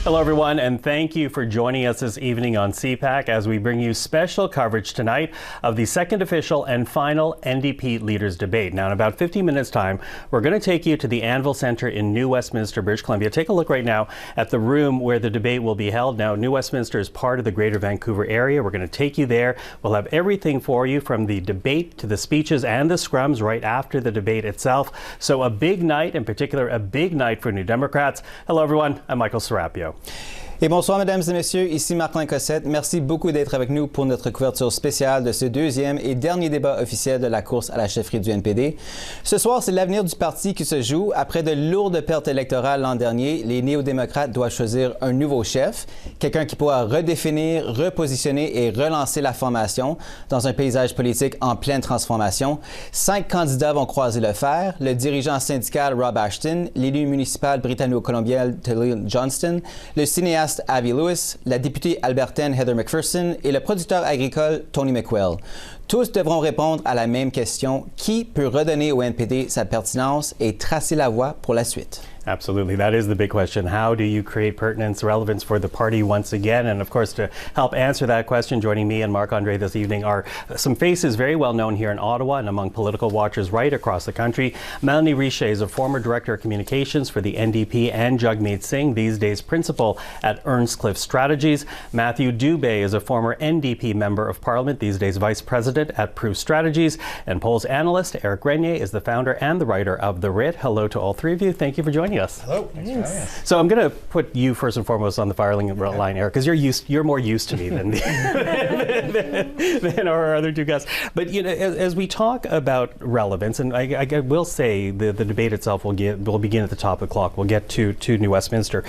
Hello, everyone, and thank you for joining us this evening on CPAC as we bring you special coverage tonight of the second official and final NDP leaders debate. Now, in about 15 minutes' time, we're going to take you to the Anvil Centre in New Westminster, British Columbia. Take a look right now at the room where the debate will be held. Now, New Westminster is part of the Greater Vancouver area. We're going to take you there. We'll have everything for you from the debate to the speeches and the scrums right after the debate itself. So a big night, in particular, a big night for New Democrats. Hello, everyone. I'm Michael Serapio. Et bonsoir, mesdames et messieurs, ici Marc-André Cossette. Merci beaucoup d'être avec nous pour notre couverture spéciale de ce deuxième et dernier débat officiel de la course à la chefferie du NPD. Ce soir, c'est l'avenir du parti qui se joue. Après de lourdes pertes électorales l'an dernier, les néo-démocrates doivent choisir un nouveau chef, quelqu'un qui pourra redéfinir, repositionner et relancer la formation dans un paysage politique en pleine transformation. 5 candidats vont croiser le fer, le dirigeant syndical Rob Ashton, l'élu municipal britannico-colombien Tanille Johnston, le cinéaste Avi Lewis, la députée albertaine Heather McPherson et le producteur agricole Tony McQuail. Tous devront répondre à la même question: qui peut redonner au NPD sa pertinence et tracer la voie pour la suite? Absolutely. That is the big question. How do you create pertinence, relevance for the party once again? And of course, to help answer that question, joining me and Marc-André this evening are some faces very well known here in Ottawa and among political watchers right across the country. Melanie Richer is a former Director of Communications for the NDP and Jagmeet Singh, these days Principal at Earnscliffe Strategies. Matthew Dubé is a former NDP Member of Parliament, these days Vice President at Proof Strategies. And polls analyst Eric Grenier is the founder and the writer of The Writ. Hello to all three of you. Thank you for joining us. Hello. Thanks for having us. So I'm going to put you first and foremost on the firing line, Eric, because you're more used to me than than our other two guests. But you know, as we talk about relevance, and I will say the debate itself will begin at the top of the clock. We'll get to New Westminster.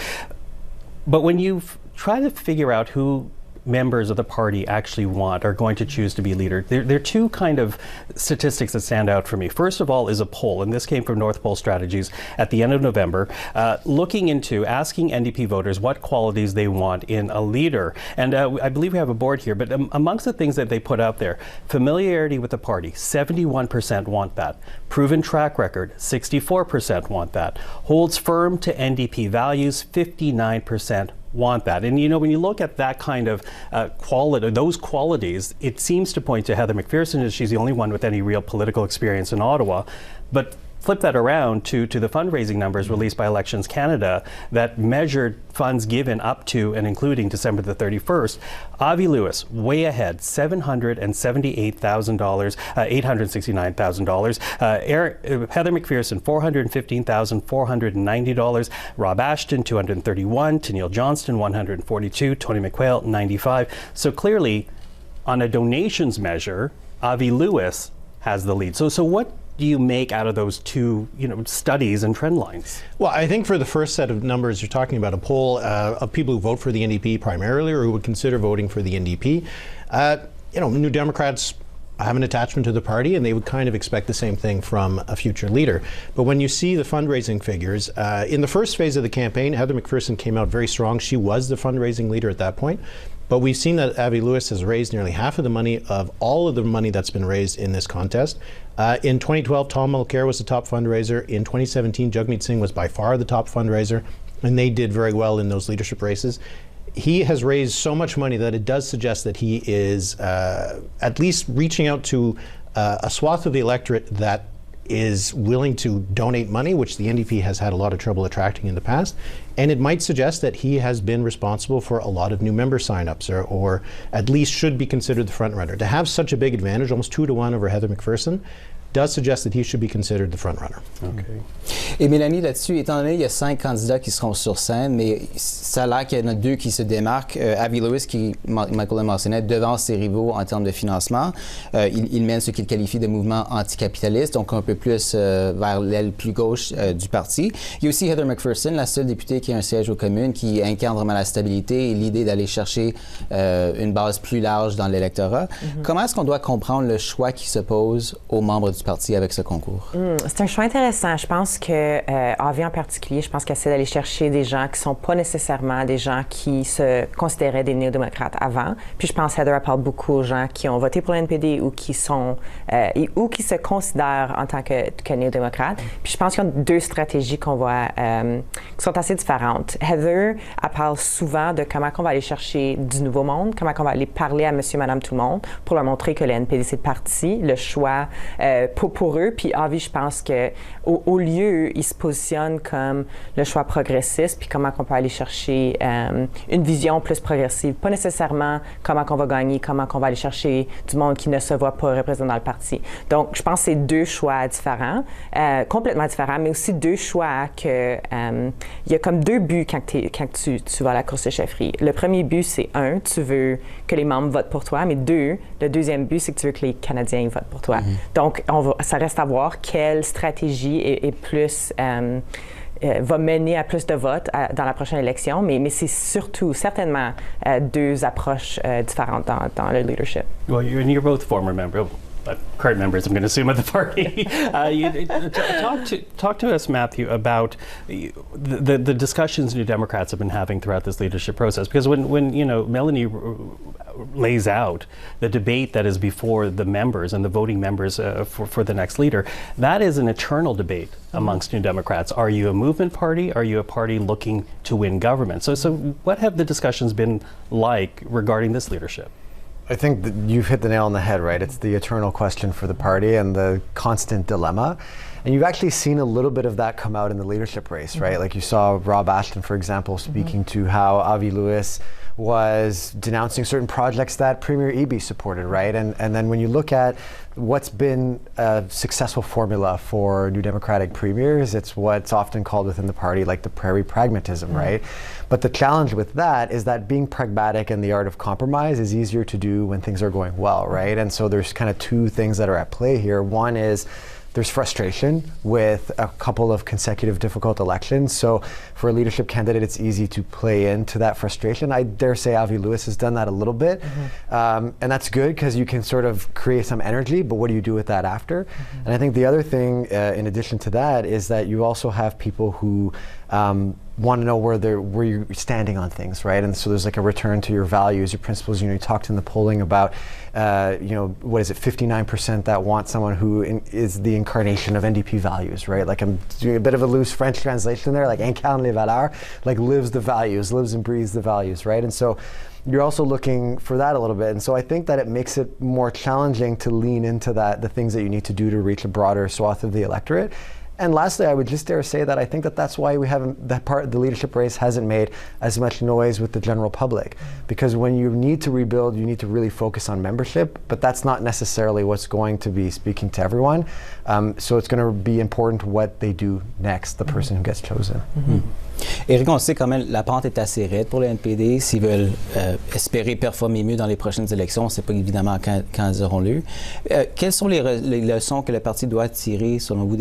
But when you try to figure out who members of the party actually are going to choose to be leader, there are two kind of statistics that stand out for me. First of all is a poll, and this came from North Pole Strategies at the end of November, looking into asking NDP voters what qualities they want in a leader. And I believe we have a board here, but amongst the things that they put out there, familiarity with the party, 71% want that. Proven track record, 64% want that. Holds firm to NDP values, 59% want that. And you know, when you look at that kind of quality, those qualities, it seems to point to Heather McPherson, as she's the only one with any real political experience in Ottawa. But flip that around to the fundraising numbers released by Elections Canada that measured funds given up to and including December the 31st. Avi Lewis, way ahead, $778,000, $869,000. Heather McPherson, $415,490. Rob Ashton, $231. Tanille Johnston, $142. Tony McQuail, $95. So clearly, on a donations measure, Avi Lewis has the lead. So what do you make out of those two, studies and trend lines? Well, I think for the first set of numbers, you're talking about a poll of people who vote for the NDP primarily, or who would consider voting for the NDP. New Democrats have an attachment to the party, and they would kind of expect the same thing from a future leader. But when you see the fundraising figures, in the first phase of the campaign, Heather McPherson came out very strong. She was the fundraising leader at that point. But we've seen that Avi Lewis has raised nearly half of the money of all of the money that's been raised in this contest. In 2012, Tom Mulcair was the top fundraiser. In 2017, Jagmeet Singh was by far the top fundraiser, and they did very well in those leadership races. He has raised so much money that it does suggest that he is at least reaching out to a swath of the electorate that is willing to donate money, which the NDP has had a lot of trouble attracting in the past. And it might suggest that he has been responsible for a lot of new member signups, or at least should be considered the front runner. To have such a big advantage, almost 2-to-1 over Heather McPherson, does suggest that he should be considered the front runner. Okay. Et Mélanie, là-dessus, étant donné qu'il y a 5 candidats qui seront sur scène, mais ça a l'air qu'il y en a 2 qui se démarquent. Avi Lewis, qui, Michael le mentionnait, devance ses rivaux en termes de financement. Il mène ce qu'il qualifie de mouvement anticapitaliste, donc un peu plus vers l'aile plus gauche du parti. Il y a aussi Heather McPherson, la seule députée qui a un siège aux communes, qui incarne vraiment la stabilité et l'idée d'aller chercher une base plus large dans l'électorat. Comment est-ce qu'on doit comprendre le choix qui se pose aux membres du du parti avec ce concours? C'est un choix intéressant. Je pense que AV en particulier, je pense qu'elle essaie d'aller chercher des gens qui ne sont pas nécessairement des gens qui se considéraient des néo-démocrates avant. Puis je pense que Heather parle beaucoup aux gens qui ont voté pour le NPD ou qui sont ou qui se considèrent en tant que néo-démocrates. Puis je pense qu'il y a deux stratégies qu'on voit qui sont assez différentes. Heather, elle parle souvent de comment on va aller chercher du nouveau monde, comment on va aller parler à monsieur, madame, tout le monde pour leur montrer que le NPD, c'est le parti, le choix pour eux. Puis AV, je pense qu'au lieu, ils se positionnent comme le choix progressiste, puis comment on peut aller chercher une vision plus progressive. Pas nécessairement comment on va gagner, comment on va aller chercher du monde qui ne se voit pas représenté dans le parti. Donc, je pense que c'est deux choix différents, complètement différents, mais aussi deux choix que il y a comme deux buts quand tu vas à la course de chefferie. Le premier but, c'est tu veux que les membres votent pour toi, mais le deuxième but, c'est que tu veux que les Canadiens votent pour toi. Donc, ça reste à voir quelle stratégie est plus va mener à plus de votes dans la prochaine élection, mais c'est surtout, certainement, deux approches différentes dans le leadership. Well, you're both former members. Current members, I'm going to assume, of the party. Talk to us, Matthew, about the discussions New Democrats have been having throughout this leadership process. Because when Melanie lays out the debate that is before the members and the voting members for the next leader, that is an eternal debate amongst New Democrats. Are you a movement party? Are you a party looking to win government? So what have the discussions been like regarding this leadership? I think that you've hit the nail on the head, right? It's the eternal question for the party and the constant dilemma. And you've actually seen a little bit of that come out in the leadership race, right? Like you saw Rob Ashton, for example, speaking to how Avi Lewis was denouncing certain projects that Premier Eby supported, right? And then when you look at what's been a successful formula for New Democratic premiers, it's what's often called within the party like the prairie pragmatism, right? But the challenge with that is that being pragmatic and the art of compromise is easier to do when things are going well, right? And so there's kind of two things that are at play here. One is there's frustration with a couple of consecutive difficult elections. So for a leadership candidate, it's easy to play into that frustration. I dare say Avi Lewis has done that a little bit. And that's good because you can sort of create some energy, but what do you do with that after? And I think the other thing, in addition to that, is that you also have people who want to know where you're standing on things, right? And so there's like a return to your values, your principles. You talked in the polling about, what is it, 59% that want someone who is the incarnation of NDP values, right? Like I'm doing a bit of a loose French translation there, like incarne les valeurs, like lives the values, lives and breathes the values, right? And so you're also looking for that a little bit. And so I think that it makes it more challenging to lean into that, the things that you need to do to reach a broader swath of the electorate. And lastly, I would just dare say that I think that that's why we haven't, that part of the leadership race hasn't made as much noise with the general public. Because when you need to rebuild, you need to really focus on membership, but that's not necessarily what's going to be speaking to everyone. So it's going to be important what they do next, the person who gets chosen. Éric, on sait quand même la pente est assez raide pour le NPD. S'ils veulent espérer performer mieux dans les prochaines élections, on ne sait pas évidemment quand elles auront lieu. Quelles sont les leçons que le parti doit tirer, selon vous,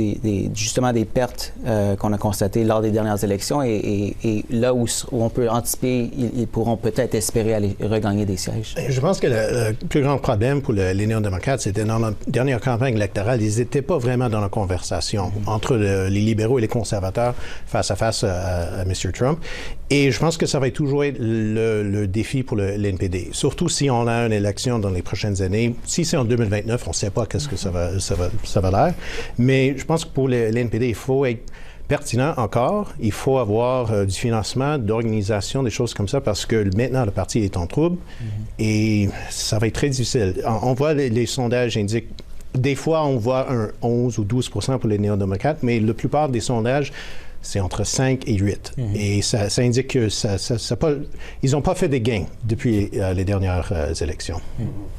justement des pertes qu'on a constatées lors des dernières élections et là où on peut anticiper, ils pourront peut-être espérer aller regagner des sièges? Je pense que le plus grand problème pour les néo-démocrates, c'était dans la dernière campagne électorale, ils n'étaient pas vraiment dans la conversation entre les libéraux et les conservateurs face à face à M. Trump. Et je pense que ça va toujours être le défi pour le NPD. Surtout si on a une élection dans les prochaines années. Si c'est en 2029, on ne sait pas qu'est-ce que ça va l'air. Mais je pense que pour le NPD, il faut être pertinent encore. Il faut avoir du financement, d'organisation, des choses comme ça, parce que maintenant, le parti est en trouble et ça va être très difficile. On voit les sondages indiquent. Des fois, on voit un 11 ou 12% pour les néo-démocrates, mais la plupart des sondages, c'est entre 5 et 8. Et ça indique que ils n'ont pas fait des gains depuis les dernières élections.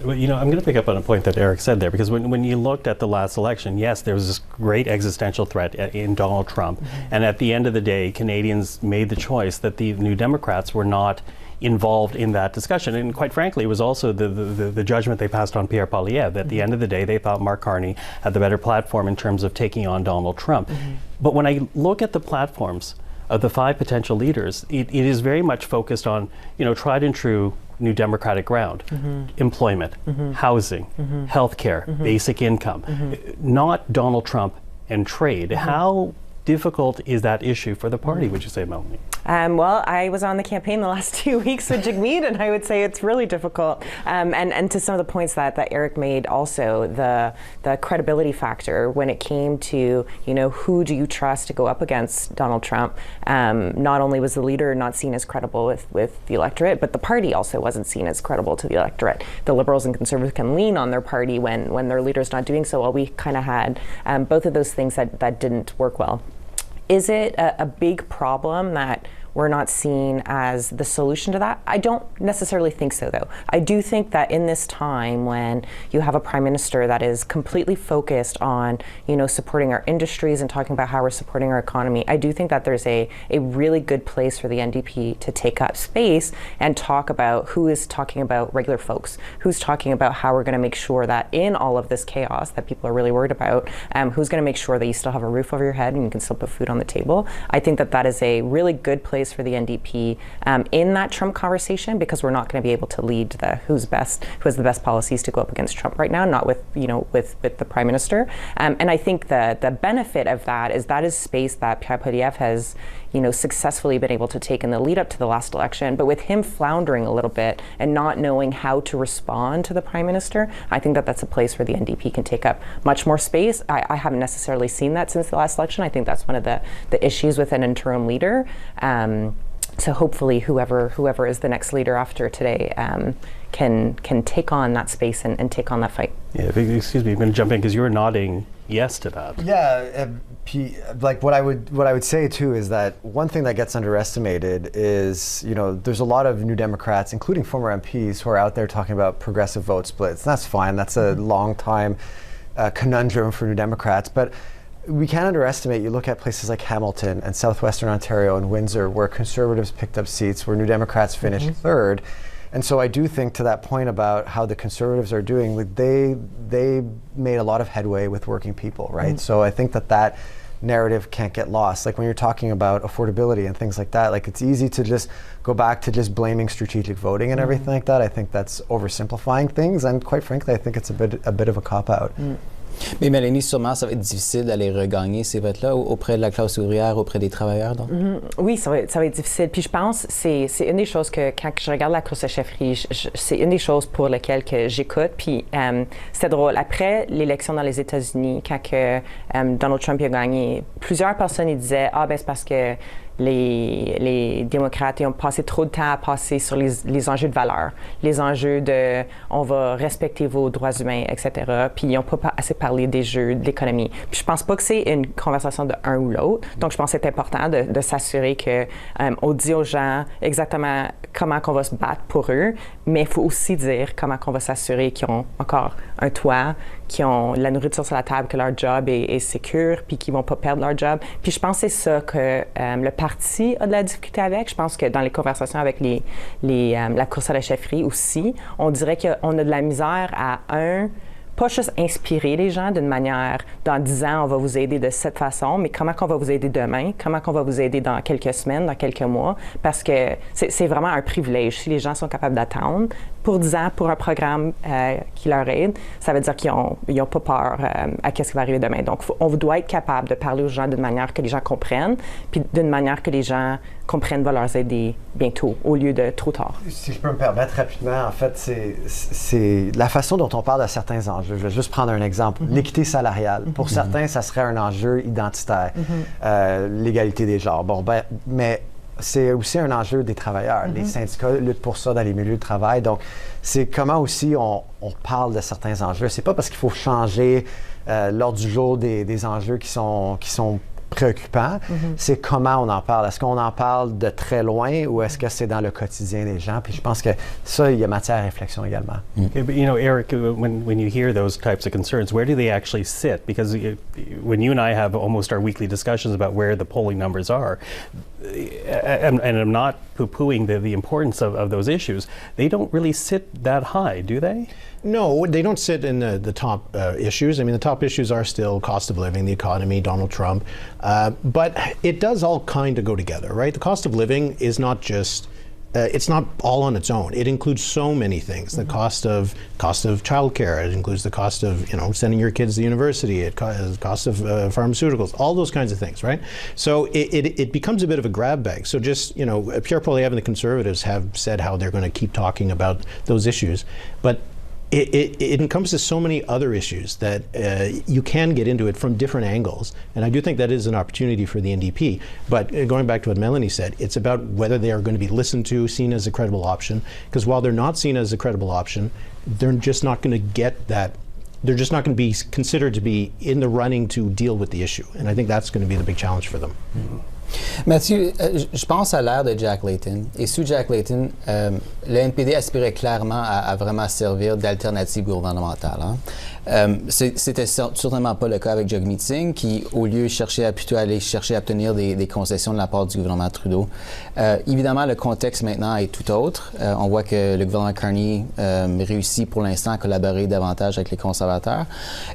Well, I'm going to pick up on a point that Eric said there, because when you looked at the last election, yes, there was this great existential threat in Donald Trump. And at the end of the day, Canadians made the choice that the New Democrats were not involved in that discussion. And quite frankly, it was also the judgment they passed on Pierre Poilievre. At the end of the day, they thought Mark Carney had the better platform in terms of taking on Donald Trump. But when I look at the platforms of the 5 potential leaders, it is very much focused on, tried and true New Democratic ground, employment, housing, healthcare, basic income, not Donald Trump and trade. How difficult is that issue for the party, would you say, Melanie? Well, I was on the campaign the last 2 weeks with Jagmeet, and I would say it's really difficult. And to some of the points that Eric made also, the credibility factor when it came to, who do you trust to go up against Donald Trump? Not only was the leader not seen as credible with the electorate, but the party also wasn't seen as credible to the electorate. The Liberals and Conservatives can lean on their party when their leader's not doing so well. We kind of had both of those things that didn't work well. Is it a big problem that we're not seen as the solution to that? I don't necessarily think so, though. I do think that in this time when you have a prime minister that is completely focused on, supporting our industries and talking about how we're supporting our economy, I do think that there's a really good place for the NDP to take up space and talk about who is talking about regular folks, who's talking about how we're going to make sure that in all of this chaos that people are really worried about, who's going to make sure that you still have a roof over your head and you can still put food on the table. I think that is a really good place for the NDP in that Trump conversation, because we're not going to be able to lead who has the best policies to go up against Trump right now, not with the prime minister. And I think the benefit of that is space that Pierre Poilievre has successfully been able to take in the lead up to the last election. But with him floundering a little bit and not knowing how to respond to the prime minister, I think that's a place where the NDP can take up much more space. I haven't necessarily seen that since the last election. I think that's one of the issues with an interim leader. So hopefully whoever is the next leader after today can take on that space and take on that fight. Yeah, excuse me, I'm going to jump in because you were nodding yes to that. Yeah, like what I would say too is that one thing that gets underestimated is, there's a lot of New Democrats, including former MPs, who are out there talking about progressive vote splits. That's fine. That's a long time conundrum for New Democrats, but we can't underestimate. You look at places like Hamilton and southwestern Ontario and Windsor, where Conservatives picked up seats, where New Democrats finished third. And so I do think, to that point about how the Conservatives are doing, they made a lot of headway with working people, right? So I think that narrative can't get lost. Like when you're talking about affordability and things like that, like it's easy to just go back to just blaming strategic voting and everything like that. I think that's oversimplifying things, and quite frankly, I think it's a bit of a cop-out. Mais Mélanie, sûrement, ça va être difficile d'aller regagner ces votes-là auprès de la classe ouvrière, auprès des travailleurs, donc? Oui, ça va être difficile. Puis je pense que c'est une des choses que, quand je regarde la course à chefferie, c'est une des choses pour lesquelles que j'écoute. Puis c'était drôle. Après l'élection dans les États-Unis, quand Donald Trump a gagné, plusieurs personnes disaient « Ah, ben c'est parce que les démocrates ont passé trop de temps à passer sur les enjeux de valeur, les enjeux de on va respecter vos droits humains, etc. Puis ils n'ont pas assez parlé des jeux de l'économie. Puis je pense pas que c'est une conversation de un ou l'autre. Donc je pense que c'est important de s'assurer que on dit aux gens exactement comment qu'on va se battre pour eux, mais il faut aussi dire comment qu'on va s'assurer qu'ils ont encore un toit, qui ont la nourriture sur la table, que leur job est sécure, puis qu'ils vont pas perdre leur job. Puis je pense que c'est ça que le parti a de la difficulté avec. Je pense que dans les conversations avec la course à la chefferie aussi, on dirait qu'on a de la misère à pas juste inspirer les gens d'une manière, dans 10 ans, on va vous aider de cette façon, mais comment qu'on va vous aider demain, comment qu'on va vous aider dans quelques semaines, dans quelques mois, parce que c'est vraiment un privilège. Si les gens sont capables d'attendre pour 10 ans, pour un programme qui leur aide, ça veut dire qu'ils n'ont pas peur à ce qui va arriver demain. Donc, on doit être capable de parler aux gens d'une manière que les gens comprennent, puis d'une manière que les gens comprennent va leur aider bientôt, au lieu de trop tard. Si je peux me permettre rapidement, en fait, c'est la façon dont on parle de certains enjeux. Je vais juste prendre un exemple. L'équité salariale. Pour certains, ça serait un enjeu identitaire. L'égalité des genres. Bon, mais c'est aussi un enjeu des travailleurs. Les syndicats luttent pour ça dans les milieux de travail. Donc, c'est comment aussi on parle de certains enjeux. C'est pas parce qu'il faut changer l'ordre du jour des enjeux qui sont préoccupant, c'est comment on en parle. Est-ce qu'on en parle de très loin ou est-ce que c'est dans le quotidien des gens? Puis je pense que ça, il y a matière à réflexion également. Okay, but Eric, when you hear those types of concerns, where do they actually sit? Because when you and I have almost our weekly discussions about where the polling numbers are, and I'm not poo-pooing the importance of those issues, they don't really sit that high, do they? No, they don't sit in the top issues. I mean, the top issues are still cost of living, the economy, Donald Trump, but it does all kind of go together, right? The cost of living is not just it's not all on its own. It includes so many things. The cost of childcare. It includes the cost of sending your kids to university. It cost of pharmaceuticals. All those kinds of things, right? So it becomes a bit of a grab bag. So just Pierre Poilievre and the Conservatives have said how they're going to keep talking about those issues, but it encompasses so many other issues that you can get into it from different angles. And I do think that is an opportunity for the NDP. But going back to what Melanie said, it's about whether they are going to be listened to, seen as a credible option. Because while they're not seen as a credible option, they're just not going to get that. They're just not going to be considered to be in the running to deal with the issue. And I think that's going to be the big challenge for them. Mm-hmm. Mathieu, je pense à l'ère de Jack Layton. Et sous Jack Layton, le NPD aspirait clairement à vraiment servir d'alternative gouvernementale. Hein. C'était certainement pas le cas avec Jagmeet Singh, qui, au lieu plutôt aller chercher à obtenir des concessions de la part du gouvernement Trudeau. Évidemment, le contexte maintenant est tout autre. On voit que le gouvernement Carney réussit pour l'instant à collaborer davantage avec les conservateurs.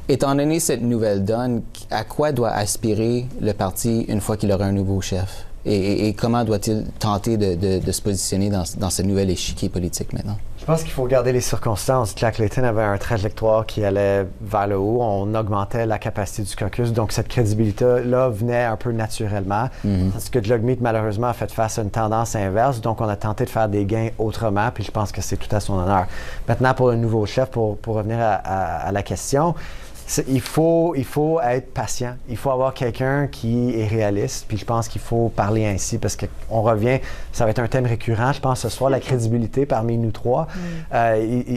Étant donné cette nouvelle donne, à quoi doit aspirer le parti une fois qu'il aura un nouveau chef? Et comment doit-il tenter de se positionner dans ce nouvel échiquier politique maintenant? Je pense qu'il faut regarder les circonstances. Jack Layton avait un trajectoire qui allait vers le haut. On augmentait la capacité du caucus. Donc, cette crédibilité-là venait un peu naturellement. Parce que Jagmeet, malheureusement, a fait face à une tendance inverse. Donc, on a tenté de faire des gains autrement. Puis, je pense que c'est tout à son honneur. Maintenant, pour le nouveau chef, pour revenir à la question, il faut être patient. Il faut avoir quelqu'un qui est réaliste. Puis je pense qu'il faut parler ainsi parce qu'on revient, ça va être un thème récurrent, je pense, ce soir, la crédibilité parmi nous trois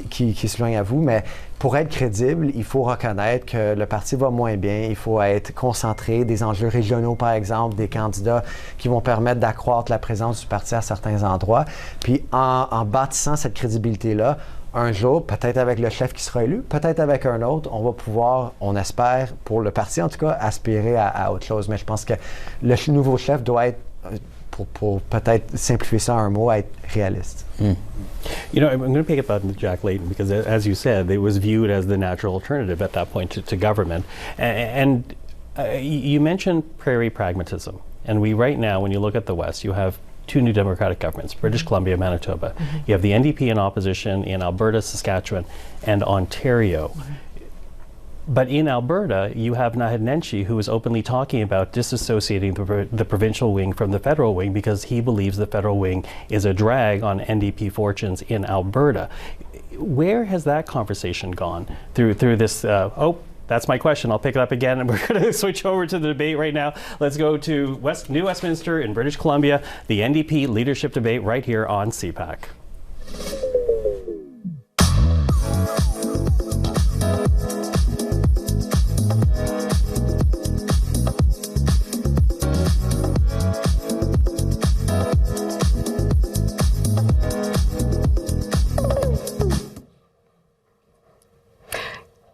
qui se joignent à vous. Mais pour être crédible, il faut reconnaître que le parti va moins bien. Il faut être concentré, des enjeux régionaux, par exemple, des candidats qui vont permettre d'accroître la présence du parti à certains endroits. Puis en bâtissant cette crédibilité-là, un jour, peut-être avec le chef qui sera élu, peut-être avec un autre, on va pouvoir, on espère, pour le parti en tout cas, aspirer à autre chose. Mais je pense que le nouveau chef doit être, pour peut-être simplifier ça en un mot, être réaliste. I'm going to pick up on Jack Layton because, as you said, it was viewed as the natural alternative at that point to government. And you mentioned prairie pragmatism. And right now, when you look at the West, you have two new Democratic governments, British Columbia, Manitoba. You have the NDP in opposition in Alberta, Saskatchewan, and Ontario. But in Alberta, you have Naheed Nenshi, who is openly talking about disassociating the provincial wing from the federal wing because he believes the federal wing is a drag on NDP fortunes in Alberta. Where has that conversation gone through this? That's my question. I'll pick it up again, and we're going to switch over to the debate right now. Let's go to New Westminster in British Columbia, the NDP leadership debate right here on CPAC.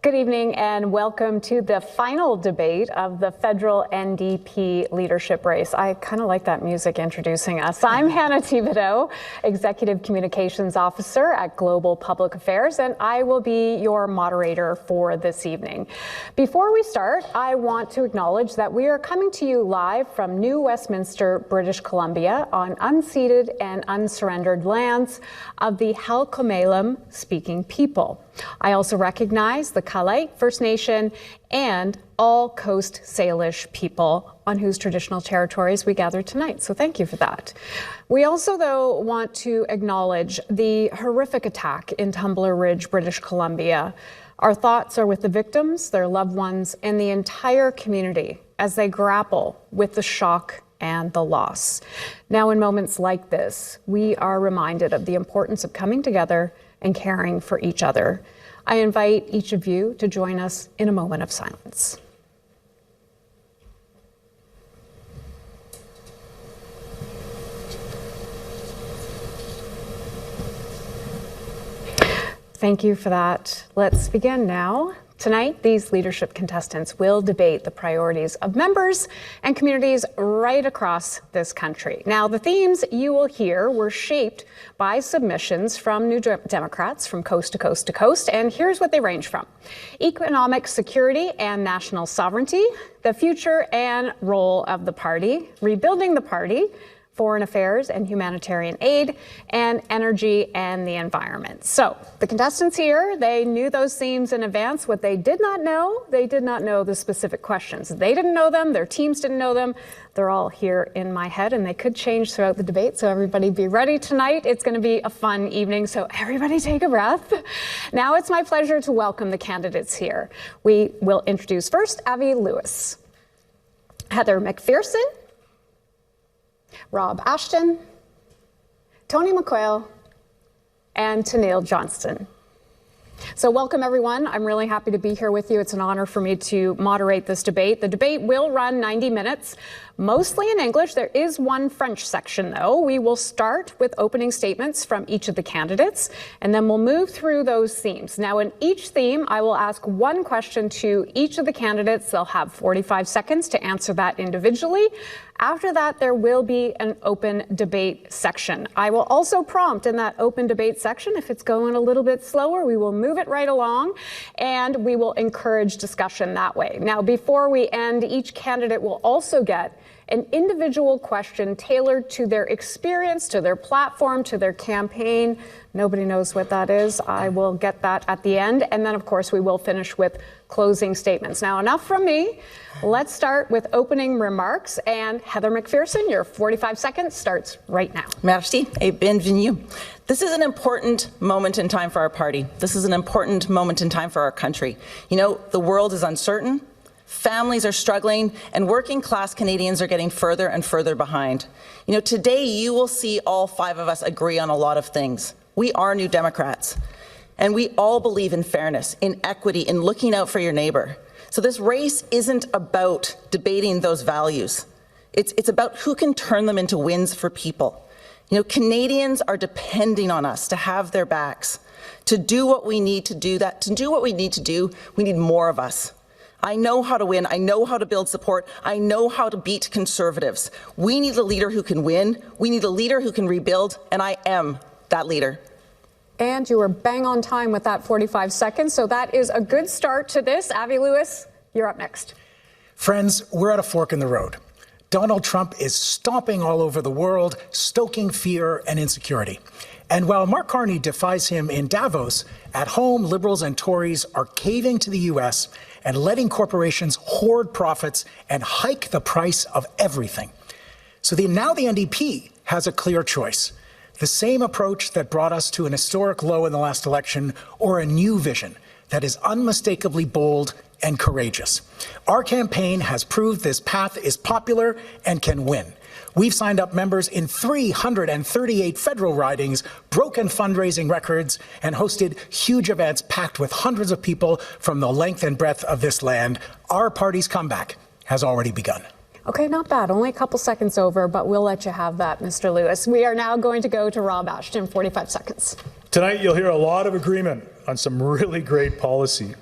Good evening and welcome to the final debate of the federal NDP leadership race. I kind of like that music introducing us. I'm Hannah Thibodeau, Executive Communications Officer at Global Public Affairs, and I will be your moderator for this evening. Before we start, I want to acknowledge that we are coming to you live from New Westminster, British Columbia, on unceded and unsurrendered lands of the Halkomelem speaking people. I also recognize the Kalay First Nation and all Coast Salish people on whose traditional territories we gather tonight. So thank you for that. We also, though, want to acknowledge the horrific attack in Tumbler Ridge, British Columbia. Our thoughts are with the victims, their loved ones, and the entire community as they grapple with the shock and the loss. Now, in moments like this, we are reminded of the importance of coming together and caring for each other. I invite each of you to join us in a moment of silence. Thank you for that. Let's begin now. Tonight, these leadership contestants will debate the priorities of members and communities right across this country. Now, the themes you will hear were shaped by submissions from New Democrats from coast to coast to coast, and here's what they range from: economic security and national sovereignty, the future and role of the party, rebuilding the party, foreign affairs and humanitarian aid, and energy and the environment. So the contestants here, they knew those themes in advance. What they did not know the specific questions. They didn't know them, their teams didn't know them. They're all here in my head, and they could change throughout the debate, so everybody be ready tonight. It's going to be a fun evening, so everybody take a breath. Now it's my pleasure to welcome the candidates here. We will introduce first Avi Lewis, Heather McPherson, Rob Ashton, Tony McQuail, and Tanille Johnston. So welcome, everyone. I'm really happy to be here with you. It's an honor for me to moderate this debate. The debate will run 90 minutes, mostly in English. There is one French section, though. We will start with opening statements from each of the candidates, and then we'll move through those themes. Now, in each theme, I will ask one question to each of the candidates. They'll have 45 seconds to answer that individually. After that, there will be an open debate section. I will also prompt in that open debate section, if it's going a little bit slower, we will move it right along, and we will encourage discussion that way. Now, before we end, each candidate will also get an individual question tailored to their experience, to their platform, to their campaign. Nobody knows what that is. I will get that at the end. And then, of course, we will finish with closing statements. Now, enough from me. Let's start with opening remarks. And Heather McPherson, your 45 seconds starts right now. Merci et bienvenue. This is an important moment in time for our party. This is an important moment in time for our country. You know, the world is uncertain. Families are struggling, and working class Canadians are getting further and further behind. You know, today you will see all five of us agree on a lot of things. We are New Democrats, and we all believe in fairness, in equity, in looking out for your neighbor. So this race isn't about debating those values. It's about who can turn them into wins for people. You know, Canadians are depending on us to have their backs, to do what we need to do. We need more of us. I know how to win. I know how to build support. I know how to beat Conservatives. We need a leader who can win. We need a leader who can rebuild, and I am that leader. And you were bang on time with that 45 seconds, so that is a good start to this. Avi Lewis, you're up next. Friends, we're at a fork in the road. Donald Trump is stomping all over the world, stoking fear and insecurity. And while Mark Carney defies him in Davos, at home, Liberals and Tories are caving to the U.S. and letting corporations hoard profits and hike the price of everything. So now the NDP has a clear choice: the same approach that brought us to an historic low in the last election, or a new vision that is unmistakably bold and courageous. Our campaign has proved this path is popular and can win. We've signed up members in 338 federal ridings, broken fundraising records, and hosted huge events packed with hundreds of people from the length and breadth of this land. Our party's comeback has already begun. Okay, not bad. Only a couple seconds over, but we'll let you have that, Mr. Lewis. We are now going to go to Rob Ashton, 45 seconds. Tonight, you'll hear a lot of agreement on some really great policy.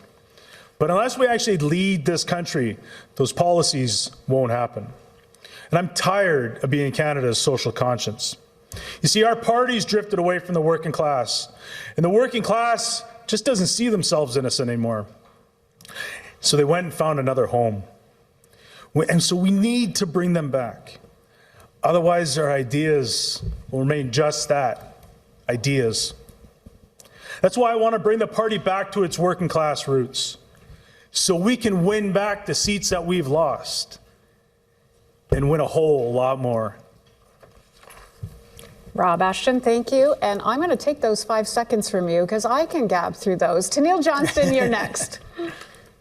But unless we actually lead this country, those policies won't happen. And I'm tired of being Canada's social conscience. You see, our party's drifted away from the working class, and the working class just doesn't see themselves in us anymore. So they went and found another home. And so we need to bring them back. Otherwise, our ideas will remain just that, ideas. That's why I want to bring the party back to its working class roots, so we can win back the seats that we've lost and win a whole lot more. Rob Ashton, thank you. And I'm going to take those 5 seconds from you because I can gab through those. Tanille Johnston, you're next.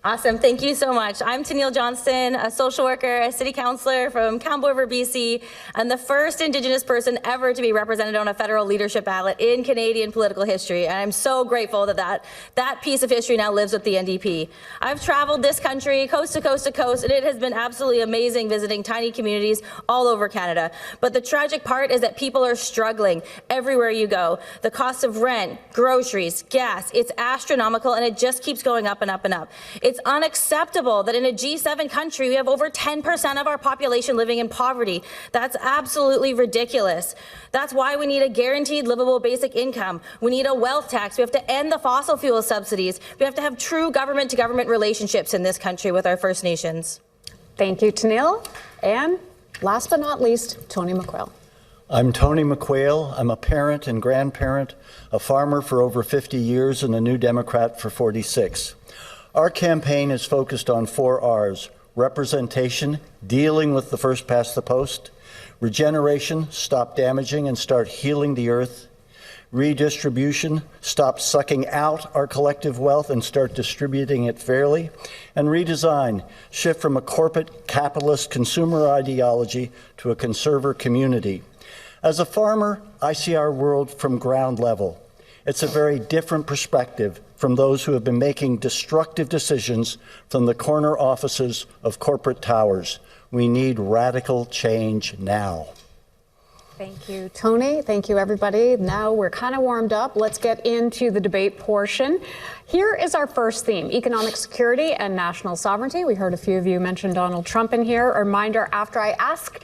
Awesome. Thank you so much. I'm Tanille Johnston, a social worker, a city councillor from Campbell River, BC, and the first Indigenous person ever to be represented on a federal leadership ballot in Canadian political history. And I'm so grateful that that piece of history now lives with the NDP. I've traveled this country coast to coast to coast, and it has been absolutely amazing visiting tiny communities all over Canada. But the tragic part is that people are struggling everywhere you go. The cost of rent, groceries, gas, it's astronomical, and it just keeps going up and up and up. It's unacceptable that in a G7 country, we have over 10% of our population living in poverty. That's absolutely ridiculous. That's why we need a guaranteed livable basic income. We need a wealth tax. We have to end the fossil fuel subsidies. We have to have true government-to-government relationships in this country with our First Nations. Thank you, Tanille. And last but not least, Tony McQuail. I'm Tony McQuail. I'm a parent and grandparent, a farmer for over 50 years, and a New Democrat for 46. Our campaign is focused on 4 R's: representation, dealing with the first past the post; regeneration, stop damaging and start healing the earth; redistribution, stop sucking out our collective wealth and start distributing it fairly; and redesign, shift from a corporate capitalist consumer ideology to a conservative community. As a farmer, I see our world from ground level. It's a very different perspective from those who have been making destructive decisions from the corner offices of corporate towers. We need radical change now. Thank you, Tony. Thank you, everybody. Now we're kind of warmed up. Let's get into the debate portion. Here is our first theme: economic security and national sovereignty. We heard a few of you mention Donald Trump in here. A reminder, after I ask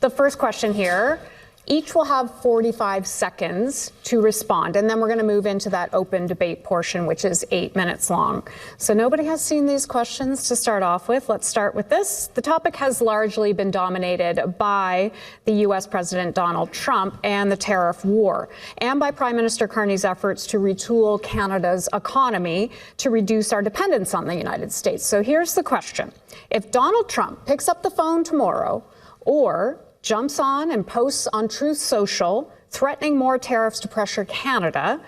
the first question here, each will have 45 seconds to respond, and then we're going to move into that open debate portion, which is 8 minutes long. So nobody has seen these questions to start off with. Let's start with this. The topic has largely been dominated by the U.S. President Donald Trump and the tariff war, and by Prime Minister Carney's efforts to retool Canada's economy to reduce our dependence on the United States. So here's the question. If Donald Trump picks up the phone tomorrow or jumps on and posts on Truth Social threatening more tariffs to pressure Canada,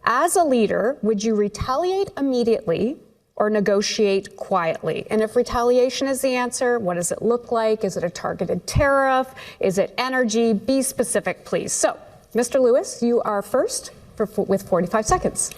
as a leader, would you retaliate immediately or negotiate quietly? And if retaliation is the answer, what does it look like? Is it a targeted tariff? Is it energy? Be specific, please. So, Mr. Lewis, you are first with 45 seconds.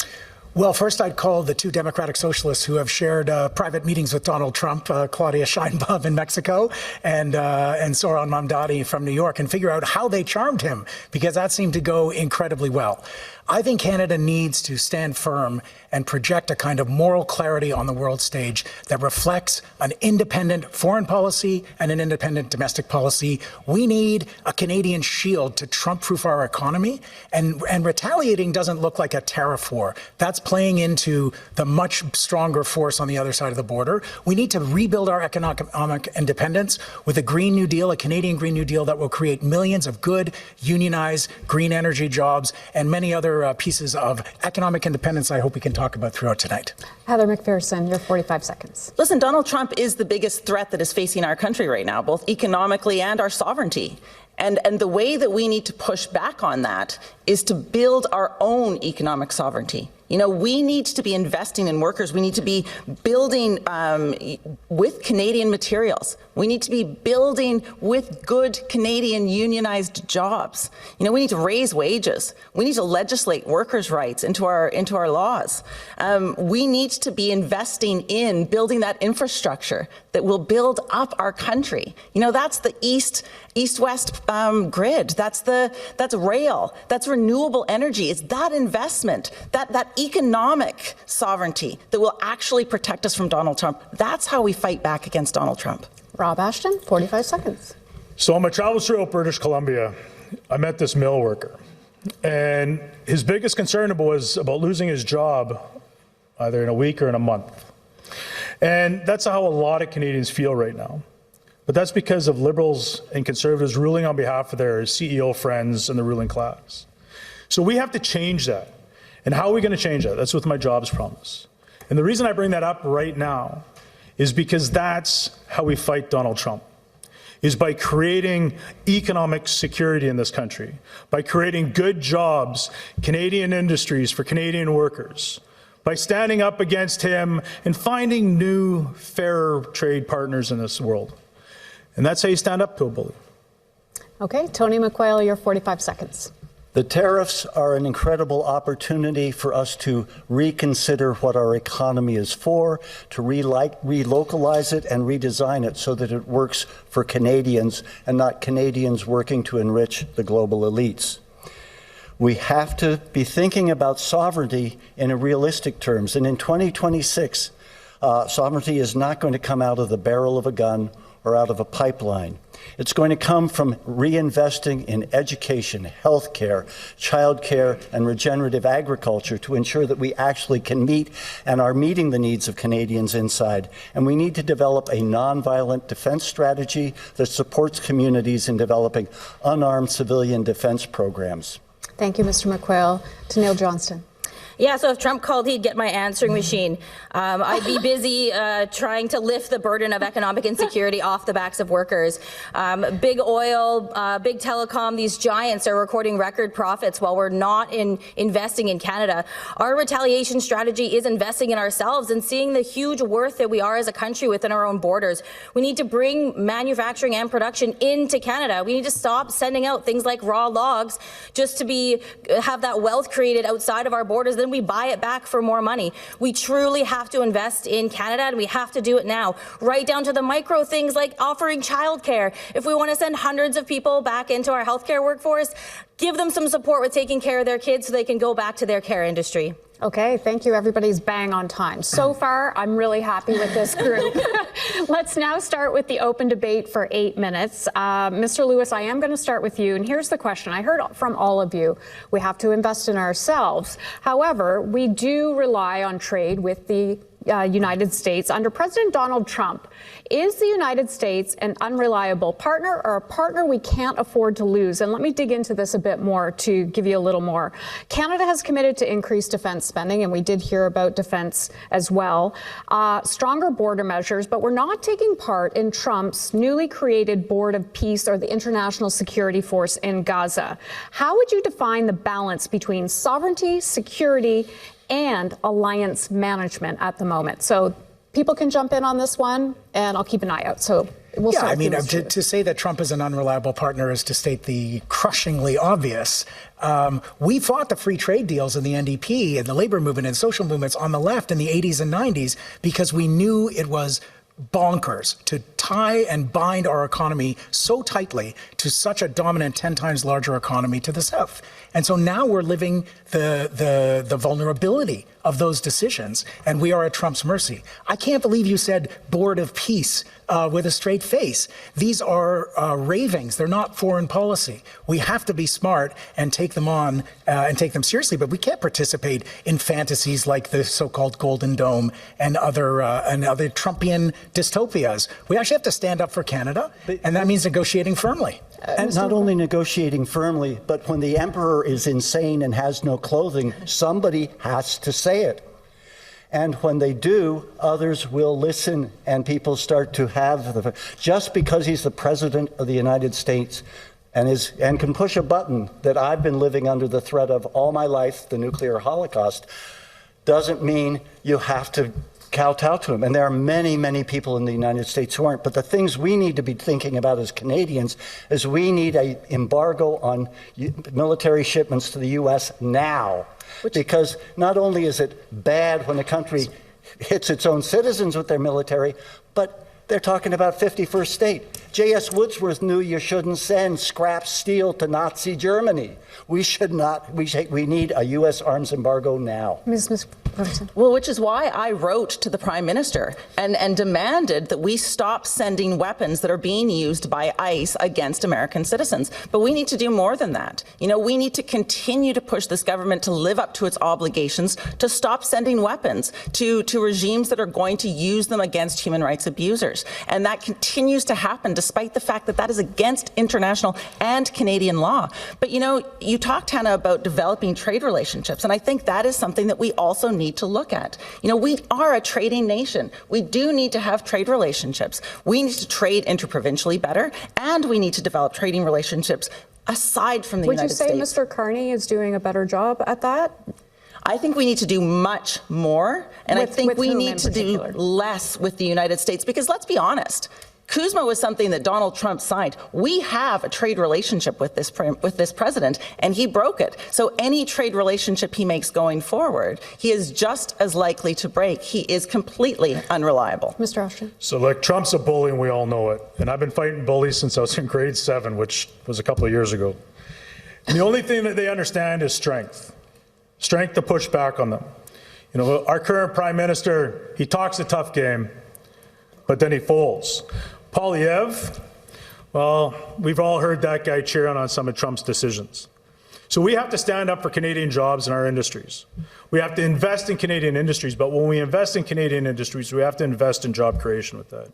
Well, first I'd call the 2 Democratic Socialists who have shared private meetings with Donald Trump, Claudia Sheinbaum in Mexico and Sohran Mamdani from New York, and figure out how they charmed him, because that seemed to go incredibly well. I think Canada needs to stand firm and project a kind of moral clarity on the world stage that reflects an independent foreign policy and an independent domestic policy. We need a Canadian shield to Trump-proof our economy, and retaliating doesn't look like a tariff war. That's playing into the much stronger force on the other side of the border. We need to rebuild our economic independence with a Green New Deal, a Canadian Green New Deal that will create millions of good, unionized, green energy jobs and many other pieces of economic independence I hope we can talk about throughout tonight. Heather McPherson, your 45 seconds. Listen, Donald Trump is the biggest threat that is facing our country right now, both economically and our sovereignty. And the way that we need to push back on that is to build our own economic sovereignty. You know, we need to be investing in workers. We need to be building with Canadian materials. We need to be building with good Canadian unionized jobs. You know, we need to raise wages. We need to legislate workers' rights into our laws. We need to be investing in building that infrastructure that will build up our country. You know, that's the east-west grid. That's rail. That's renewable energy. It's that investment, that economic sovereignty that will actually protect us from Donald Trump. That's how we fight back against Donald Trump. Rob Ashton, 45 seconds. So on my travels throughout British Columbia, I met this mill worker, and his biggest concern was about losing his job either in a week or in a month. And that's how a lot of Canadians feel right now. But that's because of Liberals and Conservatives ruling on behalf of their CEO friends and the ruling class. So we have to change that. And how are we going to change that? That's with my jobs promise. And the reason I bring that up right now is because that's how we fight Donald Trump, is by creating economic security in this country, by creating good jobs, Canadian industries for Canadian workers, by standing up against him and finding new, fairer trade partners in this world. And that's how you stand up to a bully. Okay, Tony McQuail, your 45 seconds. The tariffs are an incredible opportunity for us to reconsider what our economy is for, to relocalize it and redesign it so that it works for Canadians and not Canadians working to enrich the global elites. We have to be thinking about sovereignty in a realistic terms. And in 2026, sovereignty is not going to come out of the barrel of a gun or out of a pipeline. It's going to come from reinvesting in education, healthcare, childcare, and regenerative agriculture to ensure that we actually can meet and are meeting the needs of Canadians inside. And we need to develop a nonviolent defense strategy that supports communities in developing unarmed civilian defense programs. Thank you, Mr. McQuail. Tanille Johnston. Yeah, so if Trump called, he'd get my answering machine. I'd be busy trying to lift the burden of economic insecurity off the backs of workers. Big oil, big telecom, these giants are recording record profits while we're not investing in Canada. Our retaliation strategy is investing in ourselves and seeing the huge worth that we are as a country within our own borders. We need to bring manufacturing and production into Canada. We need to stop sending out things like raw logs just to have that wealth created outside of our borders. Then we buy it back for more money. We truly have to invest in Canada, and we have to do it now, right down to the micro things like offering childcare. If we want to send hundreds of people back into our healthcare workforce, give them some support with taking care of their kids so they can go back to their care industry. Okay, thank you. Everybody's bang on time. So far, I'm really happy with this group. Let's now start with the open debate for 8 minutes. Mr. Lewis, I am going to start with you. And here's the question. I heard from all of you. We have to invest in ourselves. However, we do rely on trade with the United States under President Donald Trump. Is the United States an unreliable partner or a partner we can't afford to lose? And let me dig into this a bit more to give you a little more. Canada has committed to increase defense spending, and we did hear about defense as well. Stronger border measures, but we're not taking part in Trump's newly created Board of Peace or the International Security Force in Gaza. How would you define the balance between sovereignty, security, and alliance management at the moment? So people can jump in on this one, and I'll keep an eye out. So we'll start. I mean, to say that Trump is an unreliable partner is to state the crushingly obvious. We fought the free trade deals in the NDP and the labor movement and social movements on the left in the 80s and 90s because we knew it was bonkers to tie and bind our economy so tightly to such a dominant 10 times larger economy to the south. And so now we're living the vulnerability of those decisions, and we are at Trump's mercy. I can't believe you said Board of Peace with a straight face. These are ravings. They're not foreign policy. We have to be smart and take them on and take them seriously, but we can't participate in fantasies like the so-called Golden Dome and other Trumpian dystopias. We actually have to stand up for Canada, and that means negotiating firmly. And not only negotiating firmly, but when the emperor is insane and has no clothing, somebody has to say it. And when they do, others will listen, and people start to have just because he's the president of the United States and can push a button that I've been living under the threat of all my life, the nuclear holocaust, doesn't mean you have to kowtow to him. And there are many, many people in the United States who aren't. But the things we need to be thinking about as Canadians is we need an embargo on military shipments to the U.S. now. Because not only is it bad when a country hits its own citizens with their military, but they're talking about 51st state. J.S. Woodsworth knew you shouldn't send scrap steel to Nazi Germany. We should not. We need a U.S. arms embargo now. Ms. McPherson. Well, which is why I wrote to the Prime Minister and demanded that we stop sending weapons that are being used by ICE against American citizens. But we need to do more than that. You know, we need to continue to push this government to live up to its obligations to stop sending weapons to regimes that are going to use them against human rights abusers. And that continues to happen despite the fact that that is against international and Canadian law. But, you know, you talked, Hannah, about developing trade relationships, and I think that is something that we also need to look at. You know, we are a trading nation. We do need to have trade relationships. We need to trade interprovincially better, and we need to develop trading relationships aside from the United States. Would you say Mr. Carney is doing a better job at that? I think we need to do much more, and I think we need to do less with the United States, because let's be honest, CUSMA was something that Donald Trump signed. We have a trade relationship with this president, and he broke it. So any trade relationship he makes going forward, he is just as likely to break. He is completely unreliable. Mr. Ashton. So, like, Trump's a bully, and we all know it. And I've been fighting bullies since I was in grade 7, which was a couple of years ago. And the only thing that they understand is strength. Strength to push back on them. You know, our current prime minister, he talks a tough game, but then he folds. Poilievre, well, we've all heard that guy cheering on some of Trump's decisions. So we have to stand up for Canadian jobs in our industries. We have to invest in Canadian industries, but when we invest in Canadian industries, we have to invest in job creation with that.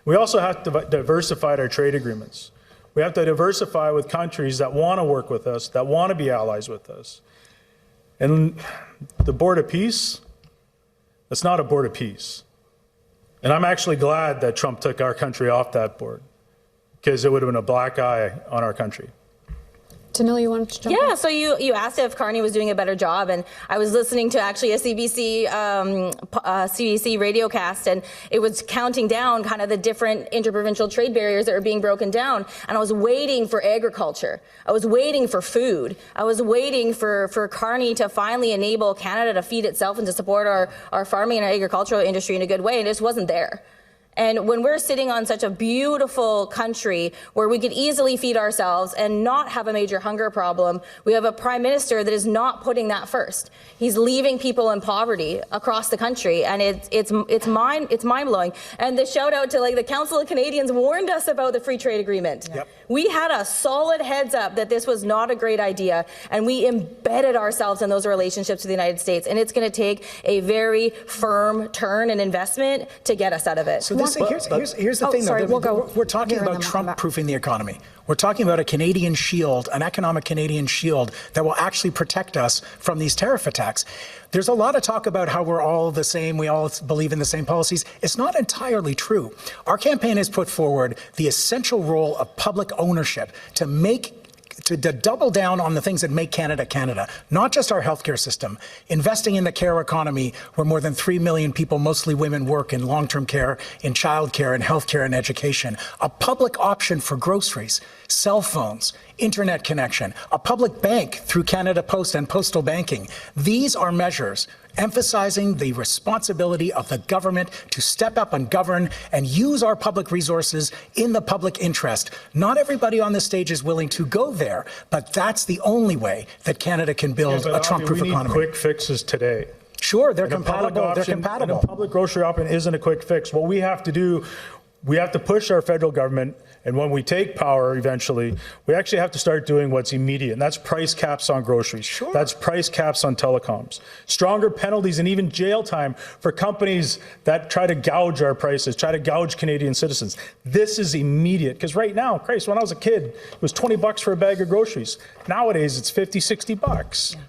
We also have to diversify our trade agreements. We have to diversify with countries that want to work with us, that want to be allies with us. And the board of peace, that's not a board of peace. And I'm actually glad that Trump took our country off that board, because it would have been a black eye on our country. Tanille, you wanted to jump in? Yeah, so you asked if Carney was doing a better job, and I was listening to actually a CBC radio cast, and it was counting down kind of the different interprovincial trade barriers that are being broken down, and I was waiting for agriculture. I was waiting for food. I was waiting for Carney to finally enable Canada to feed itself and to support our farming and our agricultural industry in a good way, and it just wasn't there. And when we're sitting on such a beautiful country where we could easily feed ourselves and not have a major hunger problem, we have a prime minister that is not putting that first. He's leaving people in poverty across the country, and it's mind-blowing. And the shout out to, like, the Council of Canadians warned us about the free trade agreement. Yep. We had a solid heads up that this was not a great idea, and we embedded ourselves in those relationships with the United States, and it's going to take a very firm turn and investment to get us out of it. So here's the thing, though. We're talking about Trump-proofing the economy. We're talking about a Canadian shield, an economic Canadian shield that will actually protect us from these tariff attacks. There's a lot of talk about how we're all the same, we all believe in the same policies. It's not entirely true. Our campaign has put forward the essential role of public ownership to double down on the things that make Canada Canada, not just our healthcare system, investing in the care economy where more than 3 million people, mostly women, work in long-term care, in childcare, and healthcare and education, a public option for groceries, cell phones, internet connection, a public bank through Canada Post and postal banking. These are measures emphasizing the responsibility of the government to step up and govern and use our public resources in the public interest. Not everybody on this stage is willing to go there, but that's the only way that Canada can build a Trump-proof economy. We need quick fixes today. Sure, they're compatible. And a public grocery option isn't a quick fix. What we have to do, we have to push our federal government, and when we take power eventually, we actually have to start doing what's immediate, and that's price caps on groceries. Sure. That's price caps on telecoms. Stronger penalties and even jail time for companies that try to gouge our prices, try to gouge Canadian citizens. This is immediate, because right now, Christ, when I was a kid, it was $20 for a bag of groceries. Nowadays, it's $50, $60. Yeah.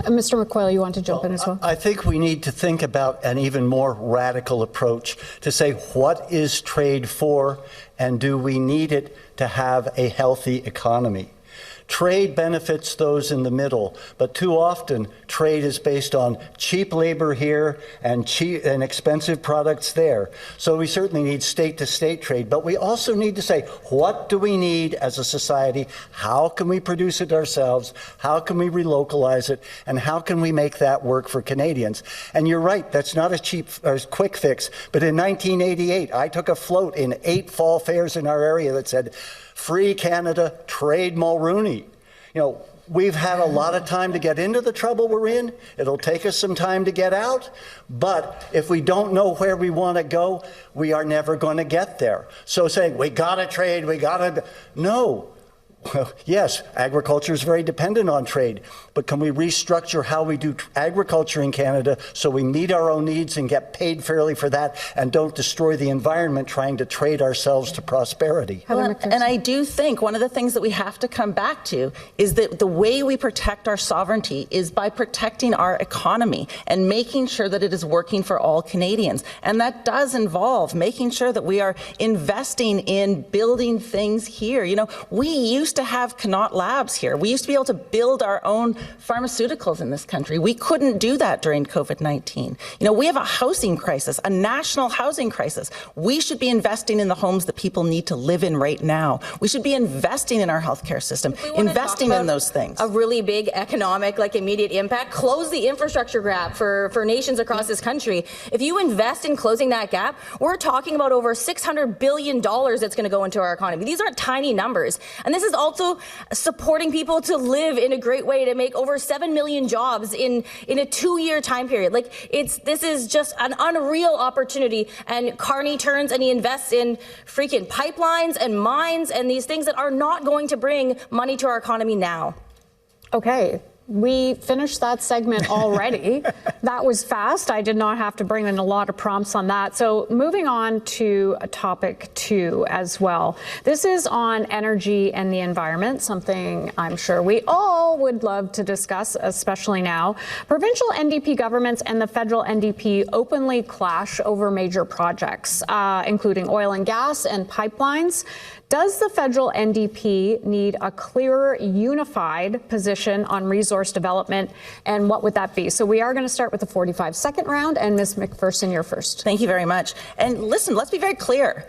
Mr. McQuail, you want to jump in as well? I think we need to think about an even more radical approach to say, what is trade for, and do we need it to have a healthy economy? Trade benefits those in the middle, but too often trade is based on cheap labor here and cheap and expensive products there. So we certainly need state-to-state trade, but we also need to say, what do we need as a society? How can we produce it ourselves? How can we relocalize it? And how can we make that work for Canadians? And you're right, that's not a cheap or quick fix, but in 1988, I took a float in 8 fall fairs in our area that said, Free Canada, trade Mulrooney. You know, we've had a lot of time to get into the trouble we're in. It'll take us some time to get out. But if we don't know where we want to go, we are never going to get there. So saying, we got to trade, we got to... No. Well, yes, agriculture is very dependent on trade, but can we restructure how we do agriculture in Canada so we meet our own needs and get paid fairly for that and don't destroy the environment trying to trade ourselves to prosperity? Well, and I do think one of the things that we have to come back to is that the way we protect our sovereignty is by protecting our economy and making sure that it is working for all Canadians. And that does involve making sure that we are investing in building things here. You know, we used used to have Connaught Labs here. We used to be able to build our own pharmaceuticals in this country. We couldn't do that during COVID-19. We have a housing crisis, a national housing crisis. We should be investing in the homes that people need to live in right now. We should be investing in our healthcare system, investing in those things. A really big economic, immediate impact. Close the infrastructure gap for nations across this country. If you invest in closing that gap, we're talking about over $600 billion that's going to go into our economy. These aren't tiny numbers. And this is also supporting people to live in a great way, to make over 7 million jobs in a 2-year time period. This is just an unreal opportunity. And Carney turns and he invests in freaking pipelines and mines and these things that are not going to bring money to our economy now. Okay. We finished that segment already. That was fast. I did not have to bring in a lot of prompts on that. So moving on to topic 2 as well. This is on energy and the environment, something I'm sure we all would love to discuss, especially now. Provincial NDP governments and the federal NDP openly clash over major projects, including oil and gas and pipelines. Does the federal NDP need a clearer, unified position on resource development, and what would that be? So we are going to start with the 45-second round, and Ms. McPherson, you're first. Thank you very much. And listen, let's be very clear.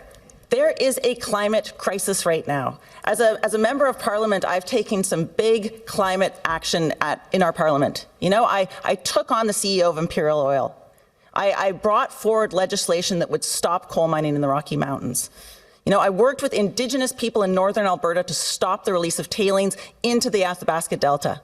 There is a climate crisis right now. As a member of Parliament, I've taken some big climate action in our Parliament. I took on the CEO of Imperial Oil. I brought forward legislation that would stop coal mining in the Rocky Mountains. I worked with Indigenous people in northern Alberta to stop the release of tailings into the Athabasca Delta.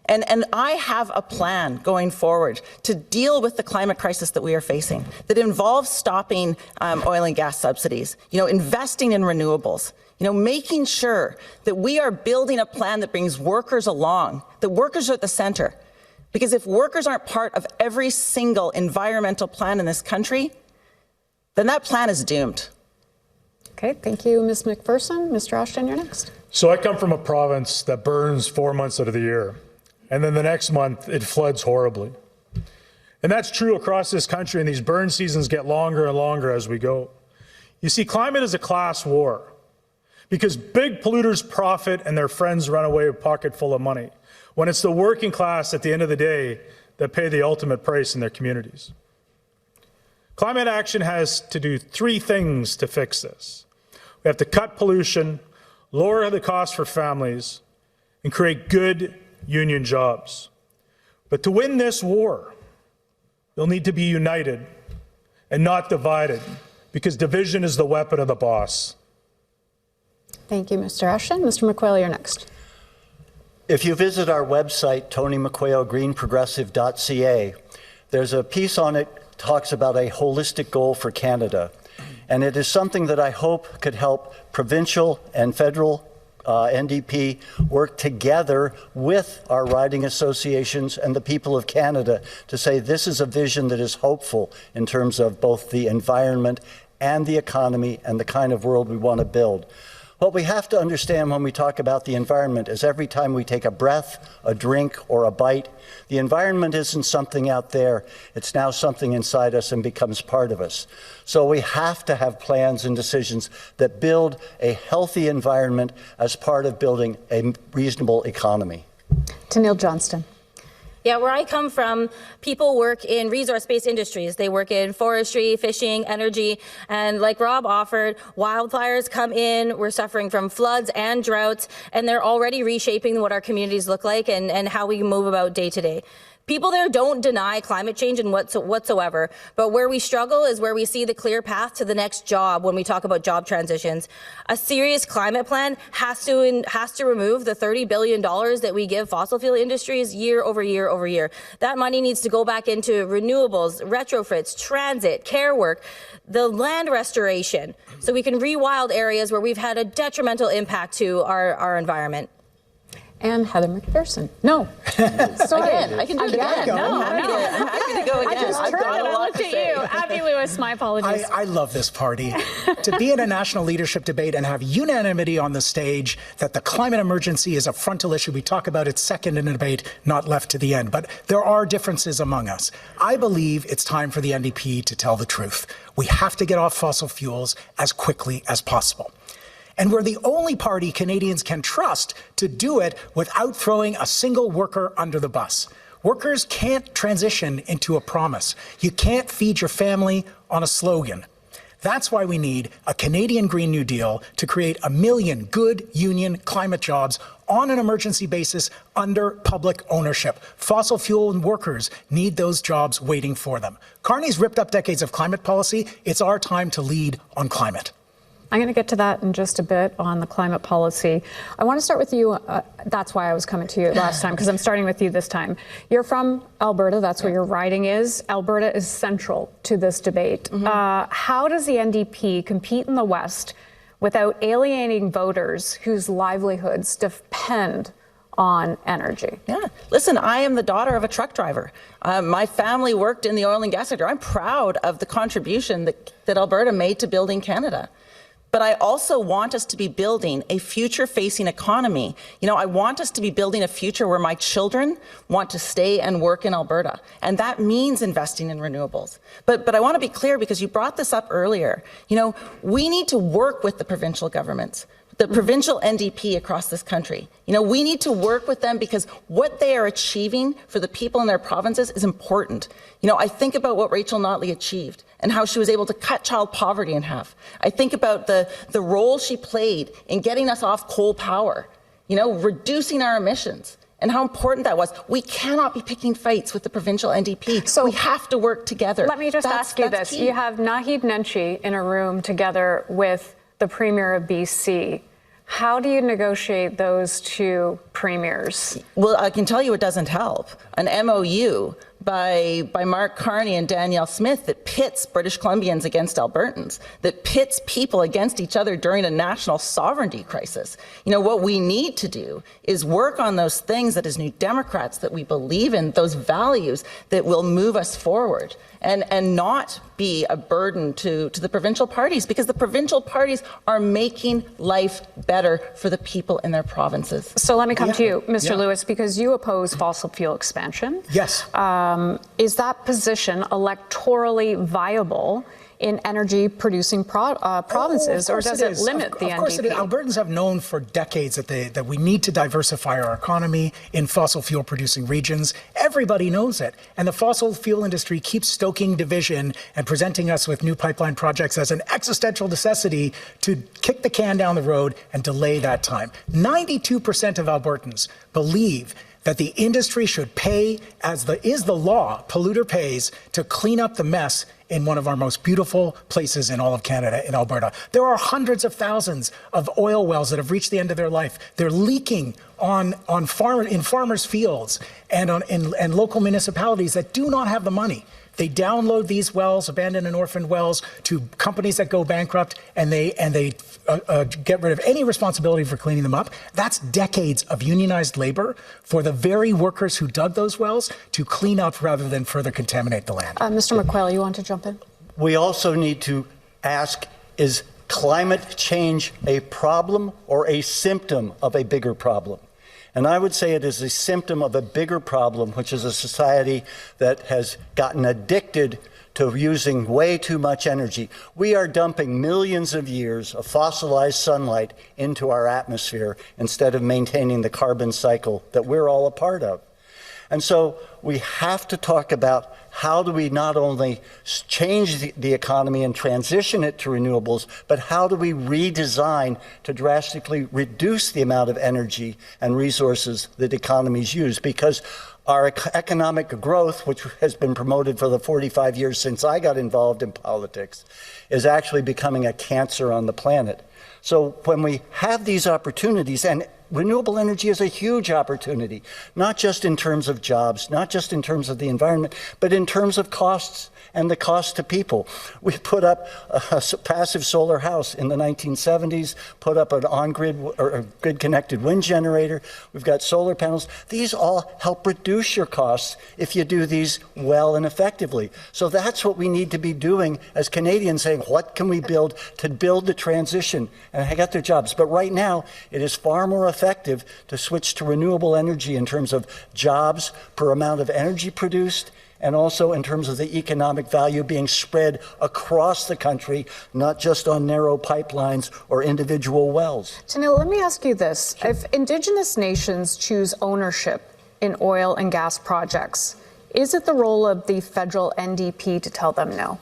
And I have a plan going forward to deal with the climate crisis that we are facing that involves stopping oil and gas subsidies, investing in renewables, making sure that we are building a plan that brings workers along, that workers are at the center. Because if workers aren't part of every single environmental plan in this country, then that plan is doomed. Okay, thank you, Ms. McPherson. Mr. Ashton, you're next. So I come from a province that burns 4 months out of the year, and then the next month it floods horribly. And that's true across this country, and these burn seasons get longer and longer as we go. You see, climate is a class war because big polluters profit and their friends run away with a pocket full of money, when it's the working class at the end of the day that pay the ultimate price in their communities. Climate action has to do 3 things to fix this. We have to cut pollution, lower the cost for families, and create good union jobs. But to win this war, you'll need to be united and not divided, because division is the weapon of the boss. Thank you, Mr. Ashton. Mr. McQuail, you're next. If you visit our website, TonyMcQuailGreenProgressive.ca, there's a piece on it that talks about a holistic goal for Canada. And it is something that I hope could help provincial and federal NDP work together with our riding associations and the people of Canada to say this is a vision that is hopeful in terms of both the environment and the economy and the kind of world we want to build. What we have to understand when we talk about the environment is every time we take a breath, a drink, or a bite, the environment isn't something out there. It's now something inside us and becomes part of us. So we have to have plans and decisions that build a healthy environment as part of building a reasonable economy. Tanille Johnston. Yeah, where I come from, people work in resource-based industries. They work in forestry, fishing, energy, and like Rob offered, wildfires come in, we're suffering from floods and droughts, and they're already reshaping what our communities look like and how we move about day to day. People there don't deny climate change whatsoever, but where we struggle is where we see the clear path to the next job when we talk about job transitions. A serious climate plan has to remove the $30 billion that we give fossil fuel industries year over year over year. That money needs to go back into renewables, retrofits, transit, care work, the land restoration, so we can rewild areas where we've had a detrimental impact to our environment. And Heather McPherson. No. Sorry. Again, I can do it again. No, I'm happy to go again. I just turned and I looked at you. Abby Lewis, my apologies. I love this party. To be in a national leadership debate and have unanimity on the stage that the climate emergency is a frontal issue. We talk about it second in a debate, not left to the end. But there are differences among us. I believe it's time for the NDP to tell the truth. We have to get off fossil fuels as quickly as possible. And we're the only party Canadians can trust to do it without throwing a single worker under the bus. Workers can't transition into a promise. You can't feed your family on a slogan. That's why we need a Canadian Green New Deal to create 1 million good union climate jobs on an emergency basis under public ownership. Fossil fuel and workers need those jobs waiting for them. Carney's ripped up decades of climate policy. It's our time to lead on climate. I'm going to get to that in just a bit on the climate policy. I want to start with you. That's why I was coming to you last time, because I'm starting with you this time. You're from Alberta. That's where your riding is. Alberta is central to this debate. How does the NDP compete in the West without alienating voters whose livelihoods depend on energy? Yeah. Listen, I am the daughter of a truck driver. My family worked in the oil and gas sector. I'm proud of the contribution that Alberta made to building Canada. But I also want us to be building a future-facing economy. You know, I want us to be building a future where my children want to stay and work in Alberta. And that means investing in renewables. But I want to be clear, because you brought this up earlier. You know, we need to work with the provincial governments, the provincial NDP across this country. You know, we need to work with them because what they are achieving for the people in their provinces is important. You know, I think about what Rachel Notley achieved and how she was able to cut child poverty in half. I think about the role she played in getting us off coal power, you know, reducing our emissions, and how important that was. We cannot be picking fights with the provincial NDP. So we have to work together. Let me just ask you this. Key. You have Naheed Nenshi in a room together with the Premier of BC. How do you negotiate those two premiers? Well, I can tell you it doesn't help. An MOU by Mark Carney and Danielle Smith that pits British Columbians against Albertans, that pits people against each other during a national sovereignty crisis. You know, what we need to do is work on those things that as New Democrats that we believe in, those values that will move us forward, and not be a burden to the provincial parties, because the provincial parties are making life better for the people in their provinces. So let me come to you, Mr. Lewis, because you oppose fossil fuel expansion. Yes. Is that position electorally viable in energy-producing provinces, or does it limit the NDP? Of course it is. Albertans have known for decades that we need to diversify our economy in fossil fuel-producing regions. Everybody knows it. And the fossil fuel industry keeps stoking division and presenting us with new pipeline projects as an existential necessity to kick the can down the road and delay that time. 92% of Albertans believe that the industry should pay, as is the law, polluter pays, to clean up the mess in one of our most beautiful places in all of Canada, in Alberta. There are hundreds of thousands of oil wells that have reached the end of their life. They're leaking in farmers' fields and in local municipalities that do not have the money. They download these wells, abandoned and orphaned wells, to companies that go bankrupt, and they get rid of any responsibility for cleaning them up. That's decades of unionized labor for the very workers who dug those wells to clean up rather than further contaminate the land. Mr. McQuail, you want to jump in? We also need to ask, is climate change a problem or a symptom of a bigger problem? And I would say it is a symptom of a bigger problem, which is a society that has gotten addicted to using way too much energy. We are dumping millions of years of fossilized sunlight into our atmosphere instead of maintaining the carbon cycle that we're all a part of. And so we have to talk about how do we not only change the economy and transition it to renewables, but how do we redesign to drastically reduce the amount of energy and resources that economies use? Because our economic growth, which has been promoted for the 45 years since I got involved in politics, is actually becoming a cancer on the planet. So when we have these opportunities, and renewable energy is a huge opportunity, not just in terms of jobs, not just in terms of the environment, but in terms of costs and the cost to people. We put up a passive solar house in the 1970s, put up an on-grid or a grid-connected wind generator. We've got solar panels. These all help reduce your costs if you do these well and effectively. So that's what we need to be doing as Canadians, saying, what can we build to build the transition and get their jobs? But right now, it is far more effective to switch to renewable energy in terms of jobs per amount of energy produced and also in terms of the economic value being spread across the country, not just on narrow pipelines or individual wells. Tanille, let me ask you this. If Indigenous nations choose ownership in oil and gas projects, is it the role of the federal NDP to tell them no?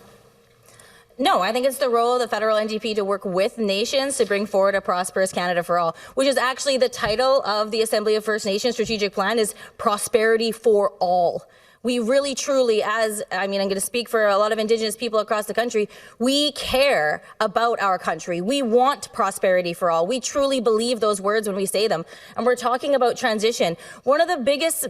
No, I think it's the role of the federal NDP to work with nations to bring forward a prosperous Canada for all, which is actually the title of the Assembly of First Nations strategic plan, is Prosperity for All. We really, truly, I'm going to speak for a lot of Indigenous people across the country, we care about our country. We want prosperity for all. We truly believe those words when we say them. And we're talking about transition. One of the biggest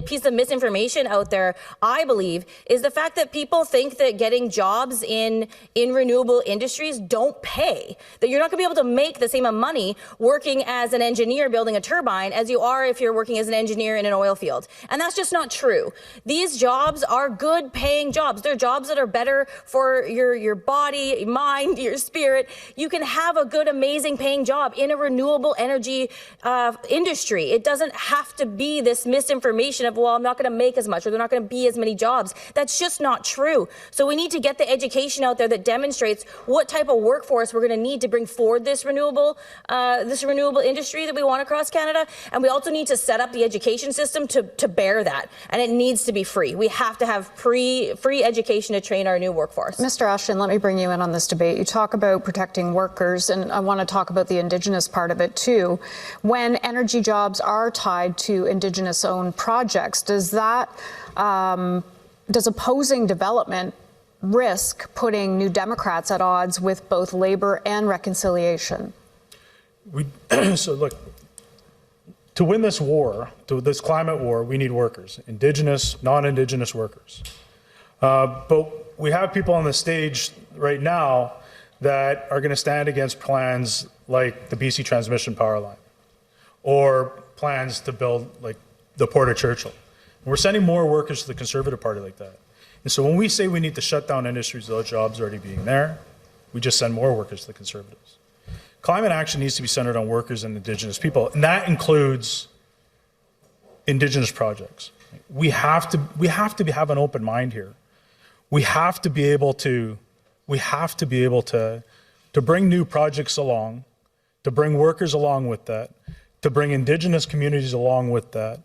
pieces of misinformation out there, I believe, is the fact that people think that getting jobs in renewable industries don't pay, that you're not going to be able to make the same amount of money working as an engineer building a turbine as you are if you're working as an engineer in an oil field. And that's just not true. These jobs are good paying jobs. They're jobs that are better for your body, mind, your spirit. You can have a good, amazing paying job in a renewable energy industry. It doesn't have to be this misinformation of, well, I'm not going to make as much or there are not going to be as many jobs. That's just not true. So we need to get the education out there that demonstrates what type of workforce we're going to need to bring forward this renewable industry that we want across Canada. And we also need to set up the education system to bear that. And it needs to be free. We have to have free education to train our new workforce. Mr. Ashton, let me bring you in on this debate. You talk about protecting workers, and I want to talk about the Indigenous part of it too. When energy jobs are tied to Indigenous-owned projects, does opposing development risk putting New Democrats at odds with both Labour and reconciliation? So look, to win this war, this climate war, we need workers, Indigenous, non-Indigenous workers. But we have people on the stage right now that are going to stand against plans like the BC Transmission Power Line or plans to build like the Port of Churchill. And we're sending more workers to the Conservative Party like that. And so when we say we need to shut down industries without jobs already being there, we just send more workers to the Conservatives. Climate action needs to be centered on workers and Indigenous people, and that includes Indigenous projects. We have to have an open mind here. We have to be able to bring new projects along, to bring workers along with that, to bring Indigenous communities along with that,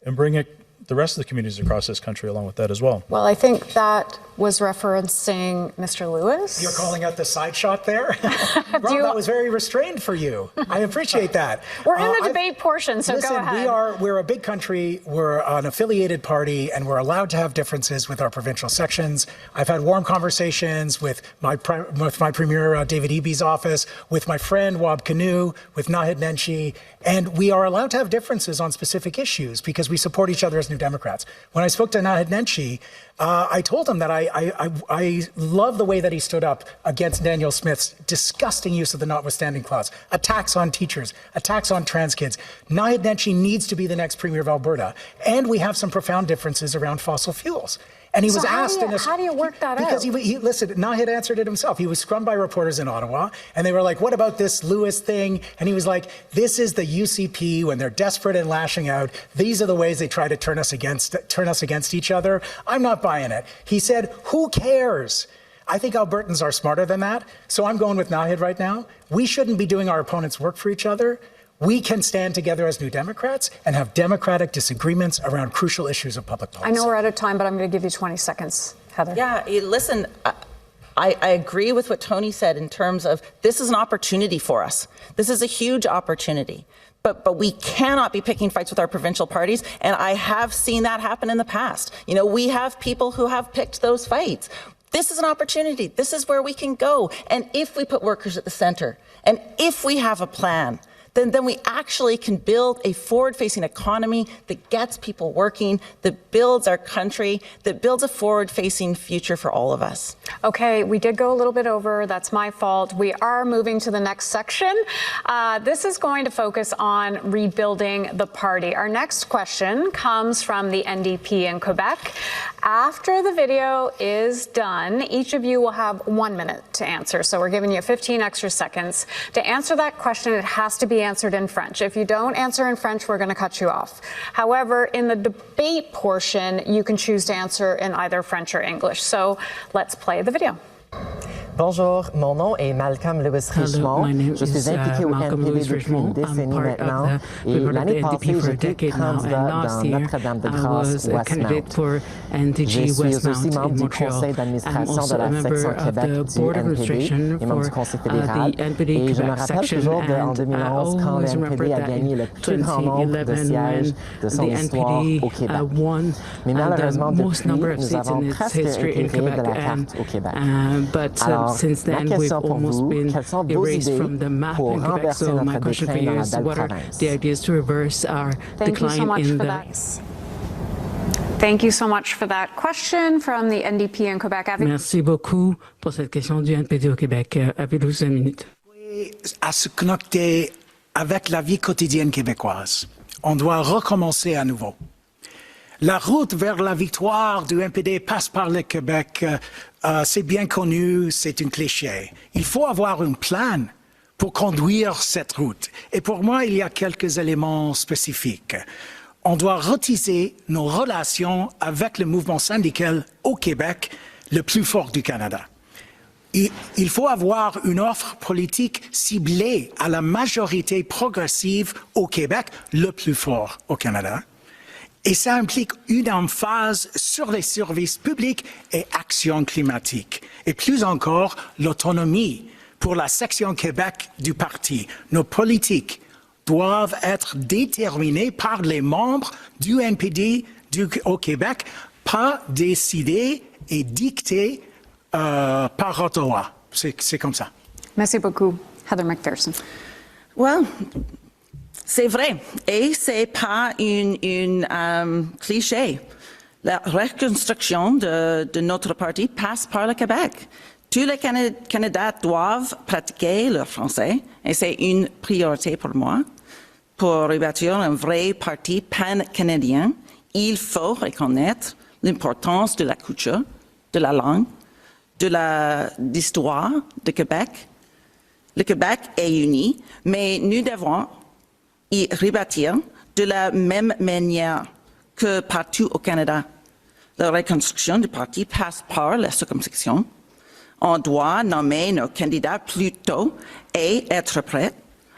and bring the rest of the communities across this country along with that as well. Well, I think that was referencing Mr. Lewis. You're calling out the side shot there? Rob, that was very restrained for you. I appreciate that. We're in the debate portion, so listen, go ahead. We're a big country, we're an affiliated party, and we're allowed to have differences with our provincial sections. I've had warm conversations with my Premier David Eby's office, with my friend Wab Kinew, with Nahid Nenshi, and we are allowed to have differences on specific issues because we support each other as New Democrats. When I spoke to Nahid Nenshi, I told him that I love the way that he stood up against Daniel Smith's disgusting use of the notwithstanding clause, attacks on teachers, attacks on trans kids. Nahid Nenshi needs to be the next Premier of Alberta. And we have some profound differences around fossil fuels. And he was asked how do you work that because out? He listen, Nahid answered it himself. He was scrummed by reporters in Ottawa, and they were like, what about this Lewis thing? And he was like, this is the UCP when they're desperate and lashing out. These are the ways they try to turn us against each other. I'm not buying it. He said, who cares? I think Albertans are smarter than that. So I'm going with Nahid right now. We shouldn't be doing our opponents' work for each other. We can stand together as New Democrats and have democratic disagreements around crucial issues of public policy. I know we're out of time, but I'm going to give you 20 seconds, Heather. Yeah, listen, I agree with what Tony said in terms of this is an opportunity for us. This is a huge opportunity. But we cannot be picking fights with our provincial parties, and I have seen that happen in the past. You know, we have people who have picked those fights. This is an opportunity. This is where we can go. And if we put workers at the center, and if we have a plan, then we actually can build a forward-facing economy that gets people working, that builds our country, that builds a forward-facing future for all of us. Okay, we did go a little bit over. That's my fault. We are moving to the next section. This is going to focus on rebuilding the party. Our next question comes from the NDP in Quebec. After the video is done, each of you will have 1 minute to answer. So we're giving you 15 extra seconds. To answer that question, it has to be answered in French. If you don't answer in French, we're going to cut you off. However, in the debate portion, you can choose to answer in either French or English. So let's play the video. Bonjour, mon nom est Malcolm Lewis Richmond. Je suis impliqué au NPD depuis une décennie maintenant. Et l'année passée, j'étais candidat dans Notre-Dame-de-Grâce, Westmount. Je suis aussi membre du conseil d'administration de la section Québec du NPD et membre du conseil fédéral. Et je me rappelle toujours qu'en 2011, quand le NPD a gagné le plus grand nombre de sièges de son histoire au Québec. Mais malheureusement, depuis, nous avons presque intégré de la carte au Québec. Alors, since then, we've almost been erased from the map in Quebec. So my question for you is, what are the ideas to reverse our decline in the... Thank you so much for that question from the NDP in Quebec. Merci beaucoup pour cette question du NPD au Québec. Avez-vous 5 minutes? À se connecter avec la vie quotidienne québécoise. On doit recommencer à nouveau. La route vers la victoire du NPD passe par le Québec. C'est bien connu, c'est un cliché. Il faut avoir un plan pour conduire cette route. Et pour moi, il y a quelques éléments spécifiques. On doit retisser nos relations avec le mouvement syndical au Québec, le plus fort du Canada. Il faut avoir une offre politique ciblée à la majorité progressive au Québec, le plus fort au Canada. Et ça implique une emphase sur les services publics et actions climatiques. Et plus encore, l'autonomie pour la section Québec du parti. Nos politiques doivent être déterminées par les membres du NPD au Québec, pas décidées et dictées par Ottawa. C'est comme ça. Merci beaucoup. Heather McPherson. Well, c'est vrai, et c'est pas une cliché. La reconstruction de notre parti passe par le Québec. Tous les candidats doivent pratiquer le français, et c'est une priorité pour moi. Pour rebâtir un vrai parti pan-canadien, il faut reconnaître l'importance de la culture, de la langue, de l'histoire du Québec. Le Québec est uni, mais nous devons y rebâtir de la même manière que partout au Canada. La reconstruction du parti passe par la circonscription. On doit nommer nos candidats plus tôt et être prêts.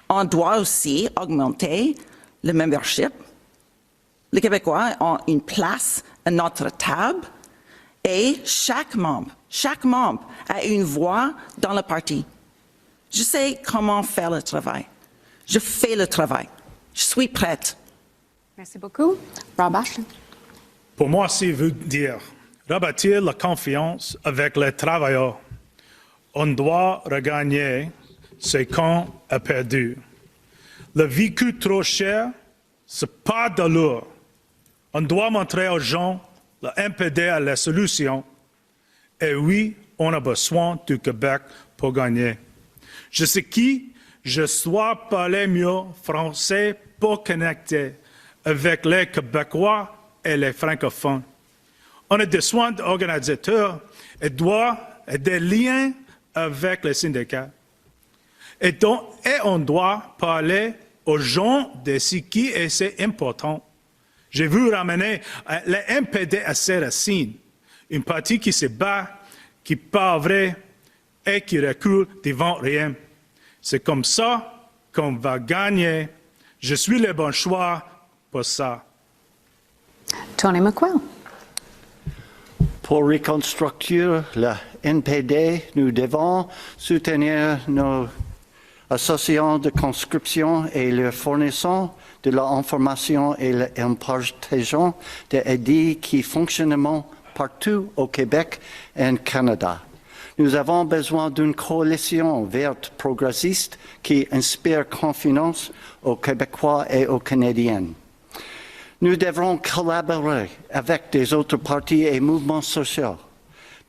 On doit aussi augmenter le membership. Les Québécois ont une place à notre table et chaque membre a une voix dans le parti. Je sais comment faire le travail. Je fais le travail. Je suis prête. Merci beaucoup. Rob Ashton. Pour moi, c'est veut dire rebâtir la confiance avec les travailleurs. On doit regagner ce qu'on a perdu. Le vécu trop cher, c'est pas de l'or. On doit montrer aux gens le NPD à la solution. Et oui, on a besoin du Québec pour gagner. Je sais qui, je dois parler mieux français pour connecter avec les Québécois et les francophones. On a besoin d'organisateurs et des liens avec les syndicats. Et on doit parler aux gens de ce qui est important. J'ai vu ramener le NPD à ses racines, une partie qui se bat, qui parle vrai et qui recule devant rien. C'est comme ça qu'on va gagner. Je suis le bon choix pour ça. Tony McQuail. Pour reconstruire le NPD, nous devons soutenir nos associations de conscription et leur fournissant de l'information et l'impartation d'aides qui fonctionnent partout au Québec et au Canada. Nous avons besoin d'une coalition verte progressiste qui inspire confiance aux Québécois et aux Canadiens. Nous devrons collaborer avec des autres partis et mouvements sociaux.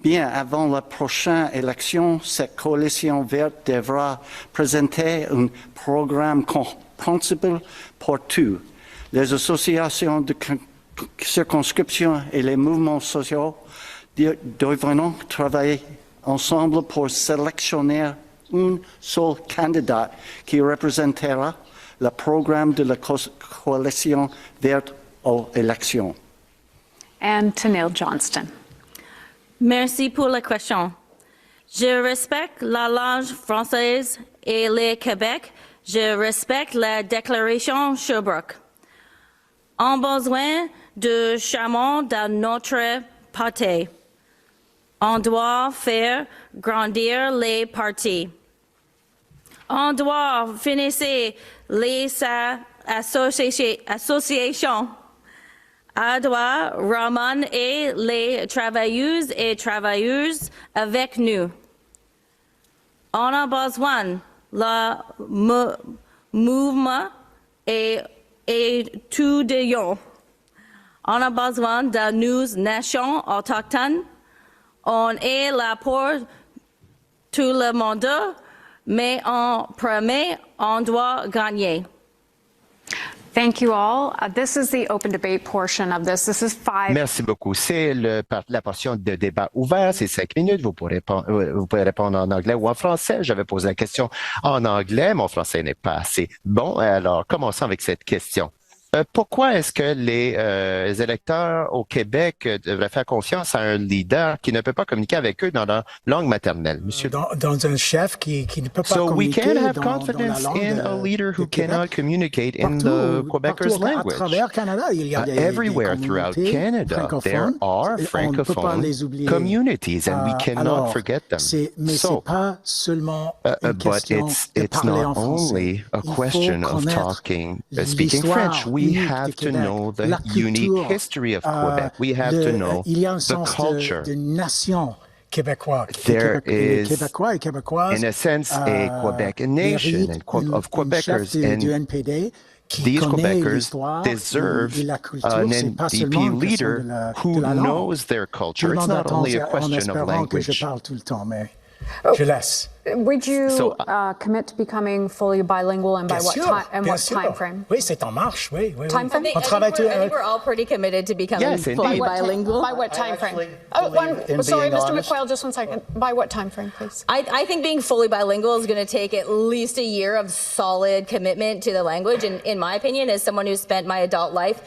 Bien avant la prochaine élection, cette coalition verte devra présenter un programme compréhensible pour tous. Les associations de circonscriptions et les mouvements sociaux devront travailler ensemble pour sélectionner un seul candidat qui représentera le programme de la coalition verte aux élections. And Tanille Johnston. Merci pour la question. Je respecte la langue française et le Québec. Je respecte la déclaration Sherbrooke. On a besoin de changement dans notre parti. On doit faire grandir les partis. On doit financer les associations. On doit ramener les travailleuses et travailleurs avec nous. On a besoin le mouvement et étudiant. On a besoin de nos nations autochtones. On est là pour tout le monde, mais en premier, on doit gagner. Thank you all. This is the open debate portion of this. This is 5. Merci beaucoup. C'est la portion de débat ouvert. C'est 5 minutes. Vous pouvez répondre en anglais ou en français. J'avais posé la question en anglais. Mon français n'est pas assez bon. Alors, commençons avec cette question. Pourquoi est-ce que les électeurs au Québec devraient faire confiance à un leader qui ne peut pas communiquer avec eux dans leur langue maternelle, monsieur? Dans un chef qui ne peut pas So we communiquer can have dans la confidence langue in a leader who Québec. cannot communicate in the Quebecers' language. À travers Canada, il y a des Everywhere throughout Canada, there are francophone communities, and we cannot forget them. Mais So, c'est pas seulement une but question de it's parler en not français. only a Il faut question of connaître speaking French. We unique have du to Québec, know the la unique culture, history of Quebec. We have to know il y a un the sens culture. de nation québécois. There Les is, Québécois et Québécoises, in a sense, a Quebec nation of Quebecers, du and NPD qui these connaît Quebecers l'histoire deserve et la culture. an C'est pas seulement NDP une question leader de la who langue. knows their culture. Je It's demande not only a attention en question of espérant que je language. parle tout le temps, mais je laisse. Would you So, commit to becoming fully bilingual and by Bien what sûr, time and bien what sûr. time frame? Oui, c'est en marche, oui. Time frame? I think we're all pretty committed to becoming Yes, fully indeed. bilingual. By what time frame? in Sorry, being Mr. honest. McQuail, just 1 second. By what time frame, please? I think being fully bilingual is going to take at least a year of solid commitment to the language. And in my opinion, as someone who's spent my adult life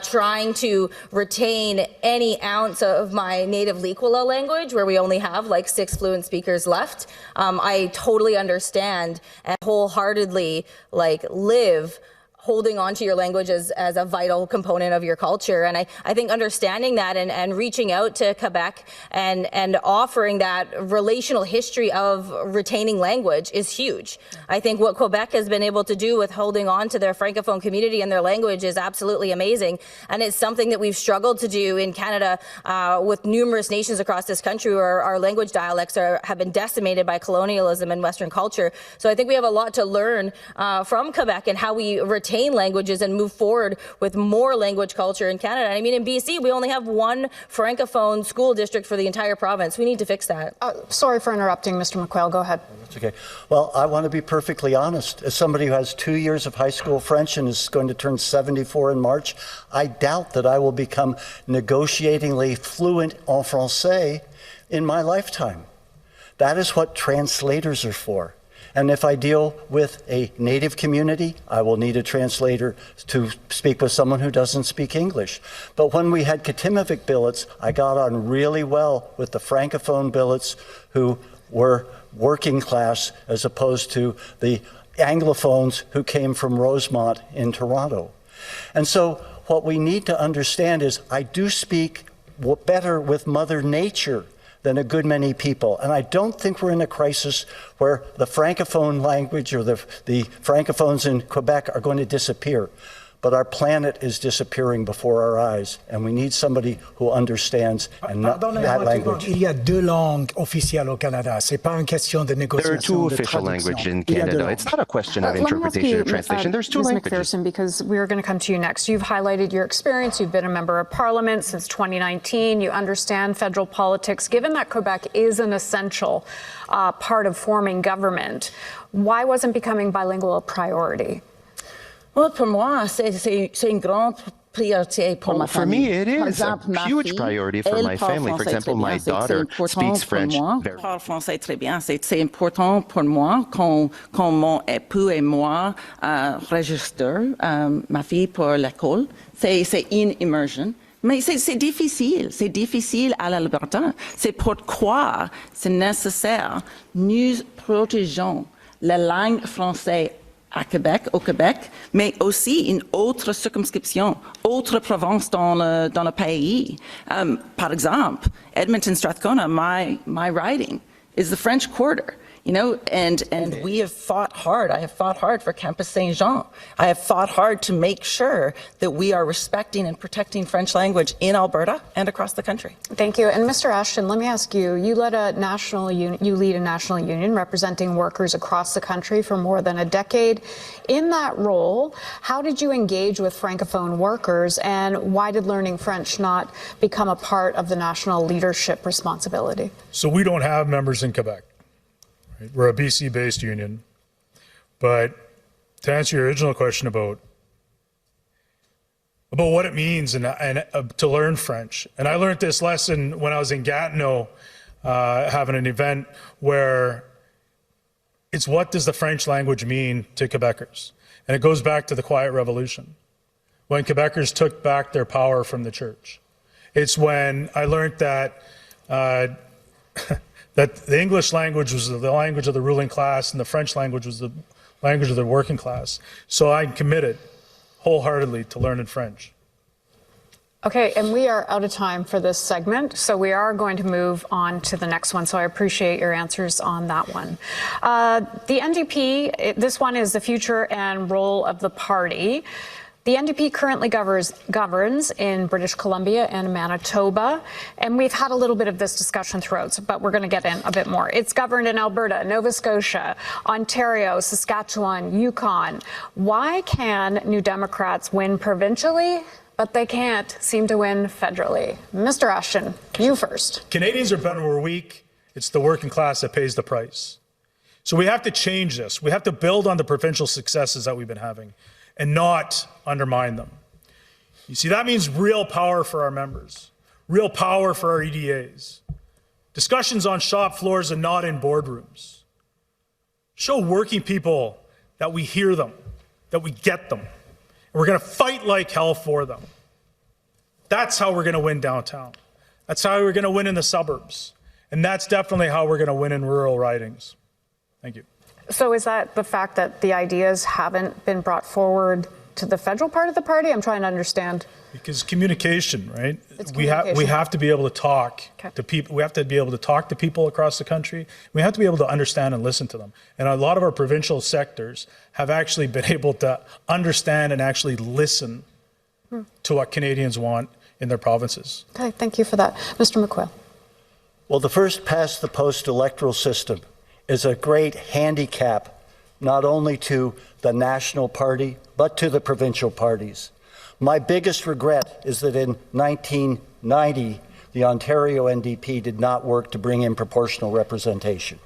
trying to retain any ounce of my native Likwala language, where we only have like 6 fluent speakers left, I totally understand and wholeheartedly live holding on to your language as a vital component of your culture. And I think understanding that and reaching out to Quebec and offering that relational history of retaining language is huge. I think what Quebec has been able to do with holding on to their Francophone community and their language is absolutely amazing. And it's something that we've struggled to do in Canada with numerous nations across this country where our language dialects have been decimated by colonialism and Western culture. So I think we have a lot to learn from Quebec and how we retain languages and move forward with more language culture in Canada. I mean, in BC, we only have 1 Francophone school district for the entire province. We need to fix that. Sorry for interrupting, Mr. McQuail. Go ahead. That's okay. Well, I want to be perfectly honest. As somebody who has 2 years of high school French and is going to turn 74 in March, I doubt that I will become negotiatingly fluent en français in my lifetime. That is what translators are for. And if I deal with a native community, I will need a translator to speak with someone who doesn't speak English. But when we had Katimavik billets, I got on really well with the Francophone billets who were working class as opposed to the Anglophones who came from Rosemont in Toronto. And so what we need to understand is I do speak better with Mother Nature than a good many people. And I don't think we're in a crisis where the Francophone language or the Francophones in Quebec are going to disappear. But our planet is disappearing before our eyes, and we need somebody who understands and not that language. Il y a 2 langues officielles au Canada. C'est pas une question de There are négociation, 2 de official traduction. languages in Il y a 2 Canada. langues. It's not a question of Let me ask interpretation you, or translation. There's 2 Ms. languages. McPherson, because we are going to come to you next. You've highlighted your experience. You've been a member of Parliament since 2019. You understand federal politics. Given that Quebec is an essential part of forming government, why wasn't becoming bilingual a priority? Well, pour moi, c'est une grande priorité pour ma famille. For me, it is a huge priority for my family. For example, my daughter speaks French. Parle français très bien. C'est important pour moi quand mon époux et moi registrons ma fille pour l'école. C'est une immersion. Mais c'est difficile à l'Alberta. C'est pourquoi c'est nécessaire. Nous protégeons la langue française au Québec, mais aussi une autre circumscription, autre province dans le pays. Par exemple, Edmonton-Strathcona, my riding is the French Quarter. You know, and we have fought hard. I have fought hard for Campus Saint-Jean. I have fought hard to make sure that we are respecting and protecting French language in Alberta and across the country. Thank you. And Mr. Ashton, let me ask you, you lead a national union representing workers across the country for more than a decade. In that role, how did you engage with Francophone workers, and why did learning French not become a part of the national leadership responsibility? So we don't have members in Quebec. We're a BC-based union, but to answer your original question about what it means and to learn French, and I learned this lesson when I was in Gatineau, having an event where it's what does the French language mean to Quebecers, and it goes back to the Quiet Revolution, when Quebecers took back their power from the church. It's when I learned that. That the English language was the language of the ruling class and the French language was the language of the working class. So I'm committed wholeheartedly to learning French. Okay, and we are out of time for this segment, so we are going to move on to the next one. So I appreciate your answers on that one. The NDP, this one is the future and role of the party. The NDP currently governs in British Columbia and Manitoba, and we've had a little bit of this discussion throughout, but we're going to get in a bit more. It's governed in Alberta, Nova Scotia, Ontario, Saskatchewan, Yukon. Why can New Democrats win provincially, but they can't seem to win federally? Mr. Ashton, you first. Canadians are better we're weak. It's the working class that pays the price. So we have to change this. We have to build on the provincial successes that we've been having and not undermine them. You see, that means real power for our members, real power for our EDAs, discussions on shop floors and not in boardrooms. Show working people that we hear them, that we get them, and we're going to fight like hell for them. That's how we're going to win downtown. That's how we're going to win in the suburbs. And that's definitely how we're going to win in rural ridings. Thank you. So is that the fact that the ideas haven't been brought forward to the federal part of the party? I'm trying to understand. Because communication, right? It's we have to be able to talk to people. We have to be able to talk to people across the country. We have to be able to understand and listen to them. And a lot of our provincial sectors have actually been able to understand and actually listen to what Canadians want in their provinces. Okay, thank you for that. Mr. McQuail. Well, the first past the post electoral system is a great handicap, not only to the national party, but to the provincial parties. My biggest regret is that in 1990, the Ontario NDP did not work to bring in proportional representation,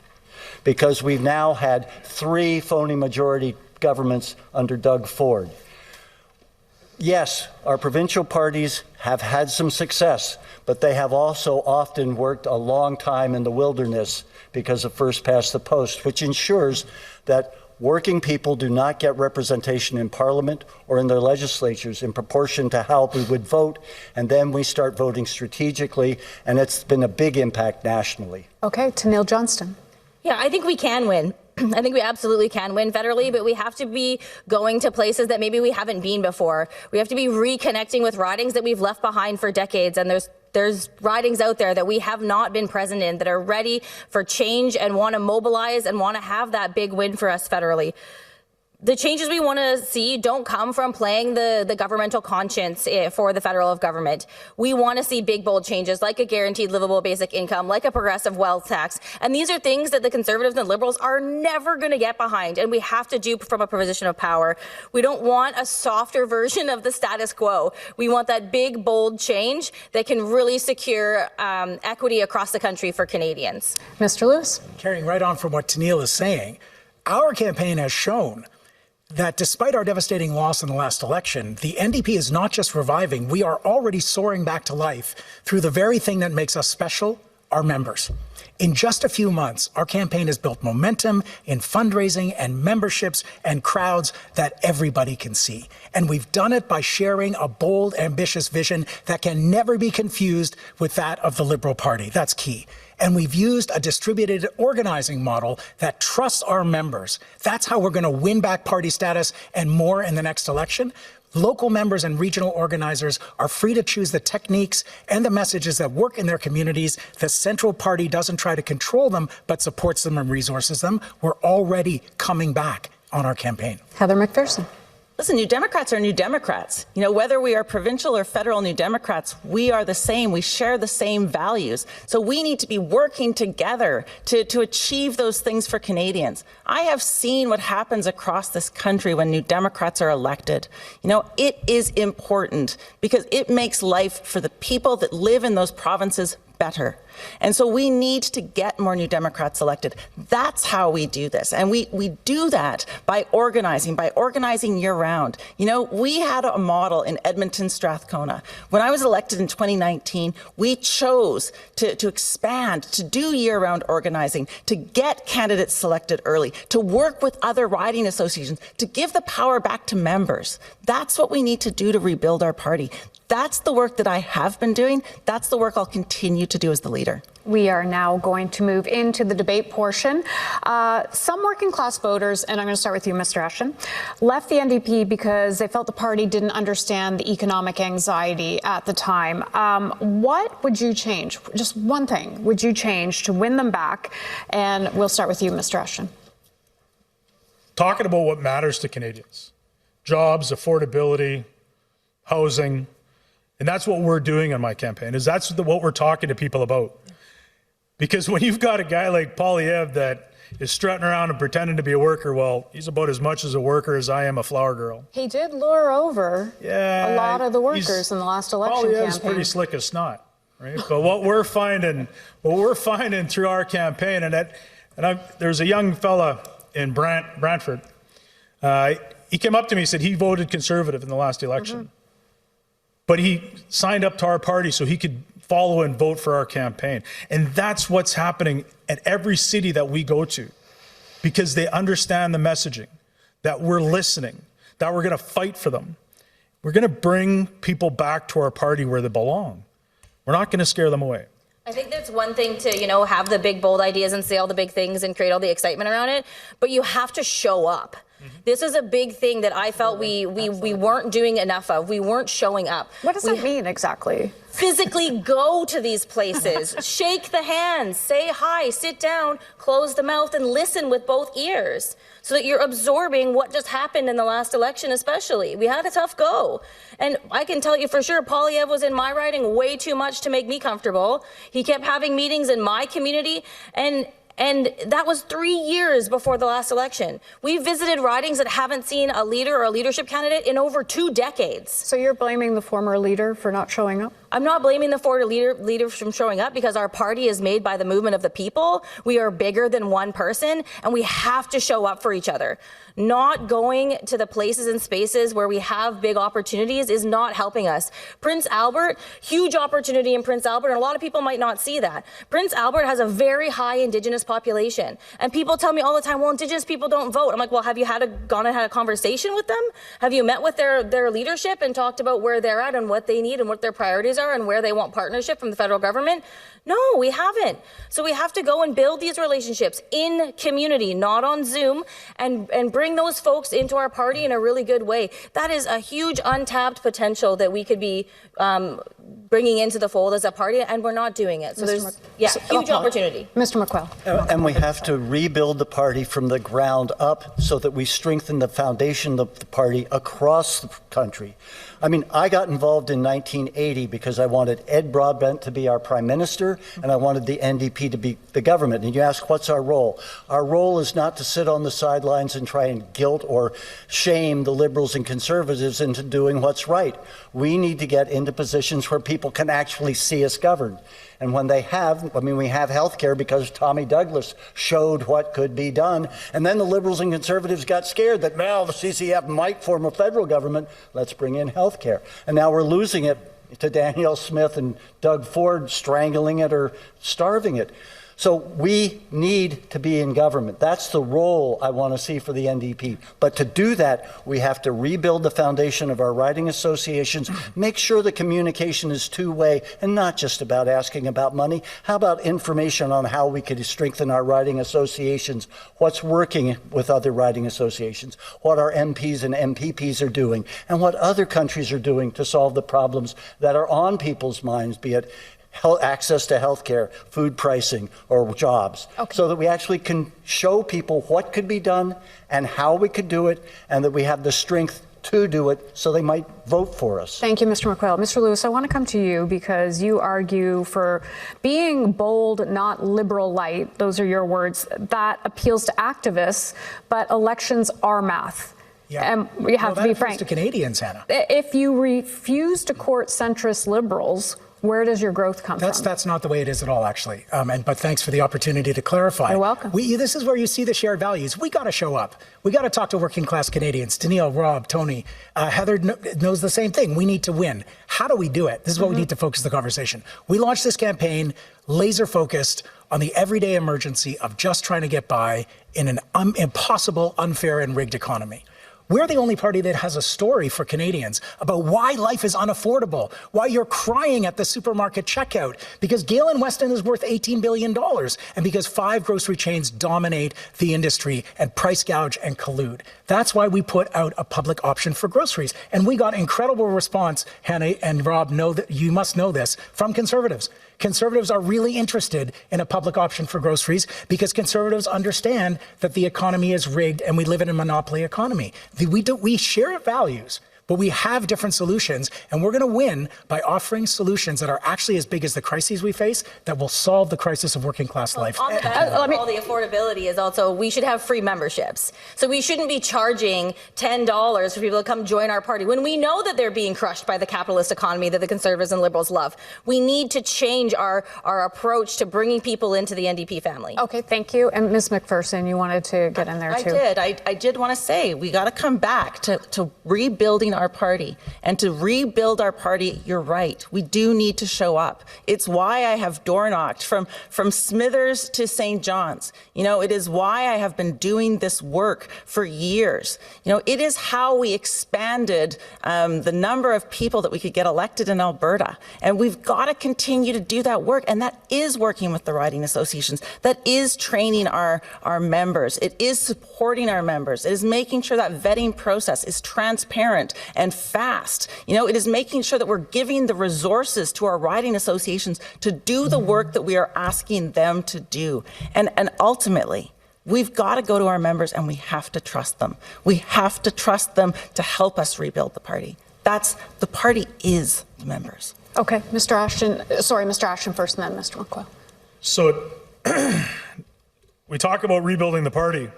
because we've now had 3 phony majority governments under Doug Ford. Yes, our provincial parties have had some success, but they have also often worked a long time in the wilderness because of first past the post, which ensures that working people do not get representation in Parliament or in their legislatures in proportion to how we would vote, and then we start voting strategically, and it's been a big impact nationally. Okay, Tanille Johnston. Yeah, I think we can win. I think we absolutely can win federally, but we have to be going to places that maybe we haven't been before. We have to be reconnecting with ridings that we've left behind for decades, and there's ridings out there that we have not been present in that are ready for change and want to mobilize and want to have that big win for us federally. The changes we want to see don't come from playing the governmental conscience for the federal government. We want to see big, bold changes like a guaranteed livable basic income, like a progressive wealth tax. And these are things that the Conservatives and Liberals are never going to get behind, and we have to do from a position of power. We don't want a softer version of the status quo. We want that big, bold change that can really secure equity across the country for Canadians. Mr. Lewis? Carrying right on from what Tanille is saying, our campaign has shown that despite our devastating loss in the last election, the NDP is not just reviving, we are already soaring back to life through the very thing that makes us special, our members. In just a few months, our campaign has built momentum in fundraising and memberships and crowds that everybody can see. And we've done it by sharing a bold, ambitious vision that can never be confused with that of the Liberal Party. That's key. And we've used a distributed organizing model that trusts our members. That's how we're going to win back party status and more in the next election. Local members and regional organizers are free to choose the techniques and the messages that work in their communities. The central party doesn't try to control them, but supports them and resources them. We're already coming back on our campaign. Heather McPherson. Listen, New Democrats are New Democrats. You know, whether we are provincial or federal New Democrats, we are the same. We share the same values. So we need to be working together to achieve those things for Canadians. I have seen what happens across this country when New Democrats are elected. You know, it is important because it makes life for the people that live in those provinces better. And so we need to get more New Democrats elected. That's how we do this. And we do that by organizing year-round. You know, we had a model in Edmonton, Strathcona. When I was elected in 2019, we chose to expand, to do year-round organizing, to get candidates selected early, to work with other riding associations, to give the power back to members. That's what we need to do to rebuild our party. That's the work that I have been doing. That's the work I'll continue to do as the leader. We are now going to move into the debate portion. Some working class voters, and I'm going to start with you, Mr. Ashton, left the NDP because they felt the party didn't understand the economic anxiety at the time. What would you change? Just one thing would you change to win them back? And we'll start with you, Mr. Ashton. Talking about what matters to Canadians. Jobs, affordability, housing. And that's what we're doing on my campaign, is that's what we're talking to people about. Because when you've got a guy like Poilievre that is strutting around and pretending to be a worker, well, he's about as much as a worker as I am a flower girl. He did lure over a lot of the workers in the last election campaign. Poilievre's pretty slick as snot, right? But what we're finding through our campaign, there's a young fella in Brantford. He came up to me and said he voted Conservative in the last election. Mm-hmm. But he signed up to our party so he could follow and vote for our campaign. And that's what's happening at every city that we go to, because they understand the messaging, that we're listening, that we're going to fight for them. We're going to bring people back to our party where they belong. We're not going to scare them away. I think that's one thing to, have the big, bold ideas and say all the big things and create all the excitement around it, but you have to show up. This is a big thing that I felt we weren't doing enough of. We weren't showing up. What does that mean exactly? Physically go to these places, shake the hands, say hi, sit down, close the mouth, and listen with both ears so that you're absorbing what just happened in the last election especially. We had a tough go. And I can tell you for sure, Poilievre was in my riding way too much to make me comfortable. He kept having meetings in my community, and that was 3 years before the last election. We visited ridings that haven't seen a leader or a leadership candidate in over 2 decades. So you're blaming the former leader for not showing up? I'm not blaming the former leader from showing up, because our party is made by the movement of the people. We are bigger than one person, and we have to show up for each other. Not going to the places and spaces where we have big opportunities is not helping us. Prince Albert, huge opportunity in Prince Albert, and a lot of people might not see that. Prince Albert has a very high Indigenous population, and people tell me all the time, well, Indigenous people don't vote. I'm like, well, have you gone and had a conversation with them? Have you met with their leadership and talked about where they're at and what they need and what their priorities are and where they want partnership from the federal government? No, we haven't. So we have to go and build these relationships in community, not on Zoom, and bring those folks into our party in a really good way. That is a huge untapped potential that we could be bringing into the fold as a party, and we're not doing it. So there's huge opportunity. Mr. McQuail. And we have to rebuild the party from the ground up so that we strengthen the foundation of the party across the country. I mean, I got involved in 1980 because I wanted Ed Broadbent to be our prime minister, and I wanted the NDP to be the government. And you ask, what's our role? Our role is not to sit on the sidelines and try and guilt or shame the Liberals and Conservatives into doing what's right. We need to get into positions where people can actually see us governed. And when they have, we have health care because Tommy Douglas showed what could be done. And then the Liberals and Conservatives got scared that, well, the CCF might form a federal government. Let's bring in health care. And now we're losing it to Danielle Smith and Doug Ford strangling it or starving it. So we need to be in government. That's the role I want to see for the NDP. But to do that, we have to rebuild the foundation of our riding associations, make sure the communication is two-way and not just about asking about money. How about information on how we could strengthen our riding associations, what's working with other riding associations, what our MPs and MPPs are doing, and what other countries are doing to solve the problems that are on people's minds, be it access to health care, food pricing, or jobs, so that we actually can show people what could be done and how we could do it, and that we have the strength to do it so they might vote for us. Thank you, Mr. McQuail. Mr. Lewis, I want to come to you because you argue for being bold, not liberal light. Those are your words. That appeals to activists, but elections are math. Yeah. And we have to be frank. To Canadians, Hannah. If you refuse to court centrist liberals, where does your growth come from? That's not the way it is at all, actually. But thanks for the opportunity to clarify. You're welcome. This is where you see the shared values. We got to show up. We got to talk to working class Canadians. Tanille, Rob, Tony, Heather knows the same thing. We need to win. How do we do it? This is what we need to focus the conversation. We launched this campaign laser focused on the everyday emergency of just trying to get by in an impossible, unfair, and rigged economy. We're the only party that has a story for Canadians about why life is unaffordable, why you're crying at the supermarket checkout, because Galen Weston is worth $18 billion, and because 5 grocery chains dominate the industry and price gouge and collude. That's why we put out a public option for groceries. And we got incredible response, Hannah and Rob, you must know this, from Conservatives. Conservatives are really interested in a public option for groceries because Conservatives understand that the economy is rigged and we live in a monopoly economy. We share values, but we have different solutions, and we're going to win by offering solutions that are actually as big as the crises we face that will solve the crisis of working class life. On the back of all the affordability is also we should have free memberships. So we shouldn't be charging $10 for people to come join our party when we know that they're being crushed by the capitalist economy that the Conservatives and Liberals love. We need to change our approach to bringing people into the NDP family. Okay, thank you. And Ms. McPherson, you wanted to get in there too. I did want to say we got to come back to rebuilding our party. And to rebuild our party, you're right, we do need to show up. It's why I have door knocked from Smithers to St. John's. It is why I have been doing this work for years. It is how we expanded the number of people that we could get elected in Alberta. And we've got to continue to do that work. And that is working with the riding associations. That is training our members. It is supporting our members. It is making sure that vetting process is transparent and fast. It is making sure that we're giving the resources to our riding associations to do the work that we are asking them to do. And ultimately, we've got to go to our members and we have to trust them. We have to trust them to help us rebuild the party. The party is the members. Okay, Mr. Ashton first and then Mr. McQuail. So we talk about rebuilding the party.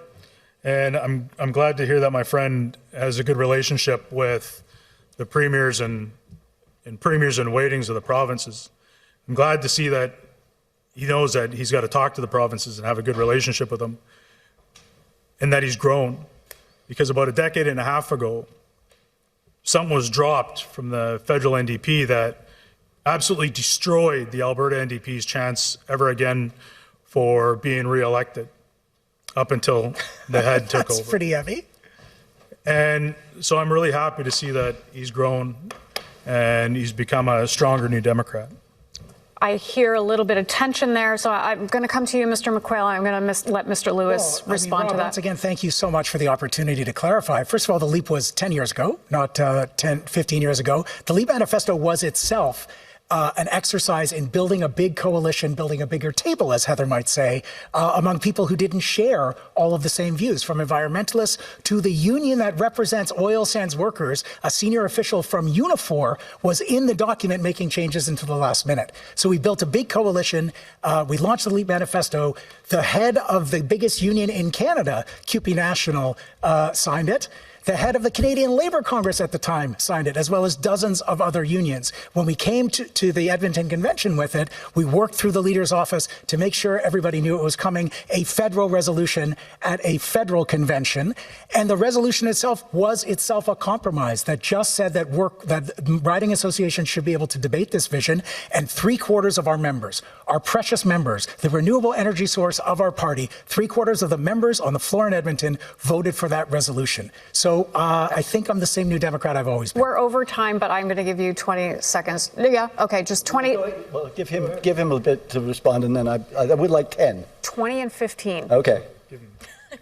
And I'm glad to hear that my friend has a good relationship with the premiers and premiers in waitings of the provinces. I'm glad to see that he knows that he's got to talk to the provinces and have a good relationship with them, and that he's grown. Because about a decade and a half ago, something was dropped from the federal NDP that absolutely destroyed the Alberta NDP's chance ever again for being re-elected. Up until the head took over. That's pretty heavy. And so I'm really happy to see that he's grown and he's become a stronger New Democrat. I hear a little bit of tension there, so I'm going to come to you, Mr. McQuail. I'm going to let Mr. Lewis respond to that. Once again, thank you so much for the opportunity to clarify. First of all, the LEAP was 10 years ago, not 15 years ago. The LEAP manifesto was itself an exercise in building a big coalition, building a bigger table, as Heather might say, among people who didn't share all of the same views, from environmentalists to the union that represents oil sands workers. A senior official from Unifor was in the document making changes until the last minute. So we built a big coalition. We launched the LEAP manifesto. The head of the biggest union in Canada, CUPE National, signed it. The head of the Canadian Labour Congress at the time signed it, as well as dozens of other unions. When we came to the Edmonton Convention with it, we worked through the leader's office to make sure everybody knew it was coming, a federal resolution at a federal convention. And the resolution itself was itself a compromise that just said that riding associations should be able to debate this vision. And 3/4 of our members, our precious members, the renewable energy source of our party, 3/4 of the members on the floor in Edmonton voted for that resolution. So I think I'm the same New Democrat I've always been. We're over time, but I'm going to give you 20 seconds. Yeah, okay, just 20. Well, give him a bit to respond, and then I would like 10. 20 and 15. Okay.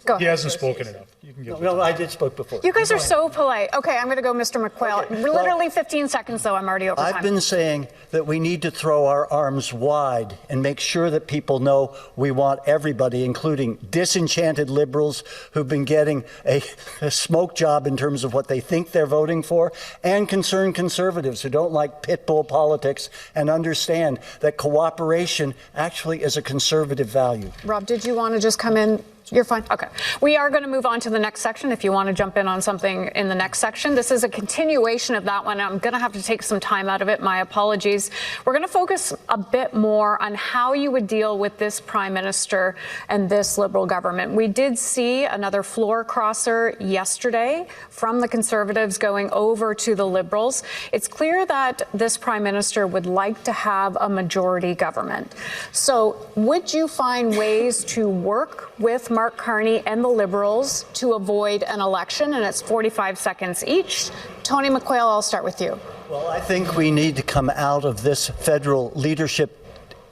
Go ahead. He hasn't spoken enough. You can give No, I did spoke before. You guys are so polite. Okay, I'm going to go Mr. McQuail. Okay, Literally 15 seconds, though. I'm already over time. I've been saying that we need to throw our arms wide and make sure that people know we want everybody, including disenchanted liberals who've been getting a smoke job in terms of what they think they're voting for, and concerned conservatives who don't like pit bull politics and understand that cooperation actually is a conservative value. Rob, did you want to just come in? You're fine. Okay. We are going to move on to the next section if you want to jump in on something in the next section. This is a continuation of that one. I'm going to have to take some time out of it. My apologies. We're going to focus a bit more on how you would deal with this Prime Minister and this Liberal government. We did see another floor crosser yesterday from the Conservatives going over to the Liberals. It's clear that this Prime Minister would like to have a majority government. So would you find ways to work with Mark Carney and the Liberals to avoid an election? And it's 45 seconds each. Tony McQuail, I'll start with you. Well, I think we need to come out of this federal leadership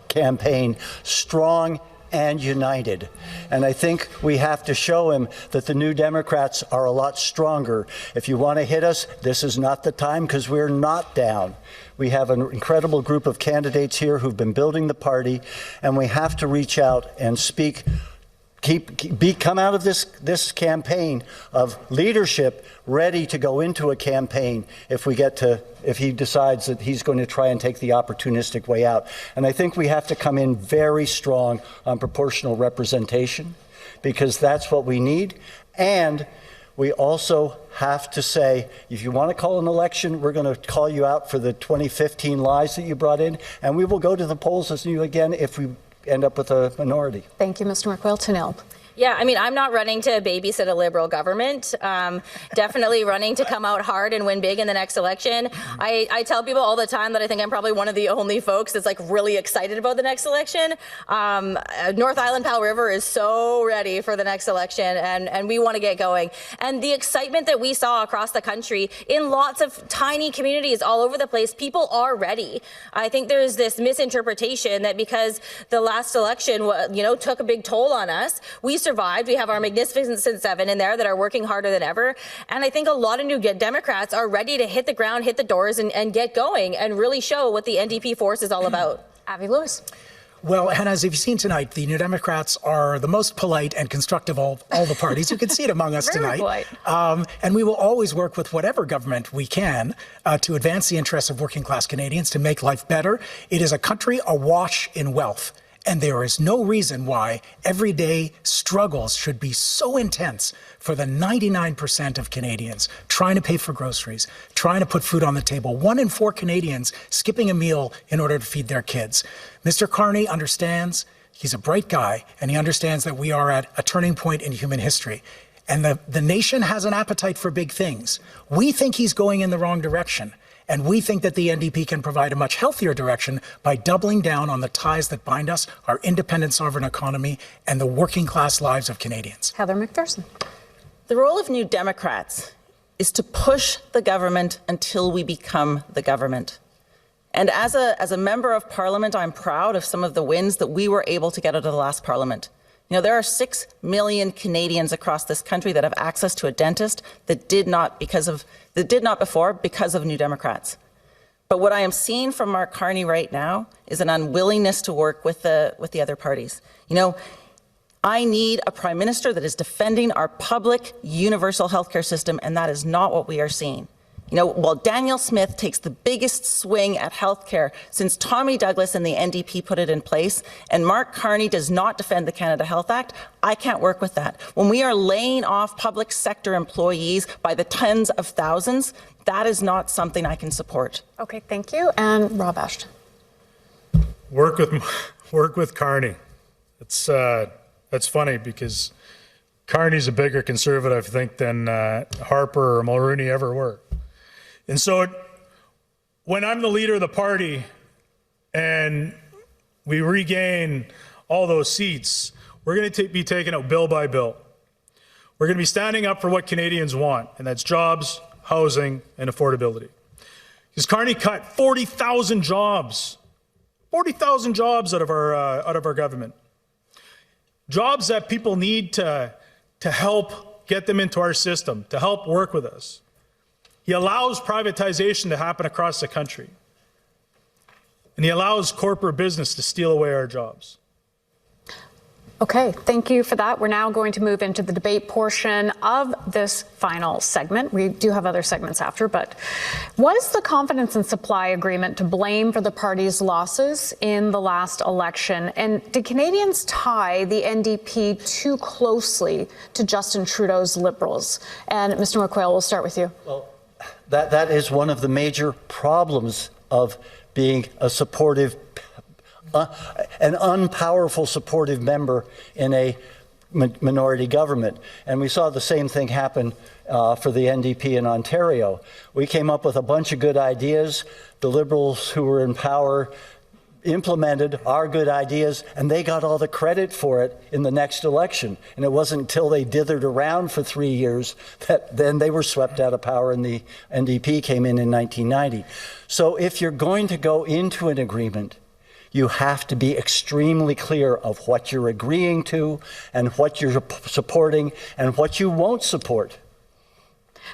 campaign strong and united. And I think we have to show him that the New Democrats are a lot stronger. If you want to hit us, this is not the time, because we're not down. We have an incredible group of candidates here who've been building the party, and we have to reach out and speak. Come out of this campaign of leadership ready to go into a campaign if he decides that he's going to try and take the opportunistic way out. And I think we have to come in very strong on proportional representation, because that's what we need. And we also have to say, if you want to call an election, we're going to call you out for the 2015 lies that you brought in, and we will go to the polls as you again if we end up with a minority. Thank you, Mr. McQuail. Tanille. Yeah, I mean, I'm not running to babysit a Liberal government. Definitely running to come out hard and win big in the next election. I tell people all the time that I think I'm probably one of the only folks that's like really excited about the next election. North Island Powell River is so ready for the next election, and we want to get going. And the excitement that we saw across the country in lots of tiny communities all over the place, people are ready. I think there's this misinterpretation that because the last election, took a big toll on us, we survived. We have our Magnificent Seven in there that are working harder than ever. And I think a lot of New Democrats are ready to hit the ground, hit the doors, and get going and really show what the NDP force is all about. Avi Lewis. Well, Hannah, as you've seen tonight, the New Democrats are the most polite and constructive of all the parties. You can see it among us tonight. Polite. And we will always work with whatever government we can to advance the interests of working class Canadians, to make life better. It is a country awash in wealth. And there is no reason why everyday struggles should be so intense for the 99% of Canadians trying to pay for groceries, trying to put food on the table. 1 in 4 Canadians skipping a meal in order to feed their kids. Mr. Carney understands, he's a bright guy, and he understands that we are at a turning point in human history. And the nation has an appetite for big things. We think he's going in the wrong direction. And we think that the NDP can provide a much healthier direction by doubling down on the ties that bind us, our independent sovereign economy, and the working class lives of Canadians. Heather McPherson. The role of New Democrats is to push the government until we become the government. And as a member of Parliament, I'm proud of some of the wins that we were able to get out of the last Parliament. There are 6 million Canadians across this country that have access to a dentist that did not before because of New Democrats. But what I am seeing from Mark Carney right now is an unwillingness to work with the other parties. I need a Prime Minister that is defending our public universal healthcare system, and that is not what we are seeing. While Danielle Smith takes the biggest swing at healthcare since Tommy Douglas and the NDP put it in place, and Mark Carney does not defend the Canada Health Act, I can't work with that. When we are laying off public sector employees by the tens of thousands, that is not something I can support. Okay, thank you. And Rob Ashton. Work with Carney. That's funny because Carney's a bigger conservative, I think, than Harper or Mulroney ever were. And so when I'm the leader of the party and we regain all those seats, we're going to be taking out bill by bill. We're going to be standing up for what Canadians want, and that's jobs, housing, and affordability. Because Carney cut 40,000 jobs. 40,000 jobs out of our government. Jobs that people need to help get them into our system, to help work with us. He allows privatization to happen across the country. And he allows corporate business to steal away our jobs. Okay, thank you for that. We're now going to move into the debate portion of this final segment. We do have other segments after, but was the confidence and supply agreement to blame for the party's losses in the last election? And did Canadians tie the NDP too closely to Justin Trudeau's Liberals? And Mr. McQuail, we'll start with you. Well, that is one of the major problems of being a supportive an unpowerful supportive member in a minority government. And we saw the same thing happen for the NDP in Ontario. We came up with a bunch of good ideas. The Liberals who were in power implemented our good ideas, and they got all the credit for it in the next election. And it wasn't until they dithered around for 3 years that then they were swept out of power and the NDP came in 1990. So if you're going to go into an agreement, you have to be extremely clear of what you're agreeing to and what you're supporting and what you won't support.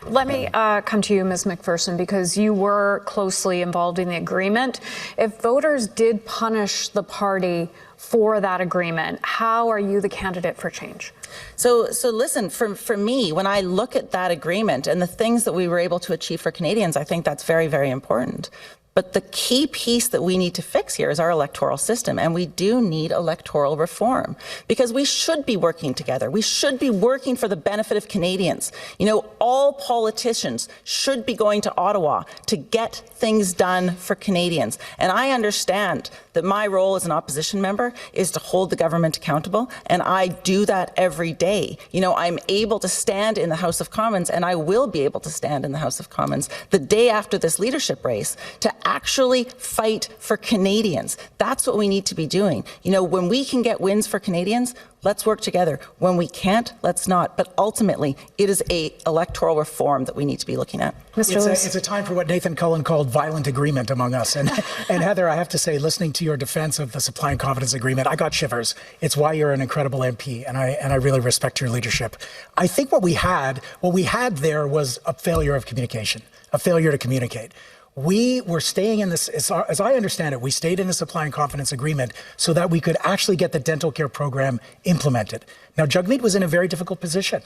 Let me come to you, Ms. McPherson, because you were closely involved in the agreement. If voters did punish the party for that agreement, how are you the candidate for change? So listen, for me, when I look at that agreement and the things that we were able to achieve for Canadians, I think that's very, very important. But the key piece that we need to fix here is our electoral system, and we do need electoral reform because we should be working together. We should be working for the benefit of Canadians. All politicians should be going to Ottawa to get things done for Canadians. And I understand that my role as an opposition member is to hold the government accountable, and I do that every day. I'm able to stand in the House of Commons, and I will be able to stand in the House of Commons the day after this leadership race to actually fight for Canadians. That's what we need to be doing. When we can get wins for Canadians, let's work together. When we can't, let's not. But ultimately, it is an electoral reform that we need to be looking at. It's a time for what Nathan Cullen called violent agreement among us. And Heather, I have to say, listening to your defense of the supply and confidence agreement, I got shivers. It's why you're an incredible MP, and I really respect your leadership. I think what we had there was a failure of communication, a failure to communicate. We were staying in this, as I understand it, we stayed in the supply and confidence agreement so that we could actually get the dental care program implemented. Now, Jagmeet was in a very difficult position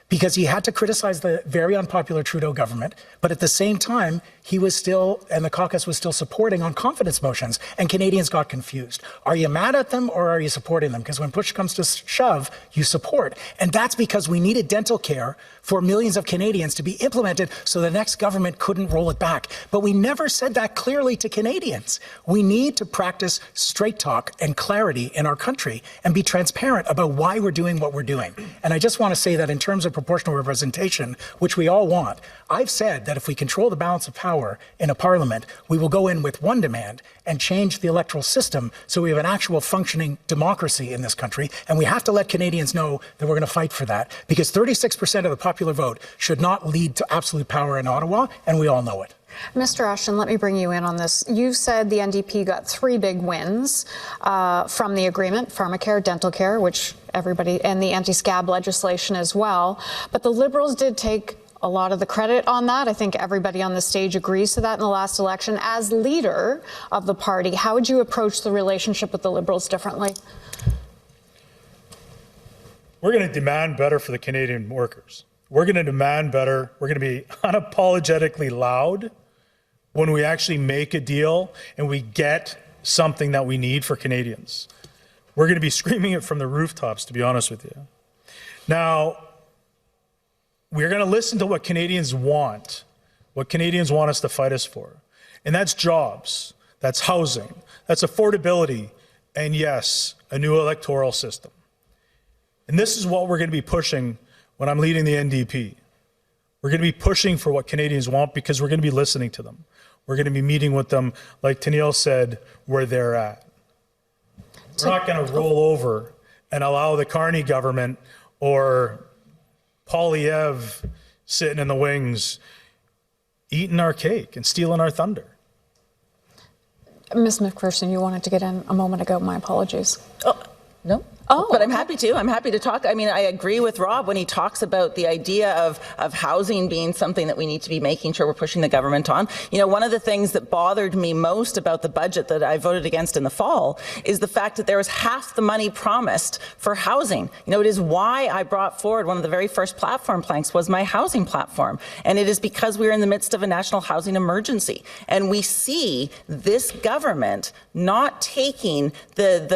because he had to criticize the very unpopular Trudeau government, but at the same time, he was still, and the caucus was still supporting on confidence motions, and Canadians got confused. Are you mad at them or are you supporting them? Because when push comes to shove, you support. And that's because we needed dental care for millions of Canadians to be implemented so the next government couldn't roll it back. But we never said that clearly to Canadians. We need to practice straight talk and clarity in our country and be transparent about why we're doing what we're doing. And I just want to say that in terms of proportional representation, which we all want, I've said that if we control the balance of power in a parliament, we will go in with one demand and change the electoral system so we have an actual functioning democracy in this country. And we have to let Canadians know that we're going to fight for that, because 36% of the popular vote should not lead to absolute power in Ottawa, and we all know it. Mr. Ashton, let me bring you in on this. You said the NDP got 3 big wins from the agreement: pharmacare, dental care, which everybody, and the anti-scab legislation as well. But the Liberals did take a lot of the credit on that. I think everybody on the stage agrees to that in the last election. As leader of the party, how would you approach the relationship with the Liberals differently? We're going to demand better for the Canadian workers. We're going to demand better. We're going to be unapologetically loud when we actually make a deal and we get something that we need for Canadians. We're going to be screaming it from the rooftops, to be honest with you. Now, we're going to listen to what Canadians want us to fight us for. And that's jobs, that's housing, that's affordability, and yes, a new electoral system. And this is what we're going to be pushing when I'm leading the NDP. We're going to be pushing for what Canadians want because we're going to be listening to them. We're going to be meeting with them, like Tanille said, where they're at. We're not going to roll over and allow the Carney government or Poilievre sitting in the wings eating our cake and stealing our thunder. Ms. McPherson, you wanted to get in a moment ago. My apologies. Oh, no. Oh, but I'm happy to. I'm happy to talk. I mean, I agree with Rob when he talks about the idea of housing being something that we need to be making sure we're pushing the government on. You know, one of the things that bothered me most about the budget that I voted against in the fall is the fact that there was half the money promised for housing. You know, it is why I brought forward one of the very first platform planks was my housing platform. And it is because we're in the midst of a national housing emergency. And we see this government not taking the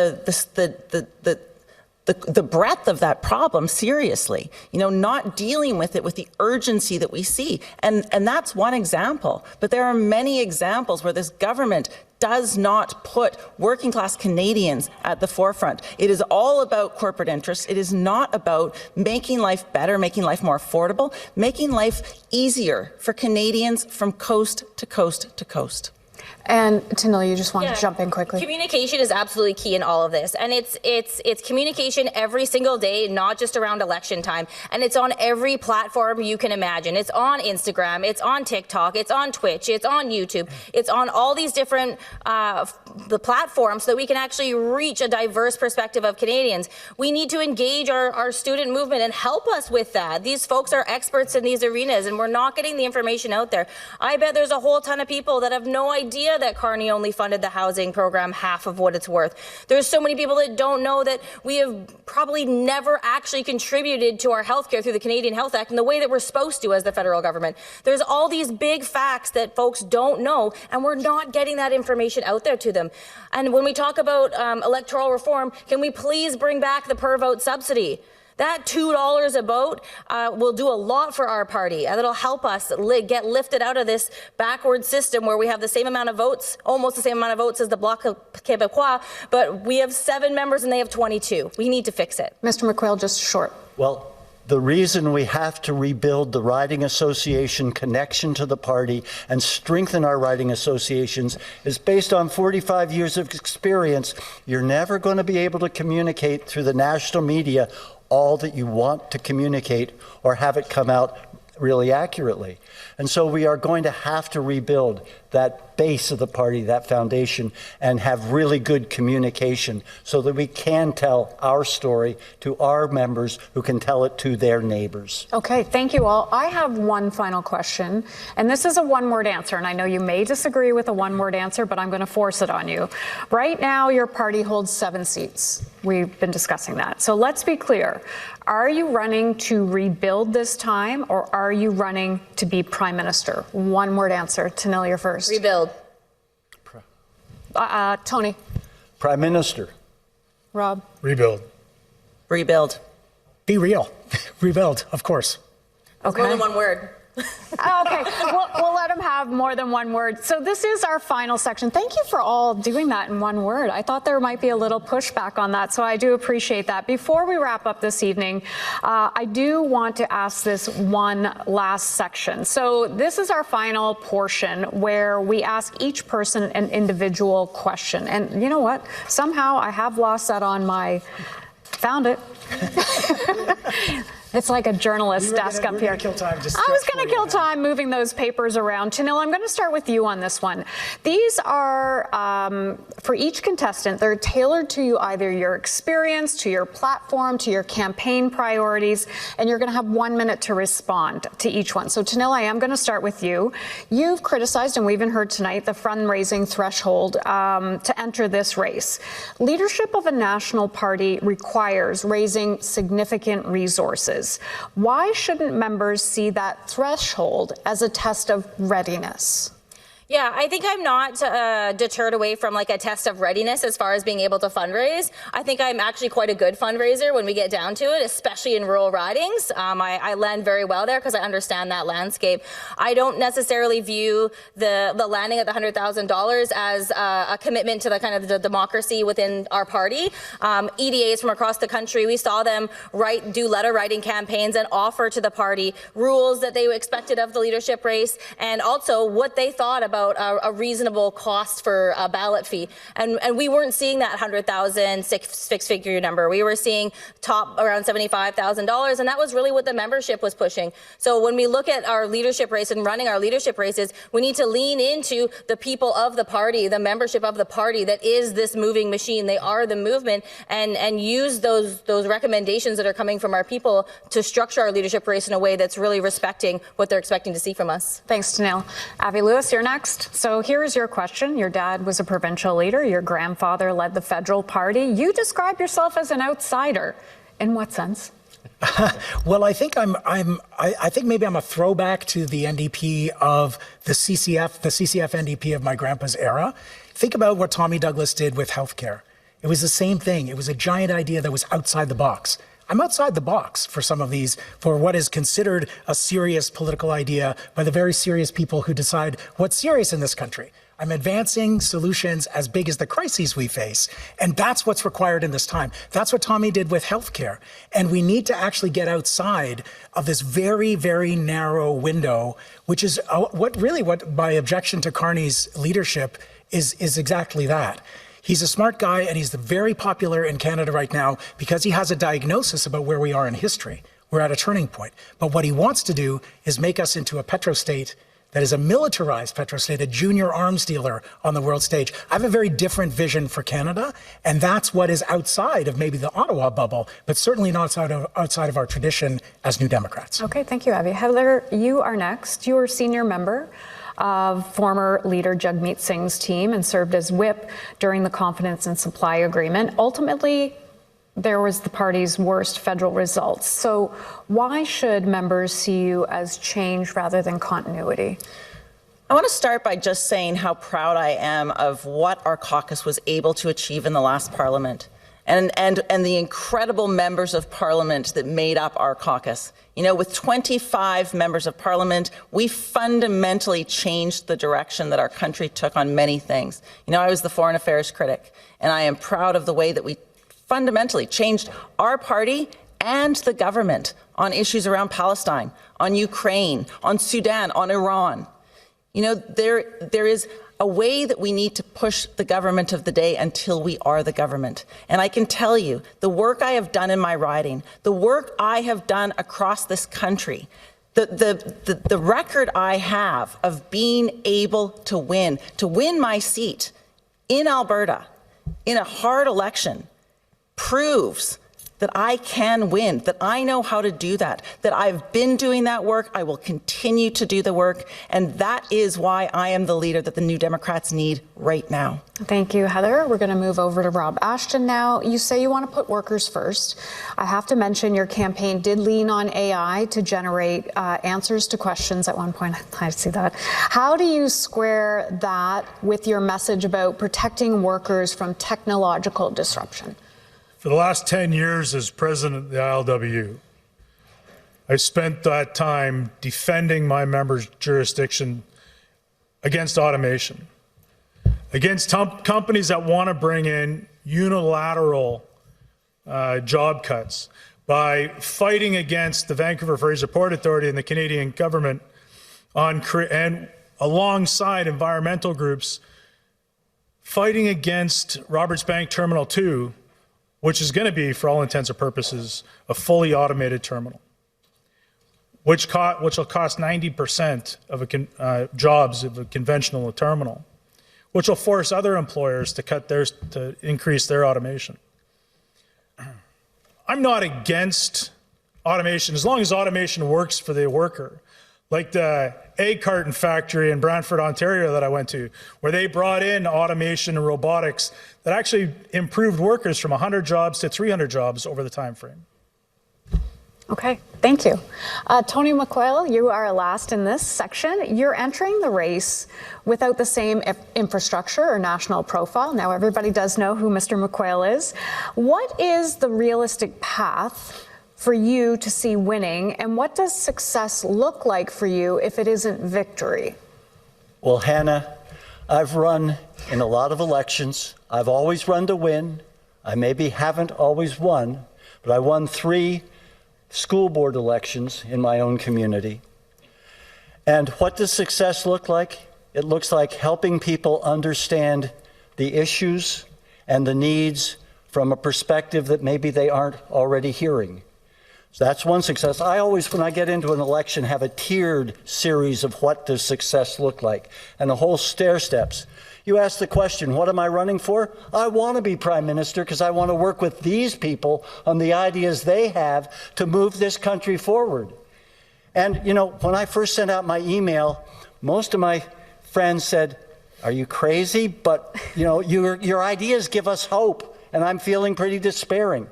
breadth of that problem seriously, you know, not dealing with it with the urgency that we see. And that's one example. But there are many examples where this government does not put working class Canadians at the forefront. It is all about corporate interests. It is not about making life better, making life more affordable, making life easier for Canadians from coast to coast to coast. And Tanille, you just want to jump in quickly. Communication is absolutely key in all of this, and it's communication every single day, not just around election time. And it's on every platform you can imagine. It's on Instagram, it's on TikTok, it's on Twitch, it's on YouTube, it's on all these different the platforms so that we can actually reach a diverse perspective of Canadians. We need to engage our student movement and help us with that. These folks are experts in these arenas, and we're not getting the information out there. I bet there's a whole ton of people that have no idea that Carney only funded the housing program half of what it's worth. There's so many people that don't know that we have probably never actually contributed to our healthcare through the Canadian Health Act in the way that we're supposed to as the federal government. There's all these big facts that folks don't know, and we're not getting that information out there to them. And when we talk about electoral reform, can we please bring back the per vote subsidy? That $2 a vote will do a lot for our party. That'll help us get lifted out of this backward system where we have the same amount of votes, almost the same amount of votes as the Bloc Québécois, but we have 7 members and they have 22. We need to fix it. Mr. McQuail, just short. Well, the reason we have to rebuild the riding association connection to the party and strengthen our riding associations is based on 45 years of experience. You're never going to be able to communicate through the national media all that you want to communicate or have it come out really accurately. And so we are going to have to rebuild that base of the party, that foundation, and have really good communication so that we can tell our story to our members who can tell it to their neighbors. Okay, thank you all. I have one final question, and this is a one-word answer, and I know you may disagree with a one-word answer, but I'm going to force it on you. Right now, your party holds 7 seats. We've been discussing that. So let's be clear. Are you running to rebuild this time, or are you running to be Prime Minister? One-word answer. Tanille, you're first. Rebuild. Tony. Prime Minister. Rob. Rebuild. Rebuild. Be real. Rebuild, of course. Okay. More than one word. Okay, we'll let him have more than one word. So this is our final section. Thank you for all doing that in one word. I thought there might be a little pushback on that, so I do appreciate that. Before we wrap up this evening, I do want to ask this one last section. So this is our final portion where we ask each person an individual question. And you know what? Somehow I have lost that on my... Found it. It's like a journalist's desk up here. I was going to kill time moving those papers around. Tanille, I'm going to start with you on this one. These are, for each contestant, they're tailored to you, either your experience, to your platform, to your campaign priorities, and you're going to have 1 minute to respond to each one. So Tanille, I am going to start with you. You've criticized, and we even heard tonight, the fundraising threshold to enter this race. Leadership of a national party requires raising significant resources. is. Why shouldn't members see that threshold as a test of readiness? Yeah, I think I'm not deterred away from like a test of readiness as far as being able to fundraise. I think I'm actually quite a good fundraiser when we get down to it, especially in rural ridings. I land very well there because I understand that landscape. I don't necessarily view the landing at the $100,000 as a commitment to the kind of the democracy within our party. EDAs from across the country, we saw them do letter writing campaigns and offer to the party rules that they expected of the leadership race and also what they thought about a reasonable cost for a ballot fee. And we weren't seeing that $100,000 six-figure number. We were seeing top around $75,000, and that was really what the membership was pushing. So when we look at our leadership race and running our leadership races, we need to lean into the people of the party, the membership of the party that is this moving machine. They are the movement, and use those recommendations that are coming from our people to structure our leadership race in a way that's really respecting what they're expecting to see from us. Thanks, Tanille. Avi Lewis, you're next. So here's your question. Your dad was a provincial leader. Your grandfather led the federal party. You describe yourself as an outsider. In what sense? Well, I think I think maybe I'm a throwback to the NDP of the CCF NDP of my grandpa's era. Think about what Tommy Douglas did with healthcare. It was the same thing. It was a giant idea that was outside the box. I'm outside the box for some of these, for what is considered a serious political idea by the very serious people who decide what's serious in this country. I'm advancing solutions as big as the crises we face. And that's what's required in this time. That's what Tommy did with healthcare. And we need to actually get outside of this very, very narrow window, which is what my objection to Carney's leadership is exactly that. He's a smart guy, and he's very popular in Canada right now because he has a diagnosis about where we are in history. We're at a turning point. But what he wants to do is make us into a petrostate that is a militarized petrostate, a junior arms dealer on the world stage. I have a very different vision for Canada, and that's what is outside of maybe the Ottawa bubble, but certainly not outside of our tradition as New Democrats. Okay, thank you, Avi. Heather, you are next. You are senior member of former leader Jagmeet Singh's team and served as whip during the confidence and supply agreement. Ultimately, there was the party's worst federal results. So why should members see you as change rather than continuity? I want to start by just saying how proud I am of what our caucus was able to achieve in the last parliament. And the incredible members of parliament that made up our caucus. You know, with 25 members of parliament, we fundamentally changed the direction that our country took on many things. You know, I was the foreign affairs critic, and I am proud of the way that we fundamentally changed our party and the government on issues around Palestine, on Ukraine, on Sudan, on Iran. You know, there is a way that we need to push the government of the day until we are the government. And I can tell you, the work I have done in my riding, the work I have done across this country, the record I have of being able to win my seat in Alberta in a hard election proves that I can win, that I know how to do that I've been doing that work, I will continue to do the work, and that is why I am the leader that the New Democrats need right now. Thank you, Heather. We're going to move over to Rob Ashton now. You say you want to put workers first. I have to mention your campaign did lean on AI to generate answers to questions at one point. I see that. How do you square that with your message about protecting workers from technological disruption? For the last 10 years as president of the ILWU, I spent that time defending my members' jurisdiction against automation, against companies that want to bring in unilateral job cuts, by fighting against the Vancouver Fraser Port Authority and the Canadian government and alongside environmental groups, fighting against Roberts Bank Terminal 2, which is going to be, for all intents and purposes, a fully automated terminal, which will cost 90% of jobs of a conventional terminal, which will force other employers to increase their automation. I'm not against automation as long as automation works for the worker. Like the egg carton factory in Brantford, Ontario that I went to, where they brought in automation and robotics that actually improved workers from 100 jobs to 300 jobs over the time frame. Okay, thank you. Tony McQuail, you are last in this section. You're entering the race without the same infrastructure or national profile. Now, everybody does know who Mr. McQuail is. What is the realistic path for you to see winning, and what does success look like for you if it isn't victory? Well, Hannah, I've run in a lot of elections. I've always run to win. I maybe haven't always won, but I won 3 school board elections in my own community. And what does success look like? It looks like helping people understand the issues and the needs from a perspective that maybe they aren't already hearing. So that's one success. I always, when I get into an election, have a tiered series of what does success look like, and the whole stair steps. You ask the question, what am I running for? I want to be Prime Minister because I want to work with these people on the ideas they have to move this country forward. And, you know, when I first sent out my email, most of my friends said, are you crazy? But, you know, your ideas give us hope, and I'm feeling pretty despairing.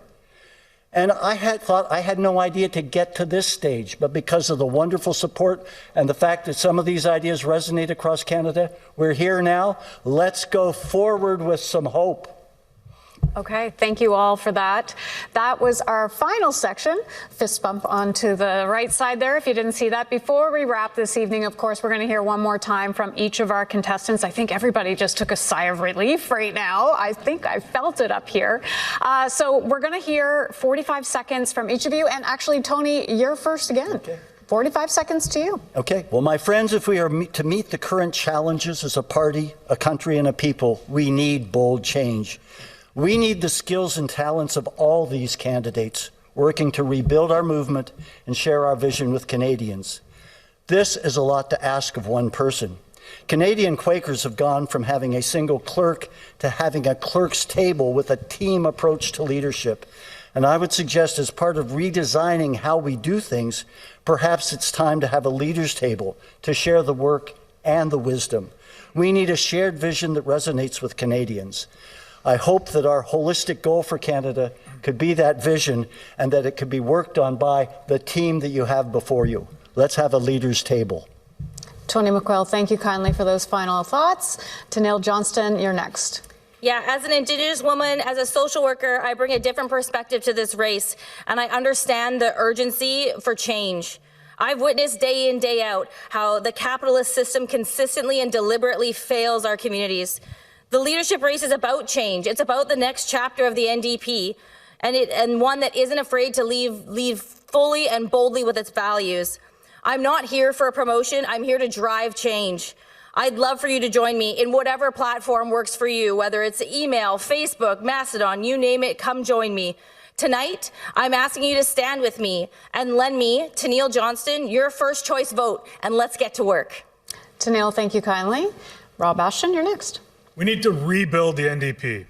And I had thought I had no idea to get to this stage, but because of the wonderful support and the fact that some of these ideas resonate across Canada, we're here now. Let's go forward with some hope. Okay, thank you all for that. That was our final section. Fist bump onto the right side there if you didn't see that. Before we wrap this evening, of course, we're going to hear one more time from each of our contestants. I think everybody just took a sigh of relief right now. I think I felt it up here. So we're going to hear 45 seconds from each of you. And actually, Tony, you're first again. Okay. 45 seconds to you. Okay. Well, my friends, if we are to meet the current challenges as a party, a country, and a people, we need bold change. We need the skills and talents of all these candidates working to rebuild our movement and share our vision with Canadians. This is a lot to ask of one person. Canadian Quakers have gone from having a single clerk to having a clerk's table with a team approach to leadership. And I would suggest, as part of redesigning how we do things, perhaps it's time to have a leaders' table to share the work and the wisdom. We need a shared vision that resonates with Canadians. I hope that our holistic goal for Canada could be that vision and that it could be worked on by the team that you have before you. Let's have a leaders' table. Tony McQuail, thank you kindly for those final thoughts. Tanille Johnston, you're next. Yeah, as an Indigenous woman, as a social worker, I bring a different perspective to this race, and I understand the urgency for change. I've witnessed day in, day out how the capitalist system consistently and deliberately fails our communities. The leadership race is about change. It's about the next chapter of the NDP, and one that isn't afraid to lead fully and boldly with its values. I'm not here for a promotion. I'm here to drive change. I'd love for you to join me in whatever platform works for you, whether it's email, Facebook, Mastodon, you name it, come join me. Tonight, I'm asking you to stand with me and lend me, Tanille Johnston, your first choice vote, and let's get to work. Tanille, thank you kindly. Rob Ashton, you're next. We need to rebuild the NDP.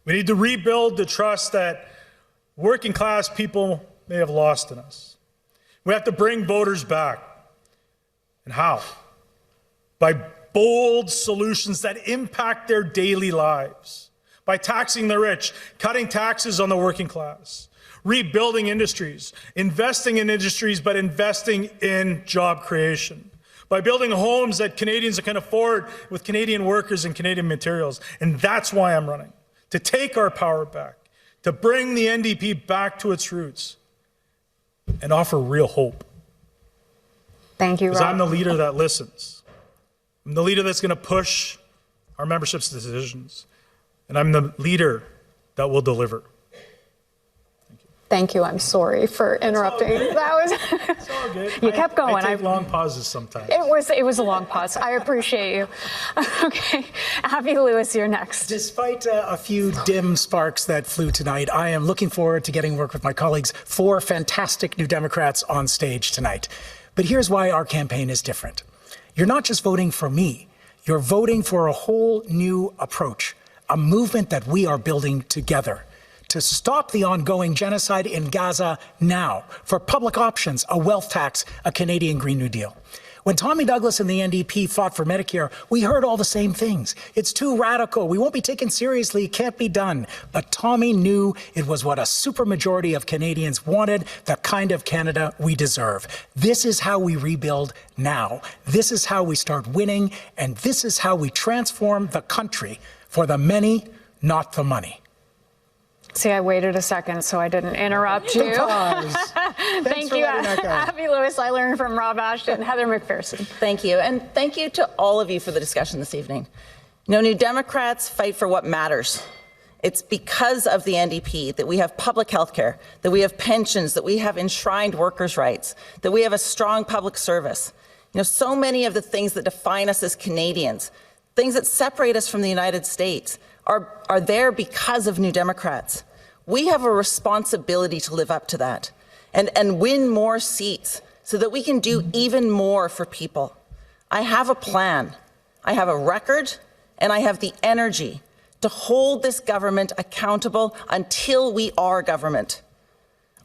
We need to rebuild the trust that working class people may have lost in us. We have to bring voters back. And how? By bold solutions that impact their daily lives. By taxing the rich, cutting taxes on the working class, rebuilding industries, investing in industries, but investing in job creation. By building homes that Canadians can afford with Canadian workers and Canadian materials. And that's why I'm running, to take our power back, to bring the NDP back to its roots and offer real hope. Thank you, Rob. Because I'm the leader that listens. I'm the leader that's going to push our membership's decisions. And I'm the leader that will deliver. Thank you. I'm sorry for interrupting. That was. It's all good. You kept going. I take long pauses sometimes. It was a long pause. I appreciate you. Okay, Abby Lewis, you're next. Despite a few dim sparks that flew tonight, I am looking forward to getting work with my colleagues, 4 fantastic New Democrats on stage tonight. But here's why our campaign is different. You're not just voting for me. You're voting for a whole new approach, a movement that we are building together. To stop the ongoing genocide in Gaza now, for public options, a wealth tax, a Canadian Green New Deal. When Tommy Douglas and the NDP fought for Medicare, we heard all the same things. It's too radical. We won't be taken seriously. It can't be done. But Tommy knew it was what a supermajority of Canadians wanted, the kind of Canada we deserve. This is how we rebuild now. This is how we start winning. And this is how we transform the country for the many, not the money. See, I waited a second so I didn't interrupt you. Thank you, Abby Lewis. I learned from Rob Ashton, Heather McPherson. Thank you. And thank you to all of you for the discussion this evening. You know, New Democrats fight for what matters. It's because of the NDP that we have public health care, that we have pensions, that we have enshrined workers' rights, that we have a strong public service. You know, so many of the things that define us as Canadians, things that separate us from the United States, are there because of New Democrats. We have a responsibility to live up to that and win more seats so that we can do even more for people. I have a plan, I have a record, and I have the energy to hold this government accountable until we are government.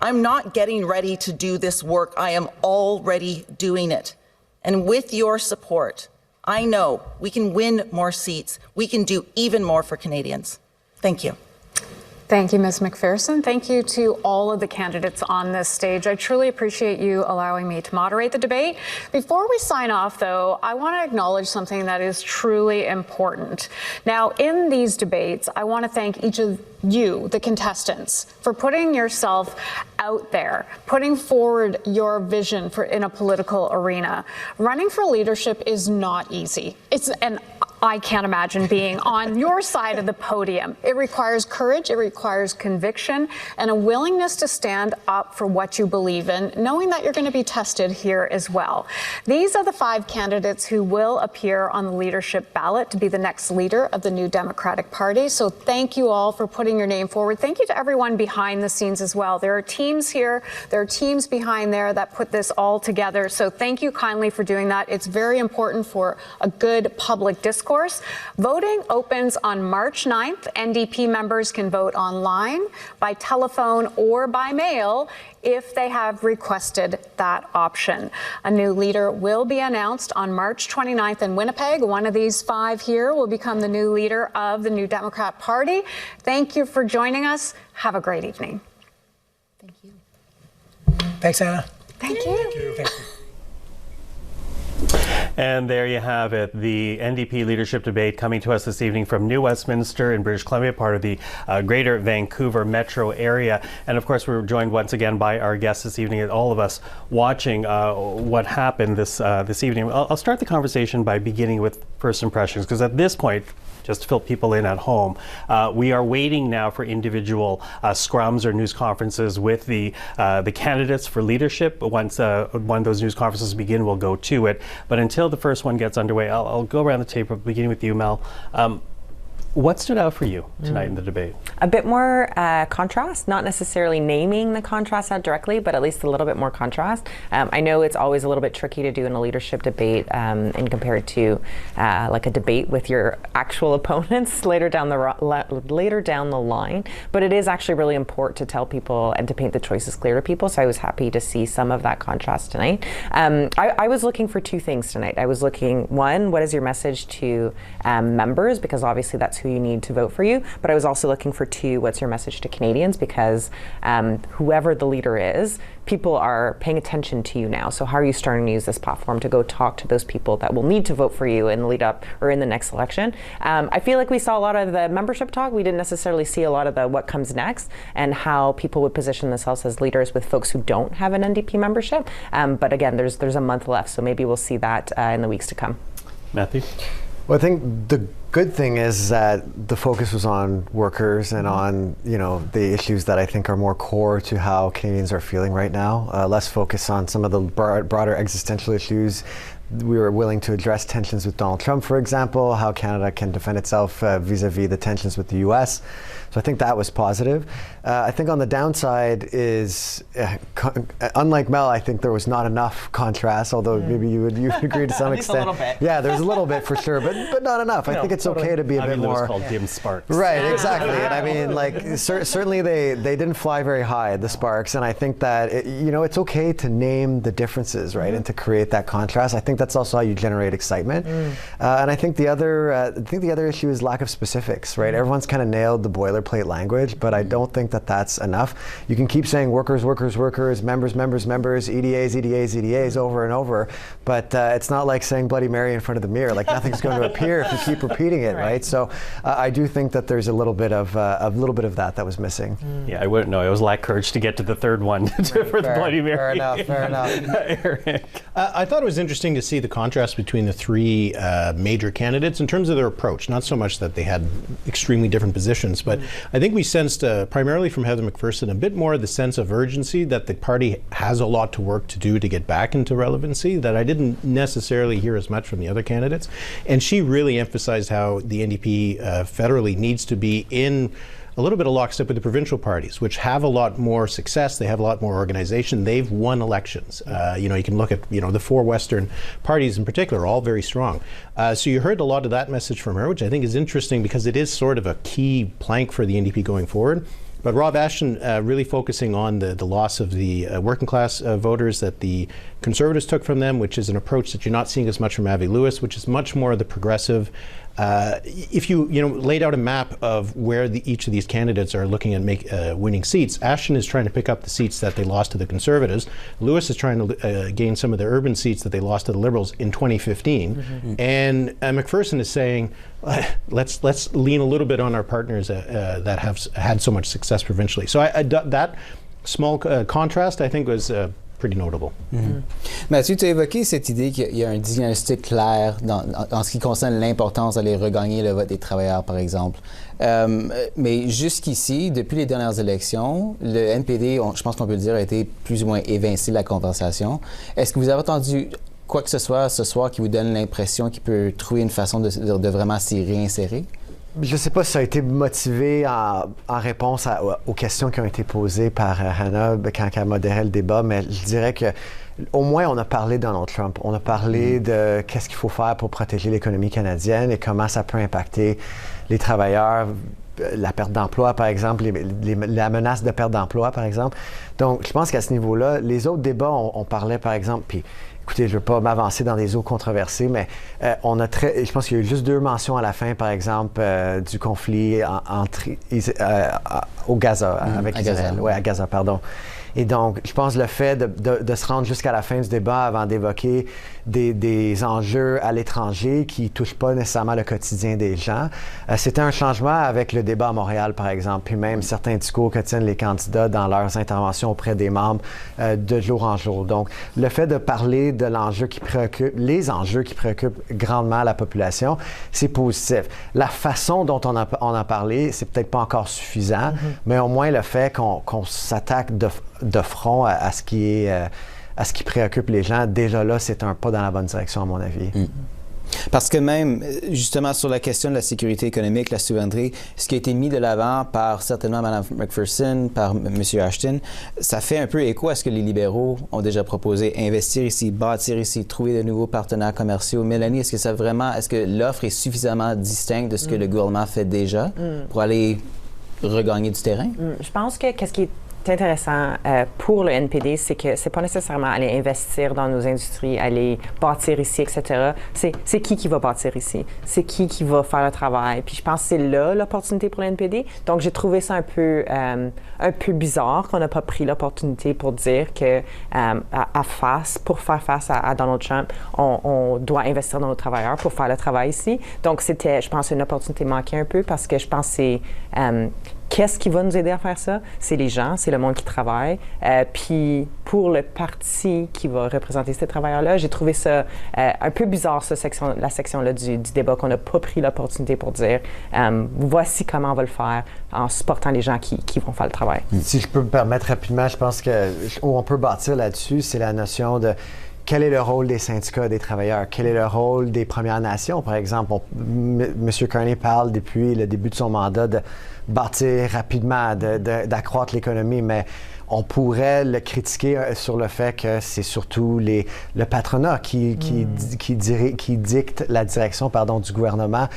I'm not getting ready to do this work. I am already doing it. And with your support, I know we can win more seats. We can do even more for Canadians. Thank you. Thank you, Ms. McPherson. Thank you to all of the candidates on this stage. I truly appreciate you allowing me to moderate the debate. Before we sign off, though, I want to acknowledge something that is truly important. Now, in these debates, I want to thank each of you, the contestants, for putting yourself out there, putting forward your vision in a political arena. Running for leadership is not easy. I can't imagine being on your side of the podium. It requires courage, it requires conviction, and a willingness to stand up for what you believe in, knowing that you're going to be tested here as well. These are the 5 candidates who will appear on the leadership ballot to be the next leader of the New Democratic Party. So thank you all for putting your name forward. Thank you to everyone behind the scenes as well. There are teams here, there are teams behind there that put this all together. So thank you kindly for doing that. It's very important for a good public discourse. Voting opens on March 9th. NDP members can vote online, by telephone, or by mail if they have requested that option. A new leader will be announced on March 29th in Winnipeg. One of these 5 here will become the new leader of the New Democrat Party. Thank you for joining us. Have a great evening. Thank you. Thanks, Anna. Thank you. Thank you. And there you have it, the NDP leadership debate coming to us this evening from New Westminster in British Columbia, part of the Greater Vancouver metro area. And of course, we're joined once again by our guests this evening, and all of us watching what happened this evening. I'll start the conversation by beginning with first impressions, because at this point, just to fill people in at home, we are waiting now for individual scrums or news conferences with the candidates for leadership. Once one of those news conferences begin, we'll go to it. But until the first one gets underway, I'll go around the table, beginning with you, Mel. What stood out for you tonight in the debate? A bit more contrast, not necessarily naming the contrast out directly, but at least a little bit more contrast. I know it's always a little bit tricky to do in a leadership debate and compare it to like a debate with your actual opponents later down the line, but it is actually really important to tell people and to paint the choices clear to people, so I was happy to see some of that contrast tonight. I was looking for 2 things tonight. I was looking, one, what is your message to members, because obviously that's who you need to vote for you, but I was also looking for 2, what's your message to Canadians, because whoever the leader is, people are paying attention to you now. So how are you starting to use this platform to go talk to those people that will need to vote for you in the lead up or in the next election? I feel like we saw a lot of the membership talk. We didn't necessarily see a lot of the what comes next and how people would position themselves as leaders with folks who don't have an NDP membership. But again, there's a month left, so maybe we'll see that in the weeks to come. Matthew? Well, I think the good thing is that the focus was on workers and on, the issues that I think are more core to how Canadians are feeling right now. Less focus on some of the broader existential issues. We were willing to address tensions with Donald Trump, for example, how Canada can defend itself vis-a-vis the tensions with the U.S. So I think that was positive. I think on the downside is, unlike Mel, I think there was not enough contrast, although maybe you would agree to some extent. A little bit. Yeah, there's a little bit for sure, but not enough. I think it's okay to be a bit more. Called dim sparks. Right, exactly. And I mean, certainly they didn't fly very high, the sparks, and I think that it's okay to name the differences, right, and to create that contrast. I think think that's also how you generate excitement. And I think the other issue is lack of specifics, right? Everyone's kind of nailed the boilerplate language, but I don't think that that's enough. You can keep saying workers, workers, workers, members, members, members, EDAs, EDAs, EDAs over and over, but it's not like saying Bloody Mary in front of the mirror. Like nothing's going to appear if you keep repeating it, right? So I do think that there's a little bit of that was missing. Yeah, I wouldn't know. I was lack courage to get to the third one for the Bloody Mary. Fair enough. Eric. I thought it was interesting to see the contrast between the three major candidates in terms of their approach. Not so much that they had extremely different positions, but I think we sensed primarily from Heather McPherson a bit more of the sense of urgency that the party has a lot to work to do to get back into relevancy that I didn't necessarily hear as much from the other candidates. And she really emphasized how the NDP federally needs to be in a little bit of lockstep with the provincial parties, which have a lot more success. They have a lot more organization. They've won elections. You can look at, the four Western parties in particular, all very strong. So you heard a lot of that message from her, which I think is interesting because it is sort of a key plank for the NDP going forward. But Rob Ashton really focusing on the loss of the working class voters that the Conservatives took from them, which is an approach that you're not seeing as much from Avi Lewis, which is much more of the progressive. If you laid out a map of where each of these candidates are looking at winning seats, Ashton is trying to pick up the seats that they lost to the Conservatives. Lewis is trying to gain some of the urban seats that they lost to the Liberals in 2015. And McPherson is saying, let's lean a little bit on our partners that have had so much success provincially. So that small contrast, I think, was pretty notable. Mathieu, tu as évoqué cette idée qu'il y a un diagnostic clair en ce qui concerne l'importance d'aller regagner le vote des travailleurs, par exemple. Mais jusqu'ici, depuis les dernières élections, le NPD, je pense qu'on peut le dire, a été plus ou moins évincé de la conversation. Est-ce que vous avez entendu quoi que ce soit ce soir qui vous donne l'impression qu'il peut trouver une façon de vraiment s'y réinsérer? Je ne sais pas si ça a été motivé en réponse aux questions qui ont été posées par Hannah quand elle modérait le débat, mais je dirais que au moins on a parlé de Donald Trump. On a parlé de qu'est-ce qu'il faut faire pour protéger l'économie canadienne et comment ça peut impacter les travailleurs, la perte d'emploi, par exemple, la menace de perte d'emploi, par exemple. Donc, je pense qu'à ce niveau-là, les autres débats, on parlait, par exemple, puis écoutez, je ne veux pas m'avancer dans des eaux controversées, mais je pense qu'il y a eu juste 2 mentions à la fin, par exemple, du conflit au Gaza, avec Israël. Oui, à Gaza, pardon. Et donc, je pense le fait de se rendre jusqu'à la fin du débat avant d'évoquer des enjeux à l'étranger qui ne touchent pas nécessairement le quotidien des gens, c'était un changement avec le débat à Montréal, par exemple, puis même certains discours que tiennent les candidats dans leurs interventions auprès des membres de jour en jour. Donc, le fait de parler de les enjeux qui préoccupent grandement la population, c'est positif. La façon dont on a parlé, c'est peut-être pas encore suffisant, mais au moins le fait qu'on s'attaque de front à ce qui préoccupe les gens, déjà là, c'est un pas dans la bonne direction, à mon avis. Parce que même, justement, sur la question de la sécurité économique, la souveraineté, ce qui a été mis de l'avant par certainement Mme McPherson, par M. Ashton, ça fait un peu écho à ce que les libéraux ont déjà proposé. Investir ici, bâtir ici, trouver de nouveaux partenaires commerciaux. Mélanie, est-ce que l'offre est suffisamment distincte de ce que le gouvernement fait déjà pour aller regagner du terrain? Je pense que qu'est-ce qui est intéressant pour le NPD, c'est que c'est pas nécessairement aller investir dans nos industries, aller bâtir ici, etc. C'est qui va bâtir ici? C'est qui va faire le travail? Puis je pense que c'est là l'opportunité pour le NPD. Donc j'ai trouvé ça un peu bizarre qu'on n'a pas pris l'opportunité pour dire que pour faire face à Donald Trump, on doit investir dans nos travailleurs pour faire le travail ici. Donc c'était, je pense, une opportunité manquée un peu parce que je pense que c'est qu'est-ce qui va nous aider à faire ça? C'est les gens, c'est le monde qui travaille. Puis pour le parti qui va représenter ces travailleurs-là, j'ai trouvé ça un peu bizarre, la section-là du débat, qu'on n'a pas pris l'opportunité pour dire voici comment on va le faire en supportant les gens qui vont faire le travail. Si je peux me permettre rapidement, je pense que où on peut bâtir là-dessus, c'est la notion de quel est le rôle des syndicats des travailleurs? Quel est le rôle des Premières Nations, par exemple? M. Carney parle depuis le début de son mandat de bâtir rapidement, d'accroître l'économie, mais on pourrait le critiquer sur le fait que c'est surtout le patronat qui dicte la direction du gouvernement.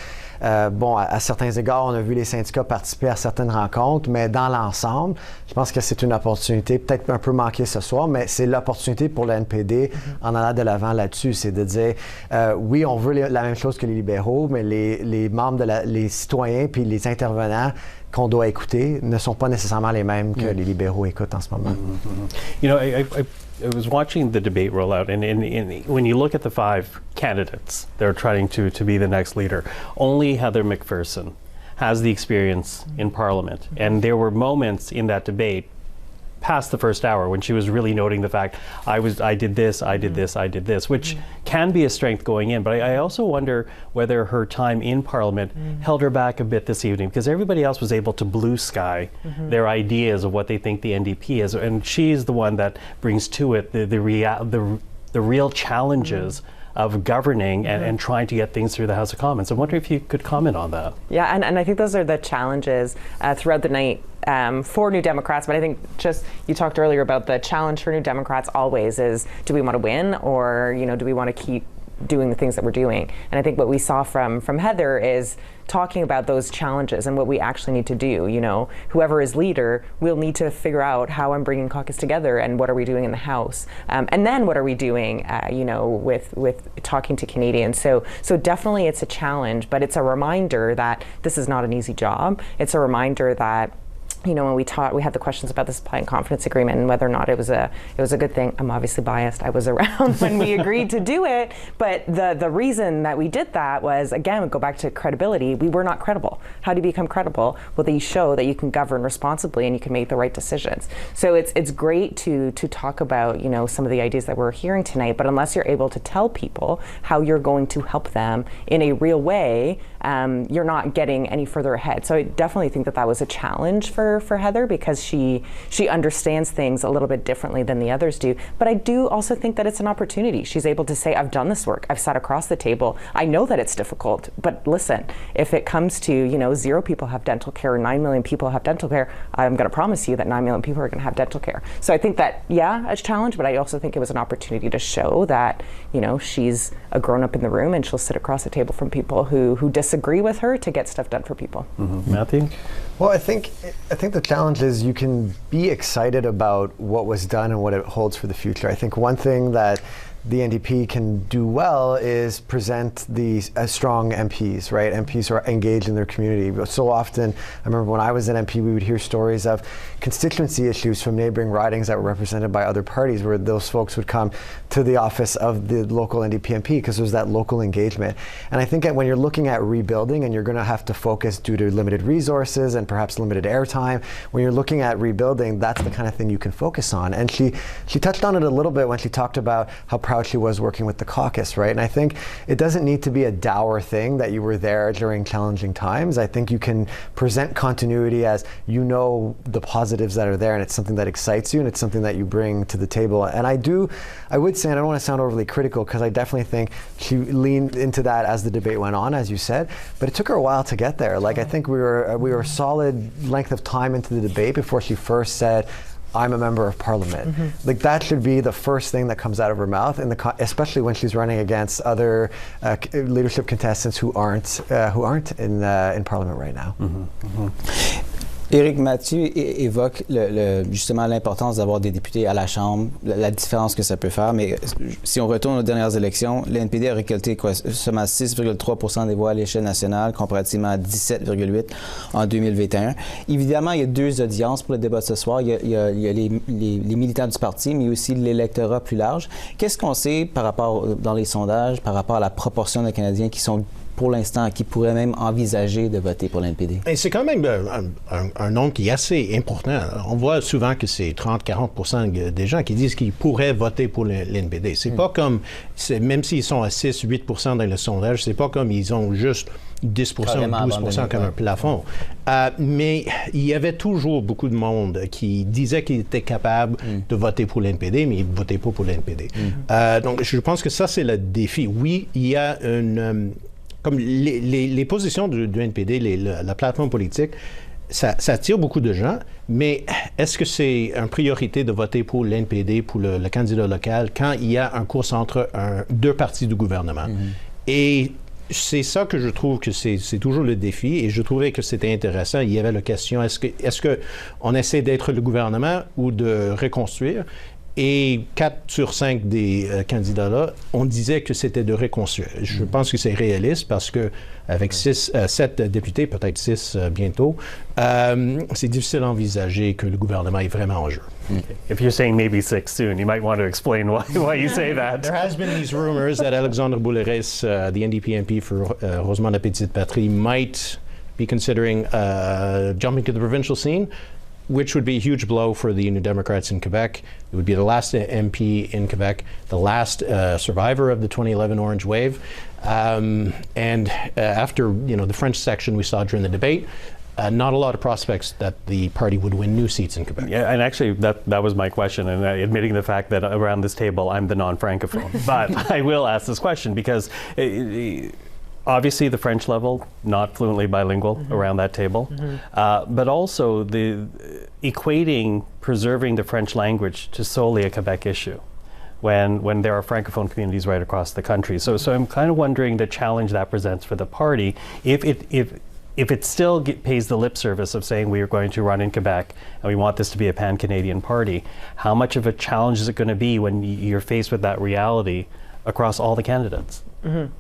À certains égards, on a vu les syndicats participer à certaines rencontres, mais dans l'ensemble, je pense que c'est une opportunité, peut-être un peu manquée ce soir, mais c'est l'opportunité pour le NPD en allant de l'avant là-dessus. C'est de dire, oui, on veut la même chose que les libéraux, mais les membres, les citoyens puis les intervenants qu'on doit écouter ne sont pas nécessairement les mêmes que les libéraux écoutent en ce moment. You know, I was watching the debate roll out, and when you look at the 5 candidates that are trying to be the next leader, only Heather McPherson has the experience in Parliament. And there were moments in that debate past the first hour when she was really noting the fact, I did this, I did this, I did this, which can be a strength going in. But I also wonder whether her time in Parliament held her back a bit this evening, because everybody else was able to blue sky their ideas of what they think the NDP is. And she's the one that brings to it the real challenges of governing and trying to get things through the House of Commons. I wonder if you could comment on that. Yeah, and I think those are the challenges throughout the night for New Democrats, but I think just you talked earlier about the challenge for New Democrats always is, do we want to win, or do we want to keep doing the things that we're doing? And I think what we saw from Heather is talking about those challenges and what we actually need to do. Whoever is leader will need to figure out how I'm bringing caucus together and what are we doing in the House, and then what are we doing, with talking to Canadians. So definitely it's a challenge, but it's a reminder that this is not an easy job. It's a reminder that when we had the questions about the supply and confidence agreement and whether or not it was a good thing. I'm obviously biased. I was around when we agreed to do it, but the reason that we did that was, again, we go back to credibility. We were not credible. How do you become credible? Well, that you show that you can govern responsibly and you can make the right decisions. So it's great to talk about some of the ideas that we're hearing tonight, but unless you're able to tell people how you're going to help them in a real way, you're not getting any further ahead. So I definitely think that was a challenge for Heather, because she understands things a little bit differently than the others do. But I do also think that it's an opportunity. She's able to say, I've done this work. I've sat across the table. I know that it's difficult, but listen, if it comes to 0 people have dental care or 9 million people have dental care, I'm going to promise you that 9 million people are going to have dental care. So I think that, a challenge, but I also think it was an opportunity to show that, she's a grown-up in the room and she'll sit across the table from people who disagree with her to get stuff done for people. Matthew? Well, I think the challenge is you can be excited about what was done and what it holds for the future. I think one thing that the NDP can do well is present these strong MPs, right? MPs who are engaged in their community. But so often, I remember when I was an MP, we would hear stories of constituency issues from neighboring ridings that were represented by other parties, where those folks would come to the office of the local NDP MP because there's that local engagement. And I think that when you're looking at rebuilding and you're going to have to focus due to limited resources and perhaps limited airtime, when you're looking at rebuilding, that's the kind of thing you can focus on. And she touched on it a little bit when she talked about how proud she was working with the caucus, right? And I think it doesn't need to be a dour thing that you were there during challenging times. I think you can present continuity as the positives that are there, and it's something that excites you and it's something that you bring to the table. And I would say, and I don't want to sound overly critical, because I definitely think she leaned into that as the debate went on, as you said, but it took her a while to get there. Like, I think we were a solid length of time into the debate before she first said, I'm a member of Parliament. Like, that should be the first thing that comes out of her mouth, especially when she's running against other leadership contestants who aren't in Parliament right now. Éric, Mathieu évoque justement l'importance d'avoir des députés à la Chambre, la différence que ça peut faire. Mais si on retourne aux dernières élections, le NPD a récolté seulement 6,3% des voix à l'échelle nationale, comparativement à 17,8% en 2021. Évidemment, il y a 2 audiences pour le débat de ce soir. Il y a les militants du parti, mais aussi l'électorat plus large. Qu'est-ce qu'on sait par rapport, dans les sondages, par rapport à la proportion de Canadiens qui sont pour l'instant, qui pourraient même envisager de voter pour l'NPD? Et c'est quand même un nombre qui est assez important. On voit souvent que c'est 30-40% des gens qui disent qu'ils pourraient voter pour l'NPD. C'est pas comme, même s'ils sont à 6-8% dans le sondage, c'est pas comme ils ont juste 10% ou 12% comme un plafond. Mais il y avait toujours beaucoup de monde qui disait qu'il était capable de voter pour l'NPD, mais il ne votait pas pour l'NPD. Donc, je pense que ça, c'est le défi. Oui, il y a une... comme les positions du NPD, la plateforme politique, ça attire beaucoup de gens, mais est-ce que c'est une priorité de voter pour l'NPD, pour le candidat local, quand il y a un course entre deux partis du gouvernement? Et c'est ça que je trouve que c'est toujours le défi, et je trouvais que c'était intéressant. Il y avait la question, est-ce que on essaie d'être le gouvernement ou de reconstruire? Et 4 sur 5 des candidats là, on disait que c'était de reconstruire. Je pense que c'est réaliste parce que avec 7 députés, peut-être 6 bientôt, c'est difficile d'envisager que le gouvernement est vraiment en jeu. If you're saying maybe 6 soon, you might want to explain why you say that. There has been these rumors that Alexandre Boulérès, the NDP MP for Rosemont La Petite Patrie, might be considering jumping to the provincial scene, which would be a huge blow for the New Democrats in Quebec. It would be the last MP in Quebec, the last survivor of the 2011 Orange Wave. And after the French section we saw during the debate, not a lot of prospects that the party would win new seats in Quebec. Yeah, and actually that was my question, and admitting the fact that around this table I'm the non-francophone. But I will ask this question because obviously the French level, not fluently bilingual around that table, but also the equating preserving the French language to solely a Quebec issue when there are francophone communities right across the country. So I'm kind of wondering the challenge that presents for the party if it still pays the lip service of saying we are going to run in Quebec and we want this to be a pan-Canadian party. How much of a challenge is it going to be when you're faced with that reality across all the candidates?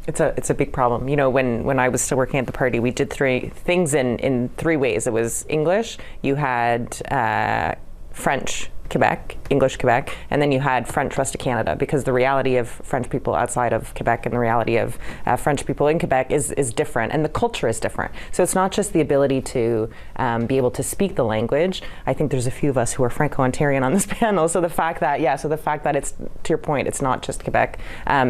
It's a big problem. When I was still working at the party, we did 3 things in 3 ways. It was English, you had French Quebec, English Quebec, and then you had French rest of Canada, because the reality of French people outside of Quebec and the reality of French people in Quebec is different, and the culture is different. So it's not just the ability to be able to speak the language. I think there's a few of us who are Franco-Ontarian on this panel, so the fact that it's, to your point, it's not just Quebec,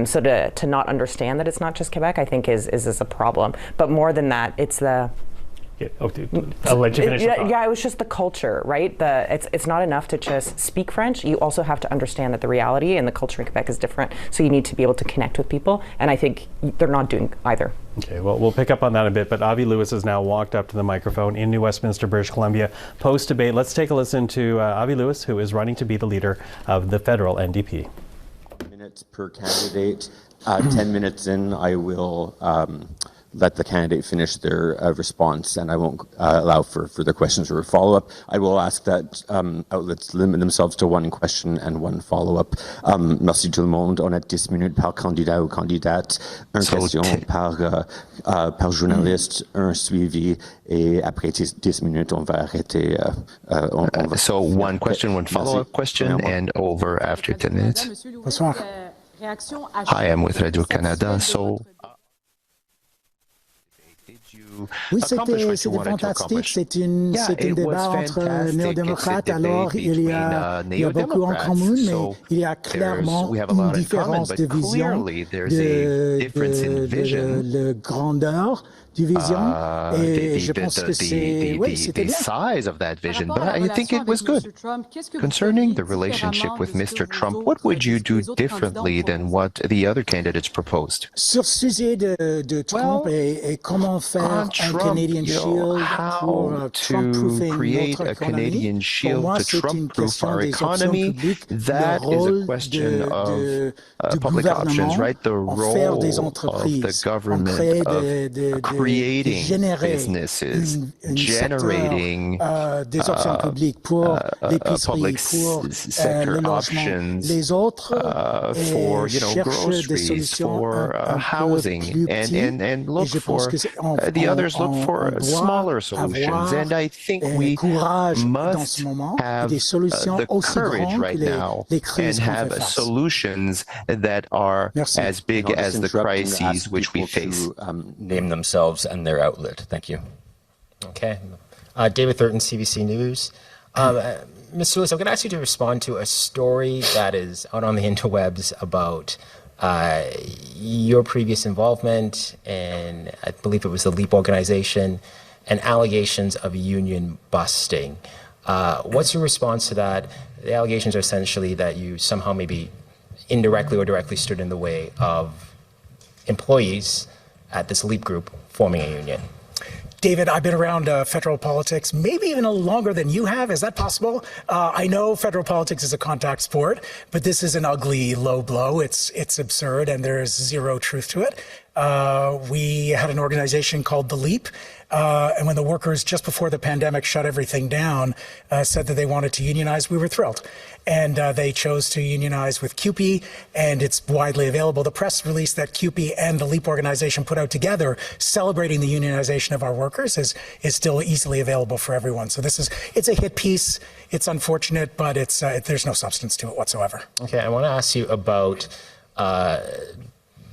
so to not understand that it's not just Quebec, I think is a problem. But more than that, it's the I'll let you finish. Yeah, it was just the culture, right? It's not enough to just speak French. You also have to understand that the reality and the culture in Quebec is different. So you need to be able to connect with people, and I think they're not doing either. Okay, well, we'll pick up on that a bit, but Avi Lewis has now walked up to the microphone in New Westminster, British Columbia, post-debate. Let's take a listen to Avi Lewis, who is running to be the leader of the federal NDP. Minutes per candidate. 10 minutes in, I will let the candidate finish their response, and I won't allow for further questions or follow-up. I will ask that outlets limit themselves to 1 question and 1 follow-up. Merci tout le monde. On a 10 minutes par candidat ou candidate, une question par journaliste, un suivi, et après 10 minutes, on va arrêter. So 1 question, 1 follow-up question, and over after 10 minutes. Bonsoir. Hi, I'm with Radio-Canada. So Oui, c'était fantastique. C'est un débat entre néo-démocrates. Alors, il y a beaucoup en commun, mais il y a clairement une différence de vision de grandeur du vision. Et je pense que c'était bien. Size of that vision, but I think it was good. Concerning the relationship with Mr. Trump, what would you do differently than what the other candidates proposed? Sur le sujet de Trump et comment faire un Canadian Shield pour create a Canadian shield to Trump-proof our economy, that is a question of public options, right? The role of the government of creating businesses, generating public sector options for groceries, for housing, and look for the others look for smaller solutions. And I think we must have the courage right now and have solutions that are as big as the crises which we face. Name themselves and their outlet. Thank you. Okay. David Thurton, CBC News. Ms. Lewis, I'm going to ask you to respond to a story that is out on the interwebs about your previous involvement in, I believe it was the LEAP organization, and allegations of union busting. What's your response to that? The allegations are essentially that you somehow maybe indirectly or directly stood in the way of employees at this LEAP group forming a union. David, I've been around federal politics maybe even a little longer than you have. Is that possible? I know federal politics is a contact sport, but this is an ugly low blow. It's absurd, and there's zero truth to it. We had an organization called The Leap, and when the workers, just before the pandemic, shut everything down, said that they wanted to unionize, we were thrilled. And they chose to unionize with CUPE, and it's widely available. The press release that CUPE and the LEAP organization put out together celebrating the unionization of our workers is still easily available for everyone. So it's a hit piece. It's unfortunate, but there's no substance to it whatsoever. Okay, I want to ask you about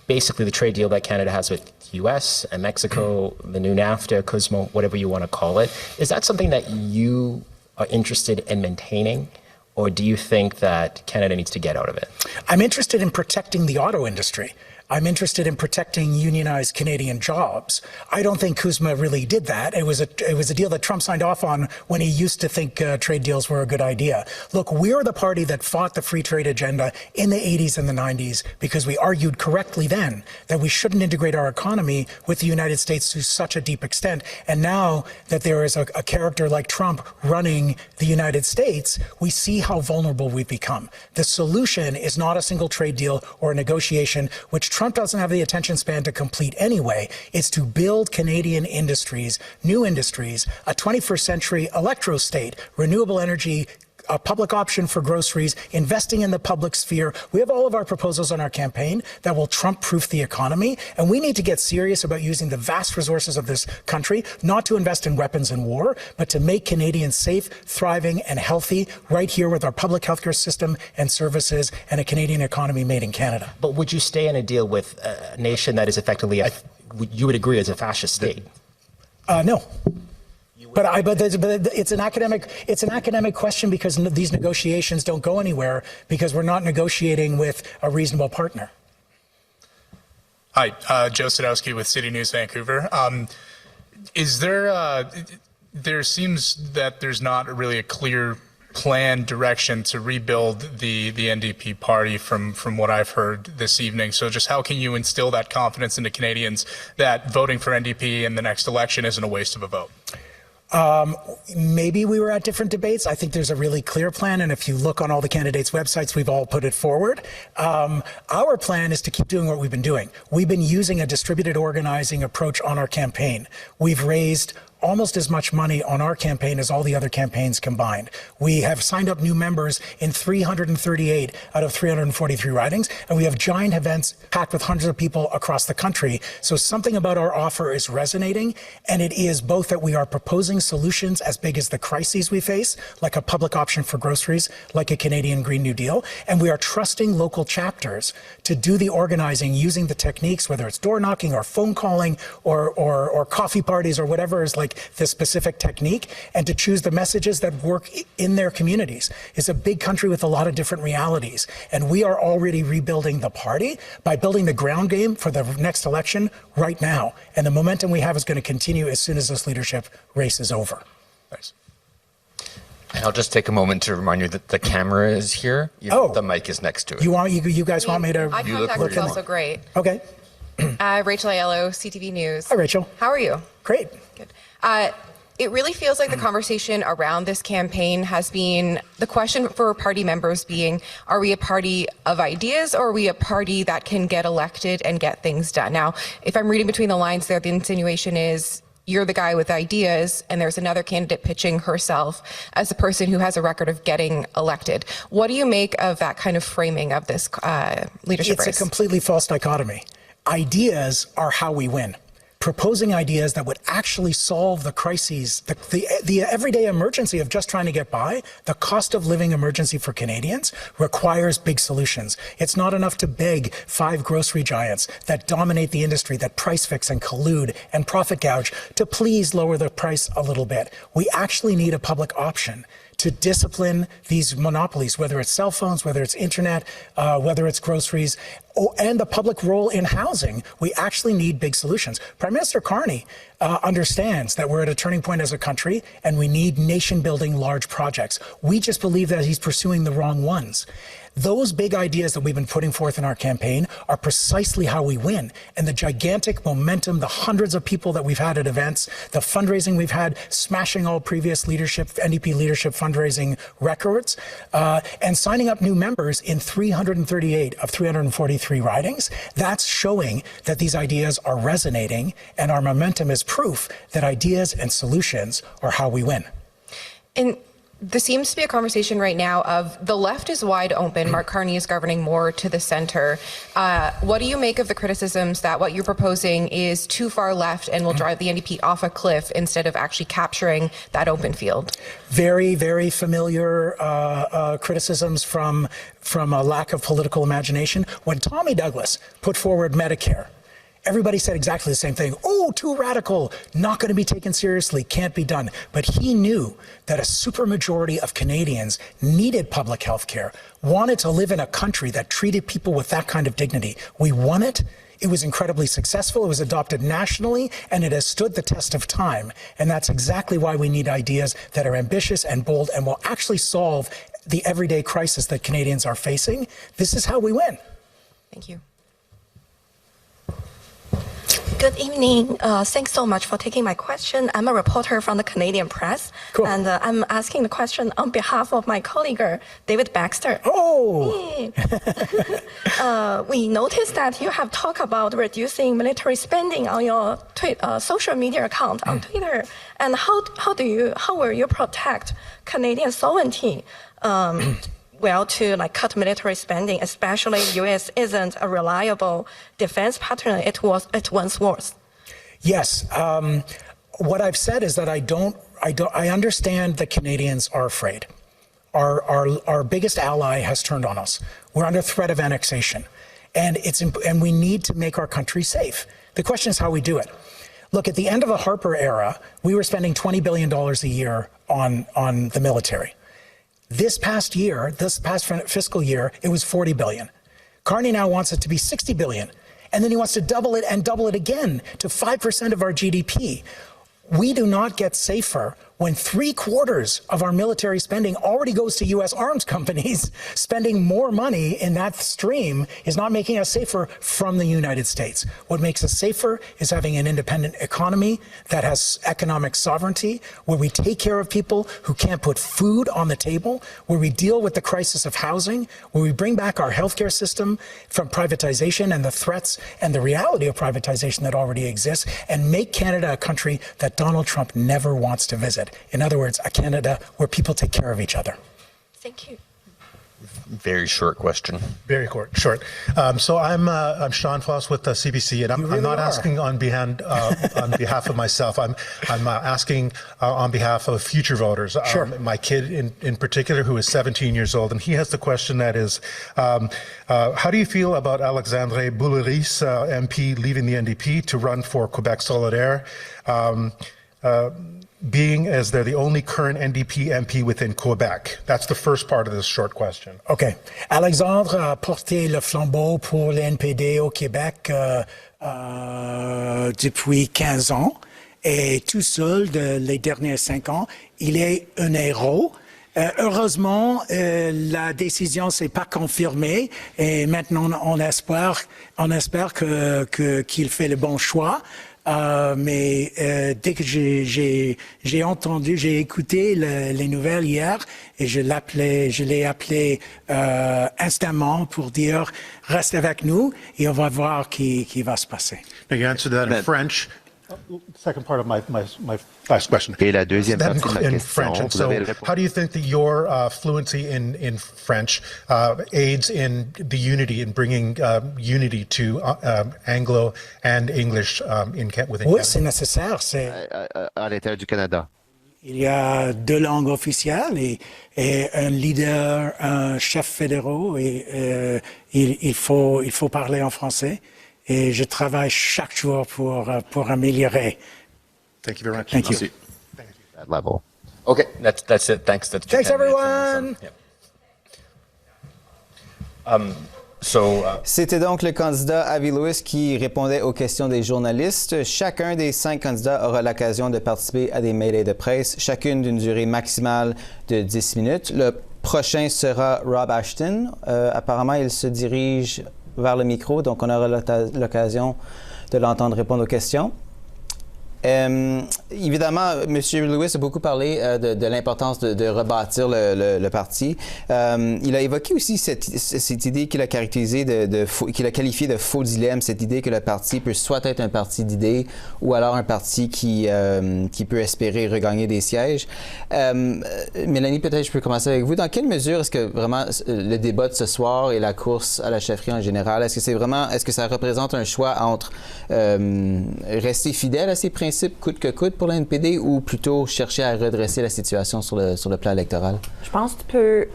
basically the trade deal that Canada has with U.S. and Mexico, the new NAFTA, CUSMA, whatever you want to call it. Is that something that you are interested in maintaining? Or do you think that Canada needs to get out of it? I'm interested in protecting the auto industry. I'm interested in protecting unionized Canadian jobs. I don't think CUSMA really did that. It was a deal that Trump signed off on when he used to think trade deals were a good idea. Look, we're the party that fought the free trade agenda in the 80s and the 90s because we argued correctly then that we shouldn't integrate our economy with the United States to such a deep extent. And now that there is a character like Trump running the United States, we see how vulnerable we've become. The solution is not a single trade deal or a negotiation, which Trump doesn't have the attention span to complete anyway. It's to build Canadian industries, new industries, a 21st century electro state, renewable energy, a public option for groceries, investing in the public sphere. We have all of our proposals on our campaign that will Trump-proof the economy, and we need to get serious about using the vast resources of this country, not to invest in weapons and war, but to make Canadians safe, thriving, and healthy right here with our public healthcare system and services and a Canadian economy made in Canada. But would you stay in a deal with a nation that is effectively, you would agree, is a fascist state? No. But it's an academic question because these negotiations don't go anywhere because we're not negotiating with a reasonable partner. Hi, Joe Sadowski with City News Vancouver. Is there seems that there's not really a clear plan direction to rebuild the NDP party from what I've heard this evening. So just how can you instill that confidence into Canadians that voting for NDP in the next election isn't a waste of a vote? Maybe we were at different debates. I think there's a really clear plan, and if you look on all the candidates' websites, we've all put it forward. Our plan is to keep doing what we've been doing. We've been using a distributed organizing approach on our campaign. We've raised almost as much money on our campaign as all the other campaigns combined. We have signed up new members in 338 out of 343 ridings, and we have giant events packed with hundreds of people across the country. So something about our offer is resonating, and it is both that we are proposing solutions as big as the crises we face, like a public option for groceries, like a Canadian Green New Deal, and we are trusting local chapters to do the organizing using the techniques, whether it's door knocking or phone calling or coffee parties or whatever is like the specific technique, and to choose the messages that work in their communities. It's a big country with a lot of different realities, and we are already rebuilding the party by building the ground game for the next election right now, and the momentum we have is going to continue as soon as this leadership race is over. Thanks. And I'll just take a moment to remind you that the camera is here. The mic is next to it. You guys want me to? Eye contact is also great. Okay. Rachel Aiello, CTV News. Hi, Rachel. How are you? Great. Good. It really feels like the conversation around this campaign has been the question for party members being, are we a party of ideas or are we a party that can get elected and get things done? Now, if I'm reading between the lines there, the insinuation is you're the guy with ideas and there's another candidate pitching herself as the person who has a record of getting elected. What do you make of that kind of framing of this leadership race? It's a completely false dichotomy. Ideas are how we win. Proposing ideas that would actually solve the crises, the everyday emergency of just trying to get by, the cost of living emergency for Canadians requires big solutions. It's not enough to beg 5 grocery giants that dominate the industry, that price fix and collude and profit gouge to please lower the price a little bit. We actually need a public option to discipline these monopolies, whether it's cell phones, whether it's internet, whether it's groceries. and the public role in housing, we actually need big solutions. Prime Minister Carney understands that we're at a turning point as a country and we need nation-building large projects. We just believe that he's pursuing the wrong ones. Those big ideas that we've been putting forth in our campaign are precisely how we win. And the gigantic momentum, the hundreds of people that we've had at events, the fundraising we've had, smashing all previous NDP leadership fundraising records, and signing up new members in 338 of 343 ridings, that's showing that these ideas are resonating, and our momentum is proof that ideas and solutions are how we win. And there seems to be a conversation right now of the left is wide open. Mark Carney is governing more to the center. What do you make of the criticisms that what you're proposing is too far left and will drive the NDP off a cliff instead of actually capturing that open field? Very, very familiar criticisms from a lack of political imagination. When Tommy Douglas put forward Medicare, everybody said exactly the same thing. Oh, too radical, not going to be taken seriously, can't be done. But he knew that a supermajority of Canadians needed public health care, wanted to live in a country that treated people with that kind of dignity. We won it. It was incredibly successful. It was adopted nationally, and it has stood the test of time. And that's exactly why we need ideas that are ambitious and bold and will actually solve the everyday crisis that Canadians are facing. This is how we win. Thank you. Good evening. Thanks so much for taking my question. I'm a reporter from the Canadian Press, and I'm asking the question on behalf of my colleague, David Baxter. Oh! We noticed that you have talked about reducing military spending on your social media account on Twitter. And how will you protect Canadian sovereignty? To cut military spending, especially U.S. isn't a reliable defense partner it once was. Yes, what I've said is that I understand that Canadians are afraid. Our biggest ally has turned on us. We're under threat of annexation, and we need to make our country safe. The question is how we do it. Look, at the end of the Harper era, we were spending $20 billion a year on the military. This past fiscal year, it was $40 billion. Carney now wants it to be $60 billion. And then he wants to double it and double it again to 5% of our GDP. We do not get safer when 3/4 of our military spending already goes to U.S. arms companies. Spending more money in that stream is not making us safer from the United States. What makes us safer is having an independent economy that has economic sovereignty, where we take care of people who can't put food on the table, where we deal with the crisis of housing, where we bring back our healthcare system from privatization and the threats and the reality of privatization that already exists, and make Canada a country that Donald Trump never wants to visit. In other words, a Canada where people take care of each other. Thank you. Very short question. Very short. So I'm Sean Foss with the CBC, and I'm not asking on behalf of myself. I'm asking on behalf of future voters. Sure. My kid in particular, who is 17 years old, and he has the question that is, how do you feel about Alexandre Bouleri's MP leaving the NDP to run for Quebec Solidaire? Being as they're the only current NDP MP within Quebec? That's the first part of this short question. OK. Alexandre a porté le flambeau pour l'NPD au Québec depuis 15 ans. Et tout seul, les derniers 5 ans, il est un héros. Heureusement, la décision s'est pas confirmée et maintenant on espère qu'il fait le bon choix. Mais dès que j'ai écouté les nouvelles hier et je l'ai appelé instamment pour dire reste avec nous et on va voir qui va se passer. Now you answered that in French. Second part of my last question. Et la deuxième partie de ma in question. French. And so, how do you think that your fluency in French aids in the unity, in bringing unity to Anglo and English within Canada? Oui, c'est nécessaire. À l'intérieur du Canada. Il y a 2 langues officielles et un leader, un chef fédéral, et il faut parler en français. Et je travaille chaque jour pour améliorer. Thank you very much. Thank you. That level. Okay, that's it. Thanks. Thanks, everyone. So C'était donc le candidat Avi Lewis qui répondait aux questions des journalistes. Chacun des 5 candidats aura l'occasion de participer à des mêlées de presse, chacune d'une durée maximale de 10 minutes. Le prochain sera Rob Ashton. Apparemment, il se dirige vers le micro, donc on aura l'occasion de l'entendre répondre aux questions. Évidemment, M. Lewis a beaucoup parlé de l'importance de rebâtir le parti. Il a évoqué aussi cette idée qu'il a caractérisée, qu'il a qualifiée de faux dilemme, cette idée que le parti peut soit être un parti d'idées ou alors un parti qui peut espérer regagner des sièges. Mélanie, peut-être je peux commencer avec vous. Dans quelle mesure est-ce que vraiment le débat de ce soir et la course à la chefferie en général, est-ce que ça représente un choix entre rester fidèle à ses principes coûte que coûte pour la NPD ou plutôt chercher à redresser la situation sur le plan électoral? Je pense que tu peux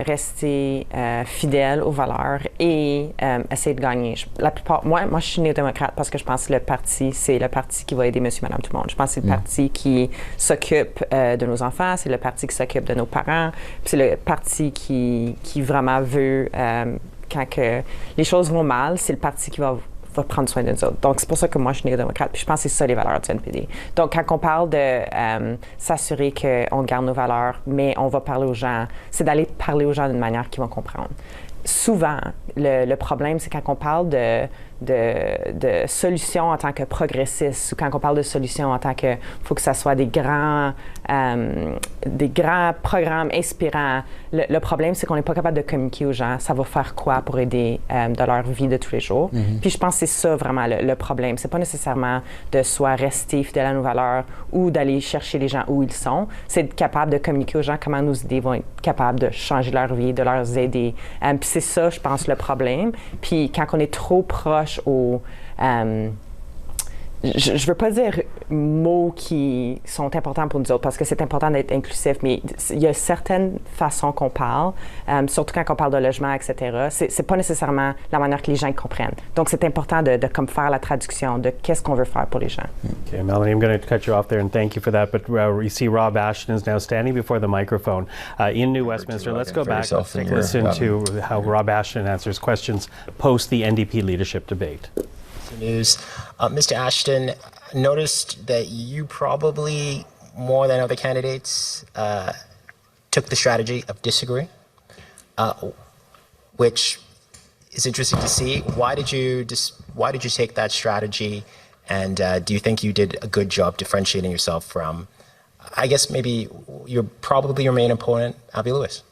rester fidèle aux valeurs et essayer de gagner. Moi, je suis néo-démocrate parce que je pense que le parti, c'est le parti qui va aider monsieur, madame, tout le monde. Je pense que c'est le parti qui s'occupe de nos enfants, c'est le parti qui s'occupe de nos parents, puis c'est le parti qui vraiment veut, quand que les choses vont mal, c'est le parti qui va prendre soin de nous autres. Donc, c'est pour ça que moi, je suis néo-démocrate. Puis je pense que c'est ça, les valeurs du NPD. Donc, quand on parle de s'assurer qu'on garde nos valeurs, mais on va parler aux gens, c'est d'aller parler aux gens d'une manière qu'ils vont comprendre. Souvent, le problème, c'est quand on parle de solutions en tant que progressistes ou quand on parle de solutions en tant que faut que ça soit des grands programmes inspirants. Le problème, c'est qu'on n'est pas capable de communiquer aux gens. Ça va faire quoi pour aider dans leur vie de tous les jours? Puis je pense que c'est ça vraiment le problème. C'est pas nécessairement de soit rester fidèle à nos valeurs ou d'aller chercher les gens où ils sont. C'est être capable de communiquer aux gens comment nos idées vont être capables de changer leur vie, de leur aider. Puis c'est ça, je pense, le problème. Puis quand on est trop proche au... je ne veux pas dire mots qui sont importants pour nous autres parce que c'est important d'être inclusif, mais il y a certaines façons qu'on parle, surtout quand on parle de logement, etc. C'est pas nécessairement la manière que les gens comprennent. Donc, c'est important de comme faire la traduction de qu'est-ce qu'on veut faire pour les gens. Okay, Melanie, I'm going to cut you off there and thank you for that. But we see Rob Ashton is now standing before the microphone in New Westminster. Let's go back and listen to how Rob Ashton answers questions post the NDP leadership debate. News. Mr. Ashton, noticed that you probably, more than other candidates, took the strategy of disagree, which is interesting to see. Why did you take that strategy, and do you think you did a good job differentiating yourself from, I guess maybe probably your main opponent, Avi Lewis?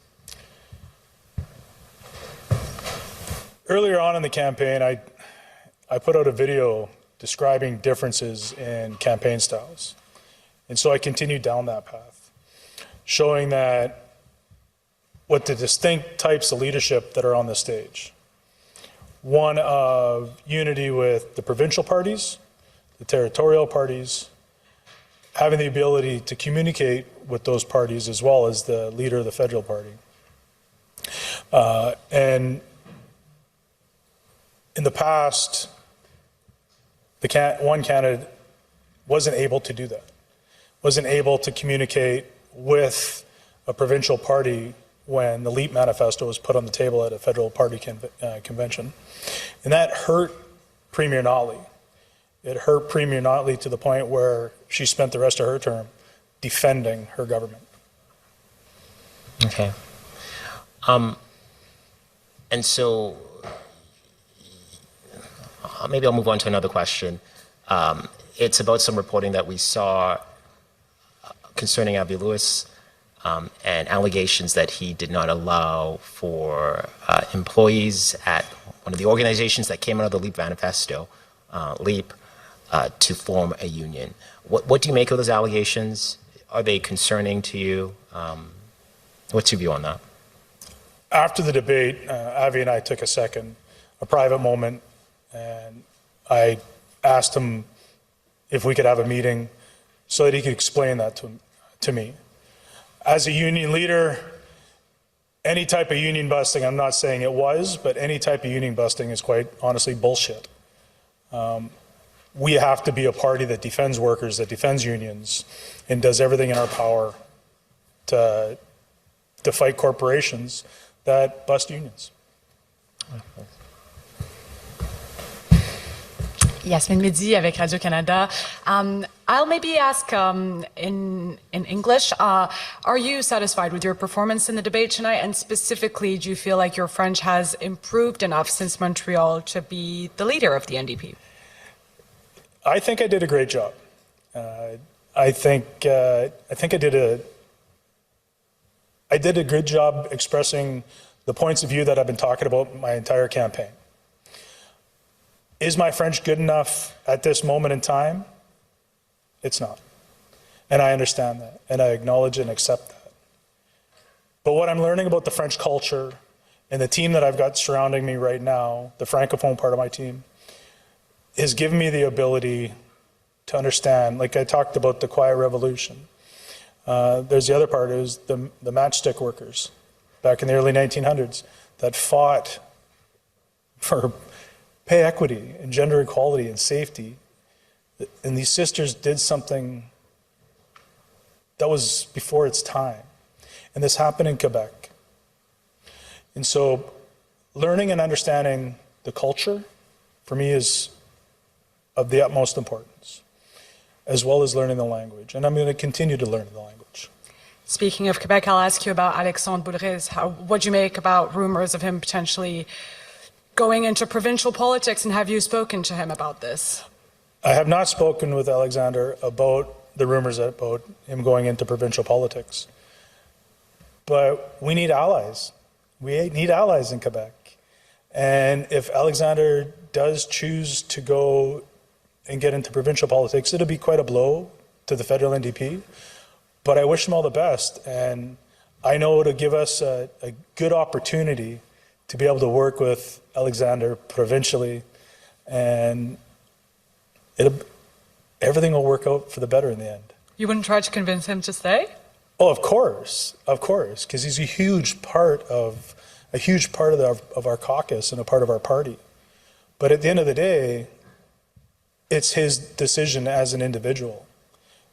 Earlier on in the campaign, I put out a video describing differences in campaign styles. And so I continued down that path, showing that what the distinct types of leadership that are on the stage. One of unity with the provincial parties, the territorial parties, having the ability to communicate with those parties as well as the leader of the federal party. And in the past, one candidate wasn't able to do that, wasn't able to communicate with a provincial party when the LEAP manifesto was put on the table at a federal party convention. And that hurt Premier Notley. It hurt Premier Notley to the point where she spent the rest of her term defending her government. Okay. And so maybe I'll move on to another question. It's about some reporting that we saw concerning Avi Lewis and allegations that he did not allow for employees at one of the organizations that came out of the LEAP manifesto, LEAP, to form a union. What do you make of those allegations? Are they concerning to you? What's your view on that? After the debate, Avi and I took a private moment, and I asked him if we could have a meeting so that he could explain that to me. As a union leader, any type of union busting, I'm not saying it was, but any type of union busting is quite honestly bullshit. We have to be a party that defends workers, that defends unions, and does everything in our power to fight corporations that bust unions. Yasmine Midi avec Radio-Canada. I'll maybe ask in English, are you satisfied with your performance in the debate tonight? And specifically, do you feel like your French has improved enough since Montreal to be the leader of the NDP? I think I did a great job. I think I did a good job expressing the points of view that I've been talking about my entire campaign. Is my French good enough at this moment in time? It's not. And I understand that, and I acknowledge and accept that. But what I'm learning about the French culture and the team that I've got surrounding me right now, the Francophone part of my team, has given me the ability to understand, like I talked about the Quiet Revolution. There's the other part, is the matchstick workers back in the early 1900s that fought for pay equity and gender equality and safety. And these sisters did something that was before its time. And this happened in Quebec. And so learning and understanding the culture, for me, is of the utmost importance, as well as learning the language. And I'm going to continue to learn the language. Speaking of Quebec, I'll ask you about Alexandre Boulris. What do you make about rumors of him potentially going into provincial politics, and have you spoken to him about this? I have not spoken with Alexander about the rumors about him going into provincial politics. But we need allies. We need allies in Quebec. And if Alexander does choose to go and get into provincial politics, it'll be quite a blow to the federal NDP. But I wish him all the best. And I know it'll give us a good opportunity to be able to work with Alexander provincially, and everything will work out for the better in the end. You wouldn't try to convince him to stay? Oh, of course, because he's a huge part of our caucus and a part of our party. But at the end of the day, it's his decision as an individual.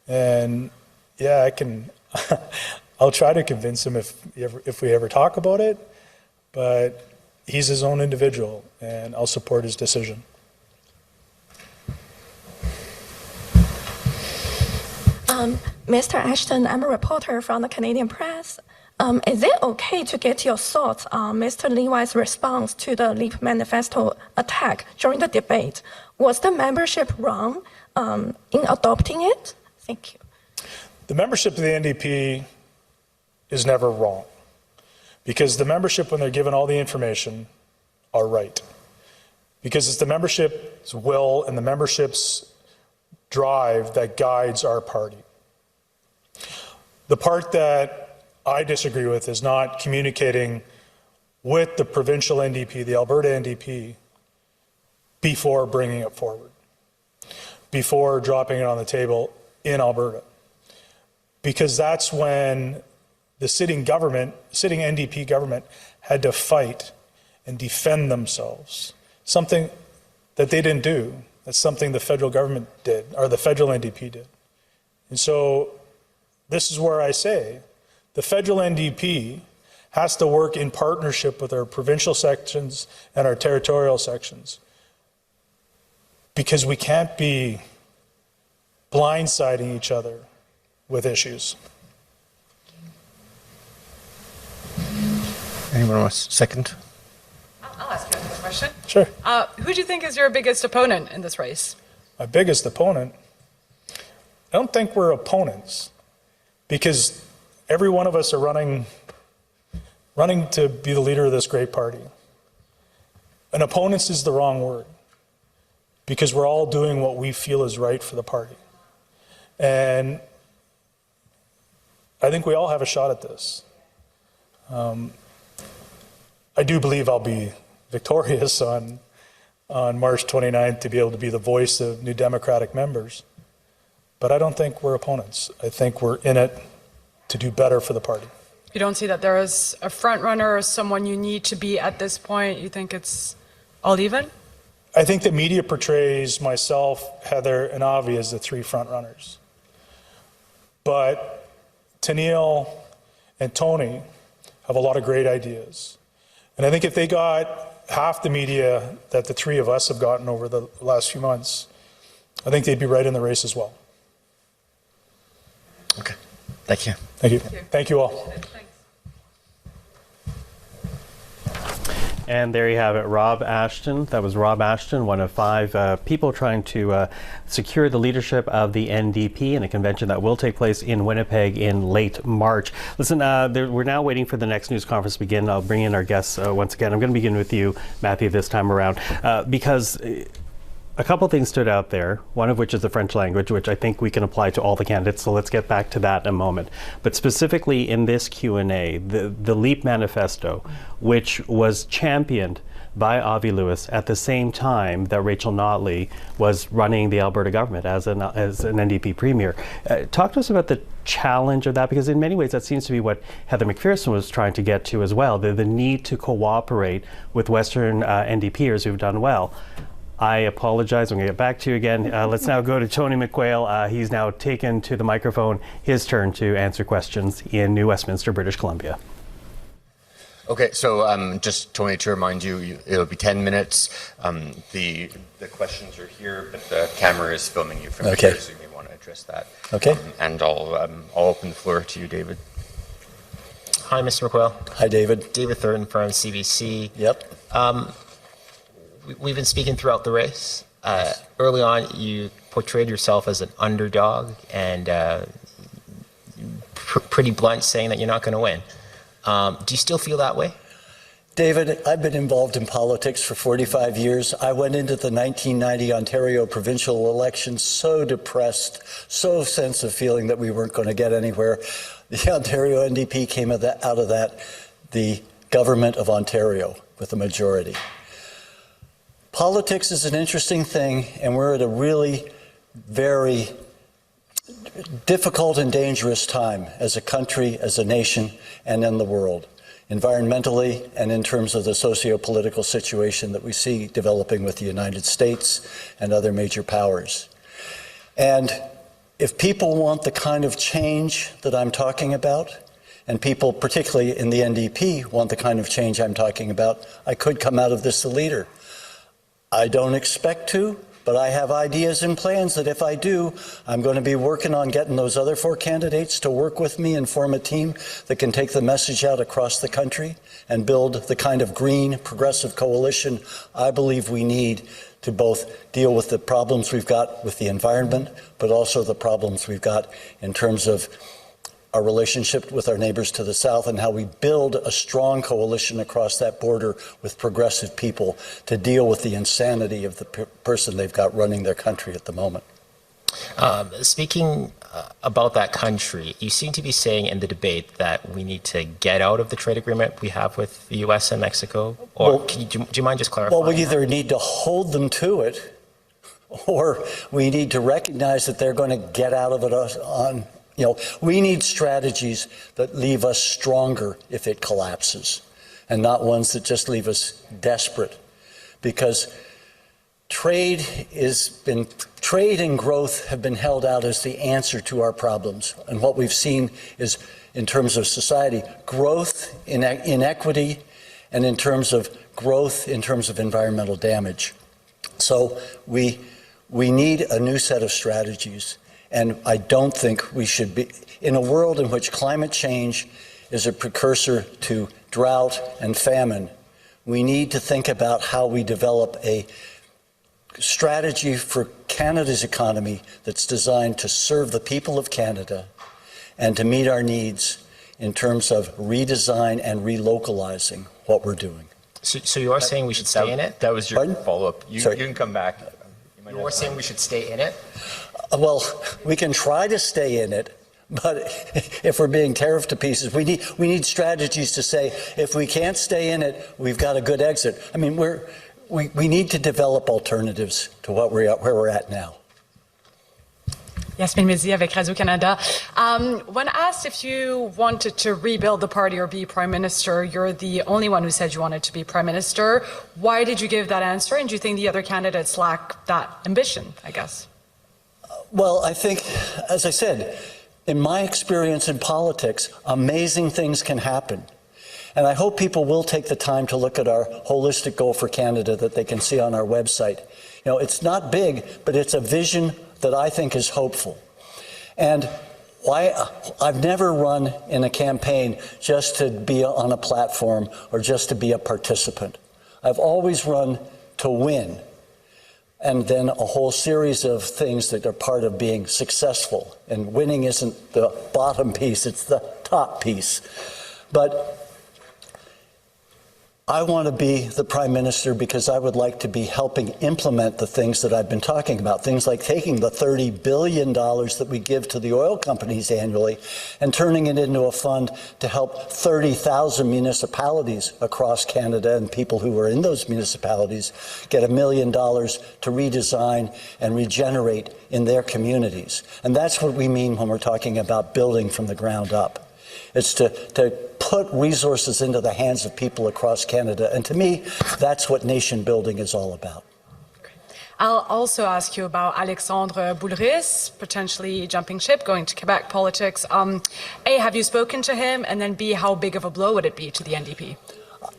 And yeah, I'll try to convince him if we ever talk about it, but he's his own individual, and I'll support his decision. Mr. Ashton, I'm a reporter from the Canadian Press. Is it okay to get your thoughts on Mr. Levi's response to the Leap Manifesto attack during the debate? Was the membership wrong in adopting it? Thank you. The membership of the NDP is never wrong, because the membership, when they're given all the information, are right. Because it's the membership's will and the membership's drive that guides our party. The part that I disagree with is not communicating with the provincial NDP, the Alberta NDP, before bringing it forward, before dropping it on the table in Alberta. Because that's when the sitting NDP government had to fight and defend themselves. Something that they didn't do. That's something the federal government did, or the federal NDP did. And so this is where I say the federal NDP has to work in partnership with our provincial sections and our territorial sections, because we can't be blindsiding each other with issues. Anyone else? Second? I'll ask you another question. Sure. Who do you think is your biggest opponent in this race? My biggest opponent? I don't think we're opponents, because every one of us are running to be the leader of this great party. And opponents is the wrong word, because we're all doing what we feel is right for the party. And I think we all have a shot at this. I do believe I'll be victorious on March 29th to be able to be the voice of New Democratic members. But I don't think we're opponents. I think we're in it to do better for the party. You don't see that there is a front runner or someone you need to be at this point? You think it's all even? I think the media portrays myself, Heather, and Avi as the three front runners. But Tanille and Tony have a lot of great ideas. And I think if they got half the media that the three of us have gotten over the last few months, I think they'd be right in the race as well. Okay. Thank you. Thank you. Thank you all. And there you have it, Rob Ashton. That was Rob Ashton, one of 5 people trying to secure the leadership of the NDP in a convention that will take place in Winnipeg in late March. Listen, we're now waiting for the next news conference to begin. I'll bring in our guests once again. I'm going to begin with you, Matthew, this time around, because a couple things stood out there, one of which is the French language, which I think we can apply to all the candidates, so let's get back to that in a moment. But specifically in this Q&A, the LEAP manifesto, which was championed by Avi Lewis at the same time that Rachel Notley was running the Alberta government as an NDP premier. Talk to us about the challenge of that, because in many ways that seems to be what Heather McPherson was trying to get to as well, the need to cooperate with Western NDPers who've done well. I apologize. I'm going to get back to you again. Let's now go to Tony McQuail. He's now taken to the microphone. His turn to answer questions in New Westminster, British Columbia. Okay, so just Tony, to remind you, it'll be 10 minutes. The questions are here, but the camera is filming you from here, so you may want to address that. Okay. And I'll open the floor to you, David. Hi, Mr. McQuail. Hi, David. David Thurton from CBC. Yep. We've been speaking throughout the race. Early on, you portrayed yourself as an underdog and pretty blunt, saying that you're not going to win. Do you still feel that way? David, I've been involved in politics for 45 years. I went into the 1990 Ontario provincial election so depressed, so sense of feeling that we weren't going to get anywhere. The Ontario NDP came out of that, the government of Ontario with a majority. Politics is an interesting thing, and we're at a really very difficult and dangerous time as a country, as a nation, and in the world, environmentally and in terms of the socio-political situation that we see developing with the United States and other major powers. And if people want the kind of change that I'm talking about, and people, particularly in the NDP, want the kind of change I'm talking about, I could come out of this the leader. I don't expect to, but I have ideas and plans that if I do, I'm going to be working on getting those other 4 candidates to work with me and form a team that can take the message out across the country and build the kind of green, progressive coalition I believe we need to both deal with the problems we've got with the environment, but also the problems we've got in terms of our relationship with our neighbors to the south and how we build a strong coalition across that border with progressive people to deal with the insanity of the person they've got running their country at the moment. Speaking about that country, you seem to be saying in the debate that we need to get out of the trade agreement we have with the U.S. and Mexico. Or well, do you mind just clarifying? Well, we either need to hold them to it, or we need to recognize that they're going to get out of it on. You know, we need strategies that leave us stronger if it collapses, and not ones that just leave us desperate. Because trade and growth have been held out as the answer to our problems. And what we've seen is, in terms of society, growth in inequity, and in terms of growth in terms of environmental damage. So we need a new set of strategies. And I don't think we should be, in a world in which climate change is a precursor to drought and famine, we need to think about how we develop a strategy for Canada's economy that's designed to serve the people of Canada and to meet our needs in terms of redesign and relocalizing what we're doing. So you are saying we should stay in it? That was your follow-up. You can come back. You are saying we should stay in it? Well, we can try to stay in it, but if we're being tariffed to pieces, we need strategies to say, if we can't stay in it, we've got a good exit. I mean, we need to develop alternatives to where we're at now. Yasmine Mehdi avec Radio-Canada. When asked if you wanted to rebuild the party or be Prime Minister, you're the only one who said you wanted to be Prime Minister. Why did you give that answer? And do you think the other candidates lack that ambition, I guess? Well, I think, as I said, in my experience in politics, amazing things can happen. And I hope people will take the time to look at our holistic goal for Canada that they can see on our website. You know, it's not big, but it's a vision that I think is hopeful. And I've never run in a campaign just to be on a platform or just to be a participant. I've always run to win. And then a whole series of things that are part of being successful. And winning isn't the bottom piece, it's the top piece. But I want to be the Prime Minister because I would like to be helping implement the things that I've been talking about. Things like taking the $30 billion that we give to the oil companies annually and turning it into a fund to help 30,000 municipalities across Canada and people who are in those municipalities get $1 million to redesign and regenerate in their communities. And that's what we mean when we're talking about building from the ground up. It's to put resources into the hands of people across Canada. And to me, that's what nation building is all about. I'll also ask you about Alexandre Boulris, potentially jumping ship, going to Quebec politics. A, have you spoken to him? And then B, how big of a blow would it be to the NDP?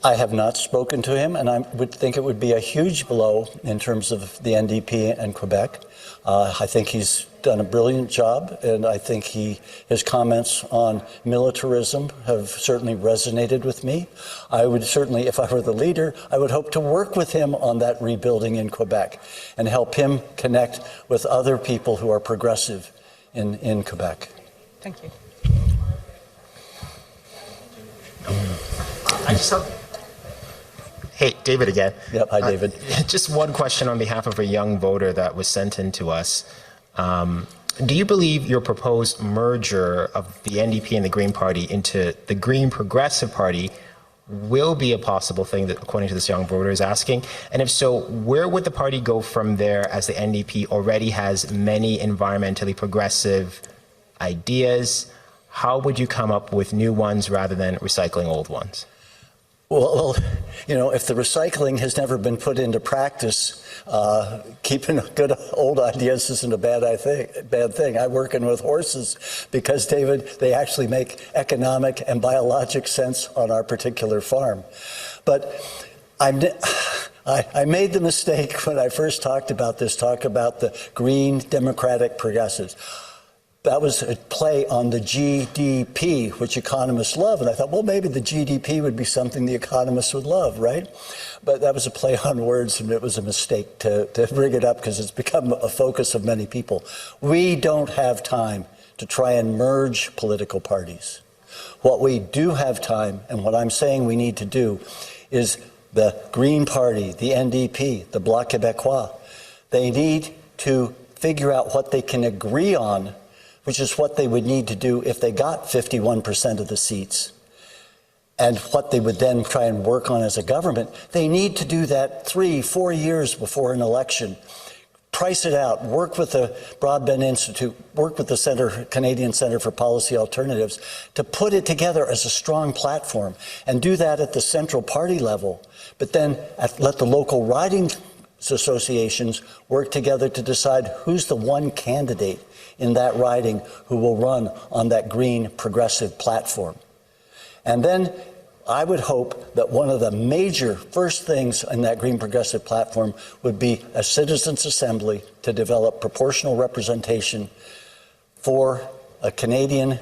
I have not spoken to him, and I would think it would be a huge blow in terms of the NDP and Quebec. I think he's done a brilliant job, and I think his comments on militarism have certainly resonated with me. I would certainly, if I were the leader, I would hope to work with him on that rebuilding in Quebec and help him connect with other people who are progressive in Quebec. Thank you. I just have... Hey, David again. Yep, hi, David. Just one question on behalf of a young voter that was sent in to us. Do you believe your proposed merger of the NDP and the Green Party into the Green Progressive Party will be a possible thing, that, according to this young voter is asking? And if so, where would the party go from there, as the NDP already has many environmentally progressive ideas? How would you come up with new ones rather than recycling old ones? Well, you know, if the recycling has never been put into practice, keeping good old ideas isn't a bad thing. I'm working with horses because, David, they actually make economic and biologic sense on our particular farm. But I made the mistake when I first talk about the green democratic progressives. That was a play on the GDP, which economists love. And I thought, well, maybe the GDP would be something the economists would love, right? But that was a play on words, and it was a mistake to bring it up because it's become a focus of many people. We don't have time to try and merge political parties. What we do have time, and what I'm saying we need to do, is the Green Party, the NDP, the Bloc Québécois, they need to figure out what they can agree on, which is what they would need to do if they got 51% of the seats, and what they would then try and work on as a government. They need to do that 3-4 years before an election. Price it out, work with the Broadbent Institute, work with the Canadian Centre for Policy Alternatives to put it together as a strong platform, and do that at the central party level, but then let the local riding associations work together to decide who's the one candidate in that riding who will run on that green progressive platform. And then I would hope that one of the major first things in that green progressive platform would be a citizens' assembly to develop proportional representation for a Canadian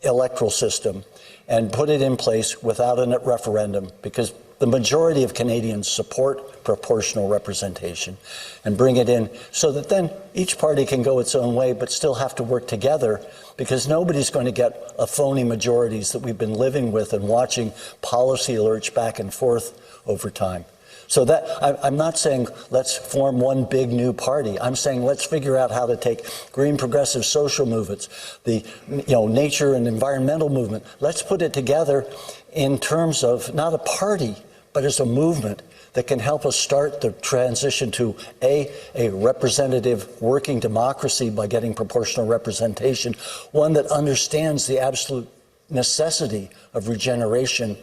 electoral system and put it in place without a referendum, because the majority of Canadians support proportional representation, and bring it in so that then each party can go its own way but still have to work together, because nobody's going to get a phony majorities that we've been living with and watching policy lurch back and forth over time. So that I'm not saying let's form one big new party. I'm saying let's figure out how to take green progressive social movements, the nature and environmental movement. Let's put it together in terms of not a party, but as a movement that can help us start the transition to a representative working democracy by getting proportional representation, one that understands the absolute necessity of regeneration,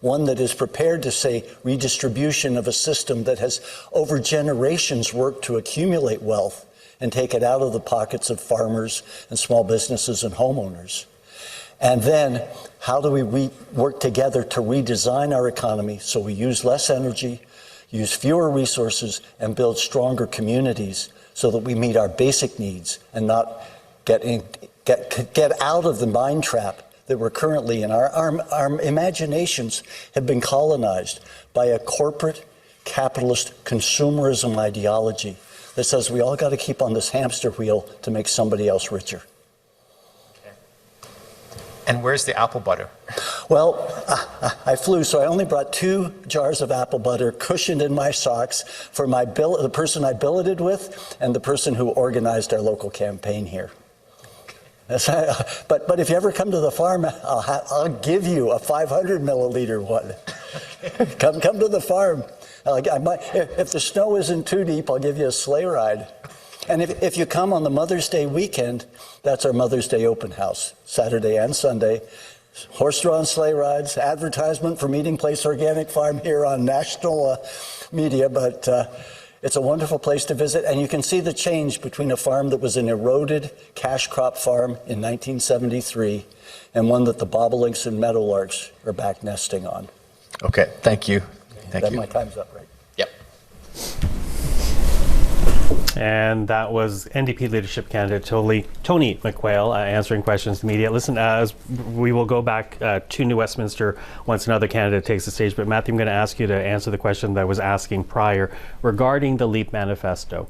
one that is prepared to say redistribution of a system that has over generations worked to accumulate wealth and take it out of the pockets of farmers and small businesses and homeowners. And then how do we work together to redesign our economy so we use less energy, use fewer resources, and build stronger communities so that we meet our basic needs and not get out of the mind trap that we're currently in. Our imaginations have been colonized by a corporate capitalist consumerism ideology that says we all got to keep on this hamster wheel to make somebody else richer. And where's the apple butter? Well, I flew, so I only brought 2 jars of apple butter cushioned in my socks for the person I billeted with and the person who organized our local campaign here. But if you ever come to the farm, I'll give you a 500 milliliter one. Come to the farm. If the snow isn't too deep, I'll give you a sleigh ride. And if you come on the Mother's Day weekend, that's our Mother's Day open house, Saturday and Sunday. Horse-drawn sleigh rides, advertisement for Meeting Place Organic Farm here on national media, but it's a wonderful place to visit, and you can see the change between a farm that was an eroded cash crop farm in 1973 and one that the bobolinks and meadowlarks are back nesting on. Okay, thank you. Thank you. My time's up, right? Yep. And that was NDP leadership candidate Tony McQuail answering questions to the media. Listen, we will go back to New Westminster once another candidate takes the stage. But Matthew, I'm going to ask you to answer the question that I was asking prior regarding the LEAP manifesto.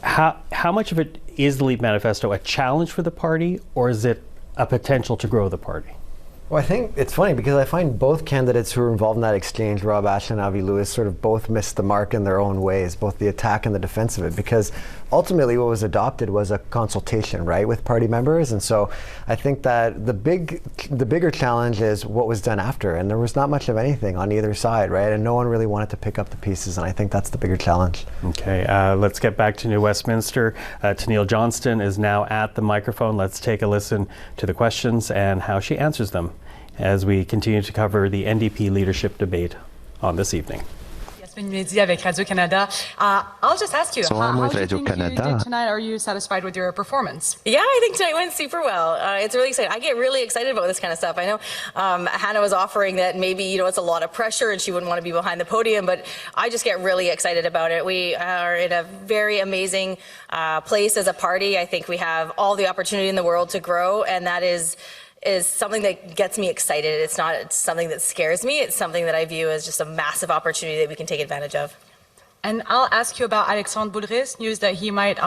How much of it is the LEAP manifesto a challenge for the party, or is it a potential to grow the party? Well, I think it's funny because I find both candidates who were involved in that exchange, Rob Ashton and Avi Lewis, sort of both missed the mark in their own ways, both the attack and the defense of it, because ultimately what was adopted was a consultation, right, with party members. And so I think that the bigger challenge is what was done after, and there was not much of anything on either side, right, and no one really wanted to pick up the pieces, and I think that's the bigger challenge. Okay, let's get back to New Westminster. Tanille Johnston is now at the microphone. Let's take a listen to the questions and how she answers them as we continue to cover the NDP leadership debate on this evening. Avec Radio-Canada. I'll just ask you, how do you think you did tonight? Are you satisfied with your performance? Yeah, I think tonight went super well. It's really exciting. I get really excited about this kind of stuff. I know Hannah was offering that maybe, it's a lot of pressure and she wouldn't want to be behind the podium, but I just get really excited about it. We are in a very amazing place as a party. I think we have all the opportunity in the world to grow, and that is something that gets me excited. It's not something that scares me. It's something that I view as just a massive opportunity that we can take advantage of. And I'll ask you about Alexandre Boulris, news that he might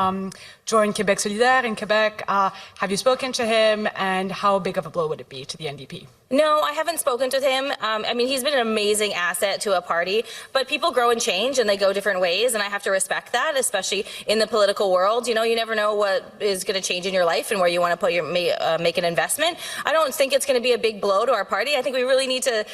join Québec Solidaire in Quebec. Have you spoken to him, and how big of a blow would it be to the NDP? No, I haven't spoken to him. He's been an amazing asset to a party, but people grow and change and they go different ways, and I have to respect that, especially in the political world. You never know what is going to change in your life and where you want to put make an investment. I don't think it's going to be a big blow to our party. I think we really need to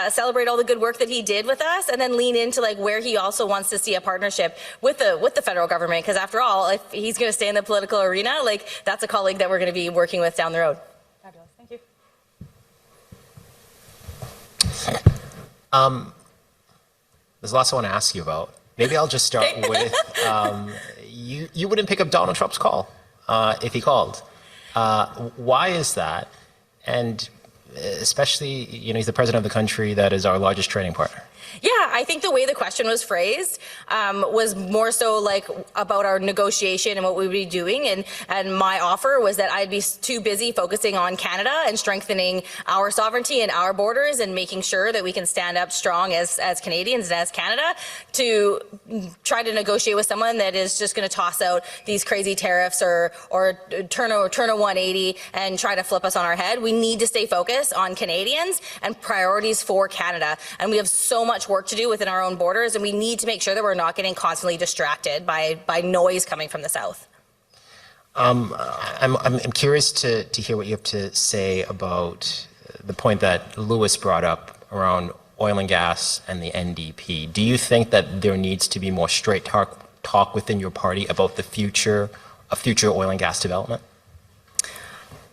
celebrate all the good work that he did with us, and then lean into where he also wants to see a partnership with the federal government, because after all, if he's going to stay in the political arena, that's a colleague that we're going to be working with down the road. Fabulous. Thank you. There's lots I want to ask you about. Maybe I'll just start with you wouldn't pick up Donald Trump's call if he called. Why is that? And especially, he's the president of the country that is our largest trading partner. Yeah, I think the way the question was phrased was more so about our negotiation and what we would be doing. And my offer was that I'd be too busy focusing on Canada and strengthening our sovereignty and our borders and making sure that we can stand up strong as Canadians and as Canada to try to negotiate with someone that is just going to toss out these crazy tariffs or turn a 180 and try to flip us on our head. We need to stay focused on Canadians and priorities for Canada. And we have so much work to do within our own borders, and we need to make sure that we're not getting constantly distracted by noise coming from the south. I'm curious to hear what you have to say about the point that Lewis brought up around oil and gas and the NDP. Do you think that there needs to be more straight talk within your party about the future of oil and gas development?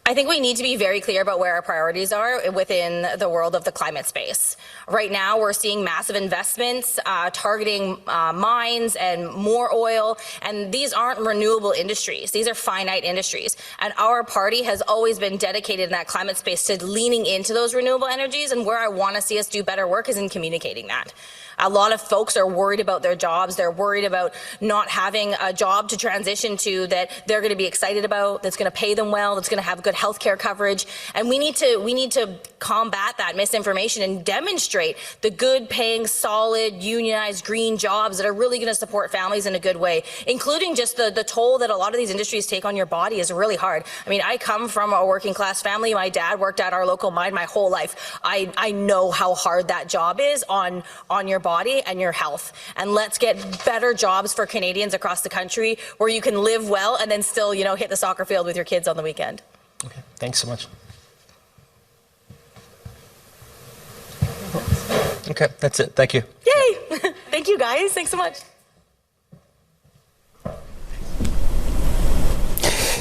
I think we need to be very clear about where our priorities are within the world of the climate space. Right now, we're seeing massive investments targeting mines and more oil, and these aren't renewable industries. These are finite industries. And our party has always been dedicated in that climate space to leaning into those renewable energies, and where I want to see us do better work is in communicating that. A lot of folks are worried about their jobs. They're worried about not having a job to transition to that they're going to be excited about, that's going to pay them well, that's going to have good health care coverage. And we need to combat that misinformation and demonstrate the good paying, solid, unionized green jobs that are really going to support families in a good way, including just the toll that a lot of these industries take on your body is really hard. I mean, I come from a working class family. My dad worked at our local mine my whole life. I know how hard that job is on your body and your health. And let's get better jobs for Canadians across the country where you can live well and then still, hit the soccer field with your kids on the weekend. Okay, thanks so much. Okay, that's it. Thank you. Yay! Thank you, guys. Thanks so much.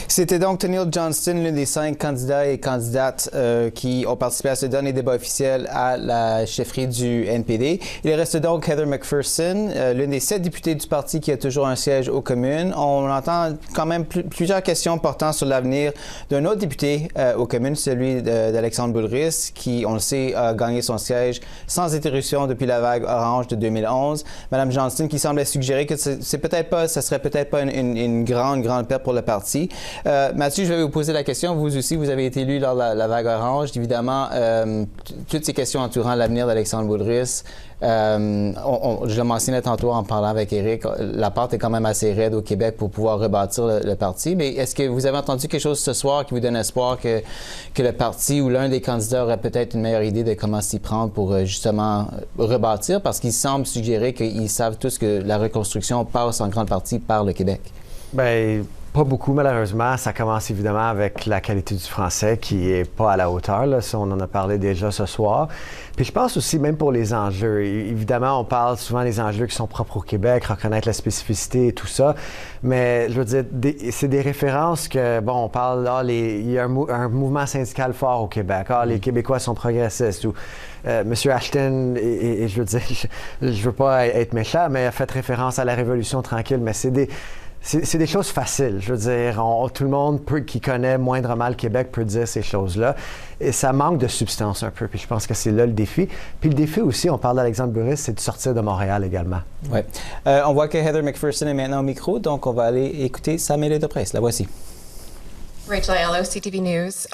C'était donc Tanille Johnston, l'une des 5 candidats et candidates qui ont participé à ce dernier débat officiel à la chefferie du NPD. Il reste donc Heather McPherson, l'une des 7 députés du parti qui a toujours un siège aux communes. On entend quand même plusieurs questions portant sur l'avenir d'un autre député aux communes, celui d'Alexandre Boulris, qui, on le sait, a gagné son siège sans interruption depuis la vague orange de 2011. Madame Johnston qui semblait suggérer que ça serait peut-être pas une grande perte pour le parti. Mathieu, je vais vous poser la question. Vous aussi, vous avez été élu lors de la vague orange. Évidemment, toutes ces questions entourant l'avenir d'Alexandre Boulris, je le mentionnais tantôt en parlant avec Éric, la pente est quand même assez raide au Québec pour pouvoir rebâtir le parti. Mais est-ce que vous avez entendu quelque chose ce soir qui vous donne espoir que le parti ou l'un des candidats aurait peut-être une meilleure idée de comment s'y prendre pour justement rebâtir? Parce qu'il semble suggérer qu'ils savent tous que la reconstruction passe en grande partie par le Québec. Bien, pas beaucoup, malheureusement. Ça commence évidemment avec la qualité du français qui n'est pas à la hauteur. Là. Ça, on en a parlé déjà ce soir. Puis je pense aussi, même pour les enjeux, évidemment, on parle souvent des enjeux qui sont propres au Québec, reconnaître la spécificité et tout ça. Mais je veux dire, c'est des références que, bon, on parle, il y a un mouvement syndical fort au Québec. Les Québécois sont progressistes. Ou Monsieur Ashton, et je veux dire, je veux pas être méchant, mais a fait référence à la Révolution tranquille, mais c'est des choses faciles. Je veux dire, tout le monde qui connaît moindrement le Québec peut dire ces choses-là. Et ça manque de substance un peu. Puis je pense que c'est là le défi. Puis le défi aussi, on parle d'Alexandre Boulris, c'est de sortir de Montréal également. Oui. On voit que Heather McPherson est maintenant au micro, donc on va aller écouter sa mêlée de presse. La voici. Rachel Aiello, CTV News.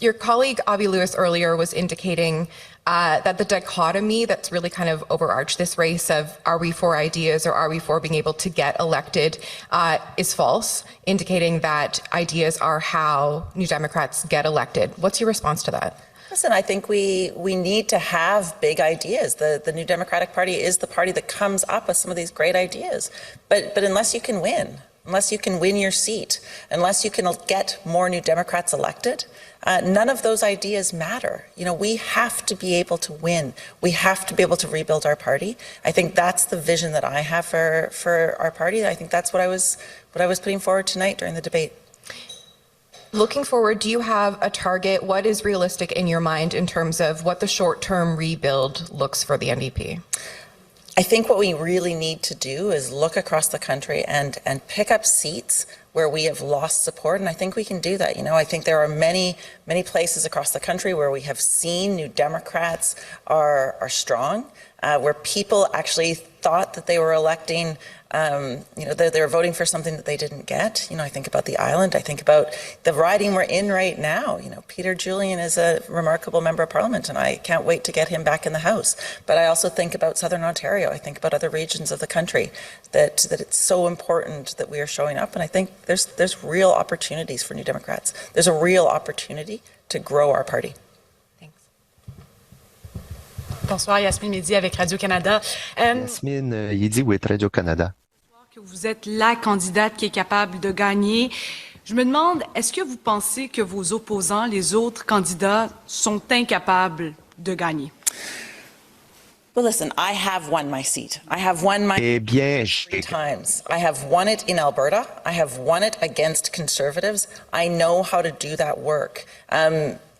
Your colleague, Avi Lewis, earlier was indicating that the dichotomy that's really kind of overarched this race of are we for ideas or are we for being able to get elected is false, indicating that ideas are how New Democrats get elected. What's your response to that? Listen, I think we need to have big ideas. The New Democratic Party is the party that comes up with some of these great ideas. But unless you can win your seat, unless you can get more New Democrats elected, none of those ideas matter. We have to be able to win. We have to be able to rebuild our party. I think that's the vision that I have for our party. I think that's what I was putting forward tonight during the debate. Looking forward, do you have a target? What is realistic in your mind in terms of what the short-term rebuild looks for the NDP? I think what we really need to do is look across the country and pick up seats where we have lost support, and I think we can do that. I think there are many places across the country where we have seen New Democrats are strong, where people actually thought that they were electing, they were voting for something that they didn't get. I think about the island. I think about the riding we're in right now. Peter Julian is a remarkable member of Parliament, and I can't wait to get him back in the House. But I also think about Southern Ontario. I think about other regions of the country that it's so important that we are showing up. And I think there's real opportunities for New Democrats. There's a real opportunity to grow our party. Bonsoir, Yasmine Mehdi avec Radio-Canada. Yasmine Mehdi with Radio-Canada. Que vous êtes la candidate qui est capable de gagner. Je me demande, est-ce que vous pensez que vos opposants, les autres candidats, sont incapables de gagner? Well, listen, I have won my seat. I have won my Eh bien, 3 times. I have won it in Alberta. I have won it against Conservatives. I know how to do that work.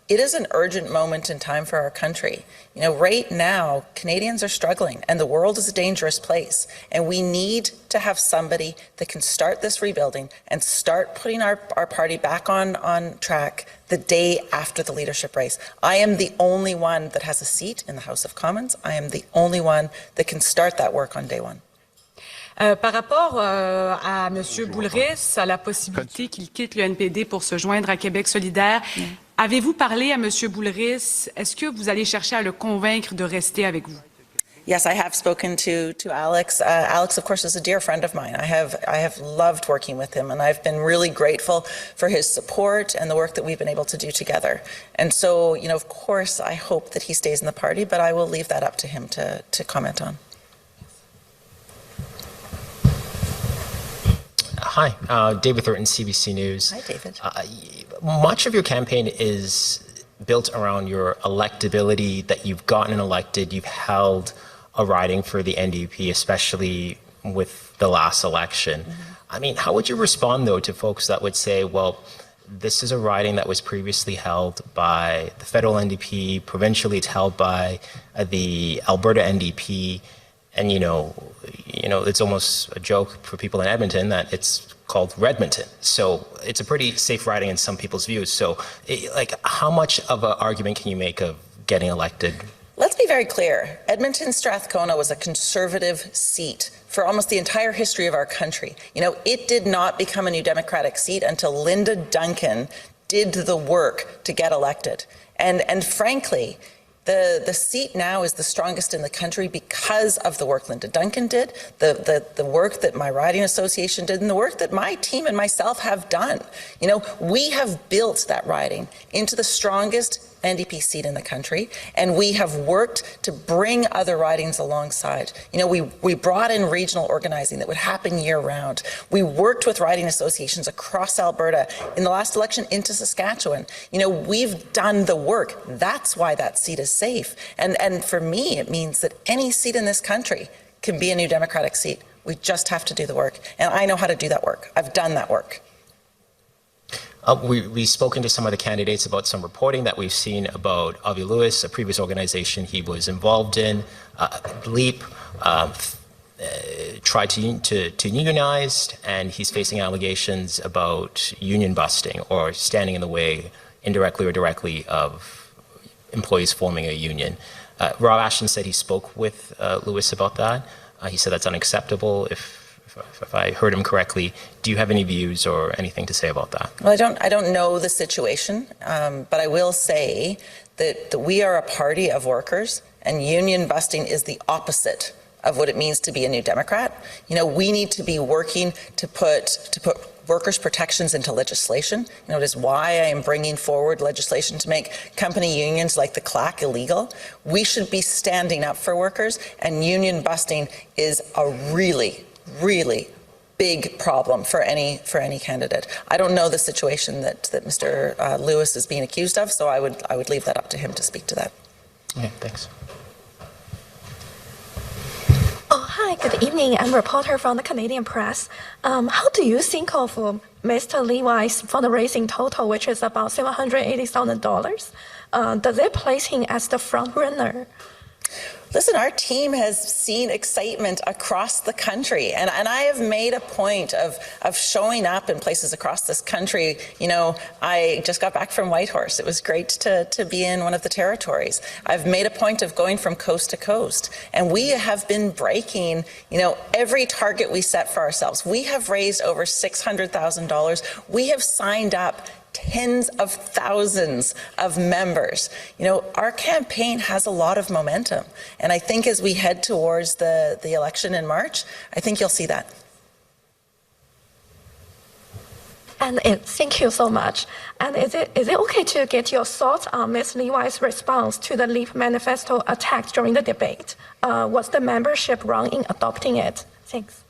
It is an urgent moment in time for our country. You know, right now, Canadians are struggling and the world is a dangerous place. And we need to have somebody that can start this rebuilding and start putting our party back on track the day after the leadership race. I am the only one that has a seat in the House of Commons. I am the only one that can start that work on day one. Par rapport à M. Boulris, à la possibilité qu'il quitte le NPD pour se joindre à Québec solidaire, avez-vous parlé à M. Boulris? Est-ce que vous allez chercher à le convaincre de rester avec vous? Yes, I have spoken to Alex. Alex, of course, is a dear friend of mine. I have loved working with him, and I've been really grateful for his support and the work that we've been able to do together. And so, you know, of course, I hope that he stays in the party, but I will leave that up to him to comment on. Hi, David Thornton, CBC News. Hi, David. Much of your campaign is built around your electability, that you've gotten elected, you've held a riding for the NDP, especially with the last election. I mean, how would you respond, though, to folks that would say, well, this is a riding that was previously held by the federal NDP, provincially it's held by the Alberta NDP, and you know, it's almost a joke for people in Edmonton that it's called Redmonton. So it's a pretty safe riding in some people's views. So, like, how much of an argument can you make of getting elected? Let's be very clear. Edmonton Strathcona was a Conservative seat for almost the entire history of our country. You know, it did not become a New Democratic seat until Linda Duncan did the work to get elected. And frankly, the seat now is the strongest in the country because of the work Linda Duncan did, the work that my riding association did, and the work that my team and myself have done. You know, we have built that riding into the strongest NDP seat in the country, and we have worked to bring other ridings alongside. You know, we brought in regional organizing that would happen year-round. We worked with riding associations across Alberta, in the last election into Saskatchewan. You know, we've done the work. That's why that seat is safe. And for me, it means that any seat in this country can be a New Democratic seat. We just have to do the work. And I know how to do that work. I've done that work. We've spoken to some of the candidates about some reporting that we've seen about Avi Lewis, a previous organization he was involved in, LEAP, tried to unionize, and he's facing allegations about union busting or standing in the way, indirectly or directly, of employees forming a union. Rob Ashton said he spoke with Lewis about that. He said that's unacceptable. If I heard him correctly, do you have any views or anything to say about that? Well, I don't know the situation, but I will say that we are a party of workers, and union busting is the opposite of what it means to be a New Democrat. You know, we need to be working to put workers' protections into legislation. You know, it is why I am bringing forward legislation to make company unions like the CLAC illegal. We should be standing up for workers, and union busting is a really big problem for any candidate. I don't know the situation that Mr. Lewis is being accused of, so I would leave that up to him to speak to that. Okay, thanks. Oh, hi, good evening. I'm a reporter from the Canadian Press. How do you think of Mr. Levi's fundraising total, which is about $780,000? Does it place him as the front runner? Listen, our team has seen excitement across the country, and I have made a point of showing up in places across this country. You know, I just got back from Whitehorse. It was great to be in one of the territories. I've made a point of going from coast to coast, and we have been breaking, you know, every target we set for ourselves. We have raised over $600,000. We have signed up tens of thousands of members. You know, our campaign has a lot of momentum. And I think as we head towards the election in March, I think you'll see that. And thank you so much. And is it okay to get your thoughts on Ms. Levi's response to the LEAP manifesto attack during the debate? Was the membership wrong in adopting it? Thanks.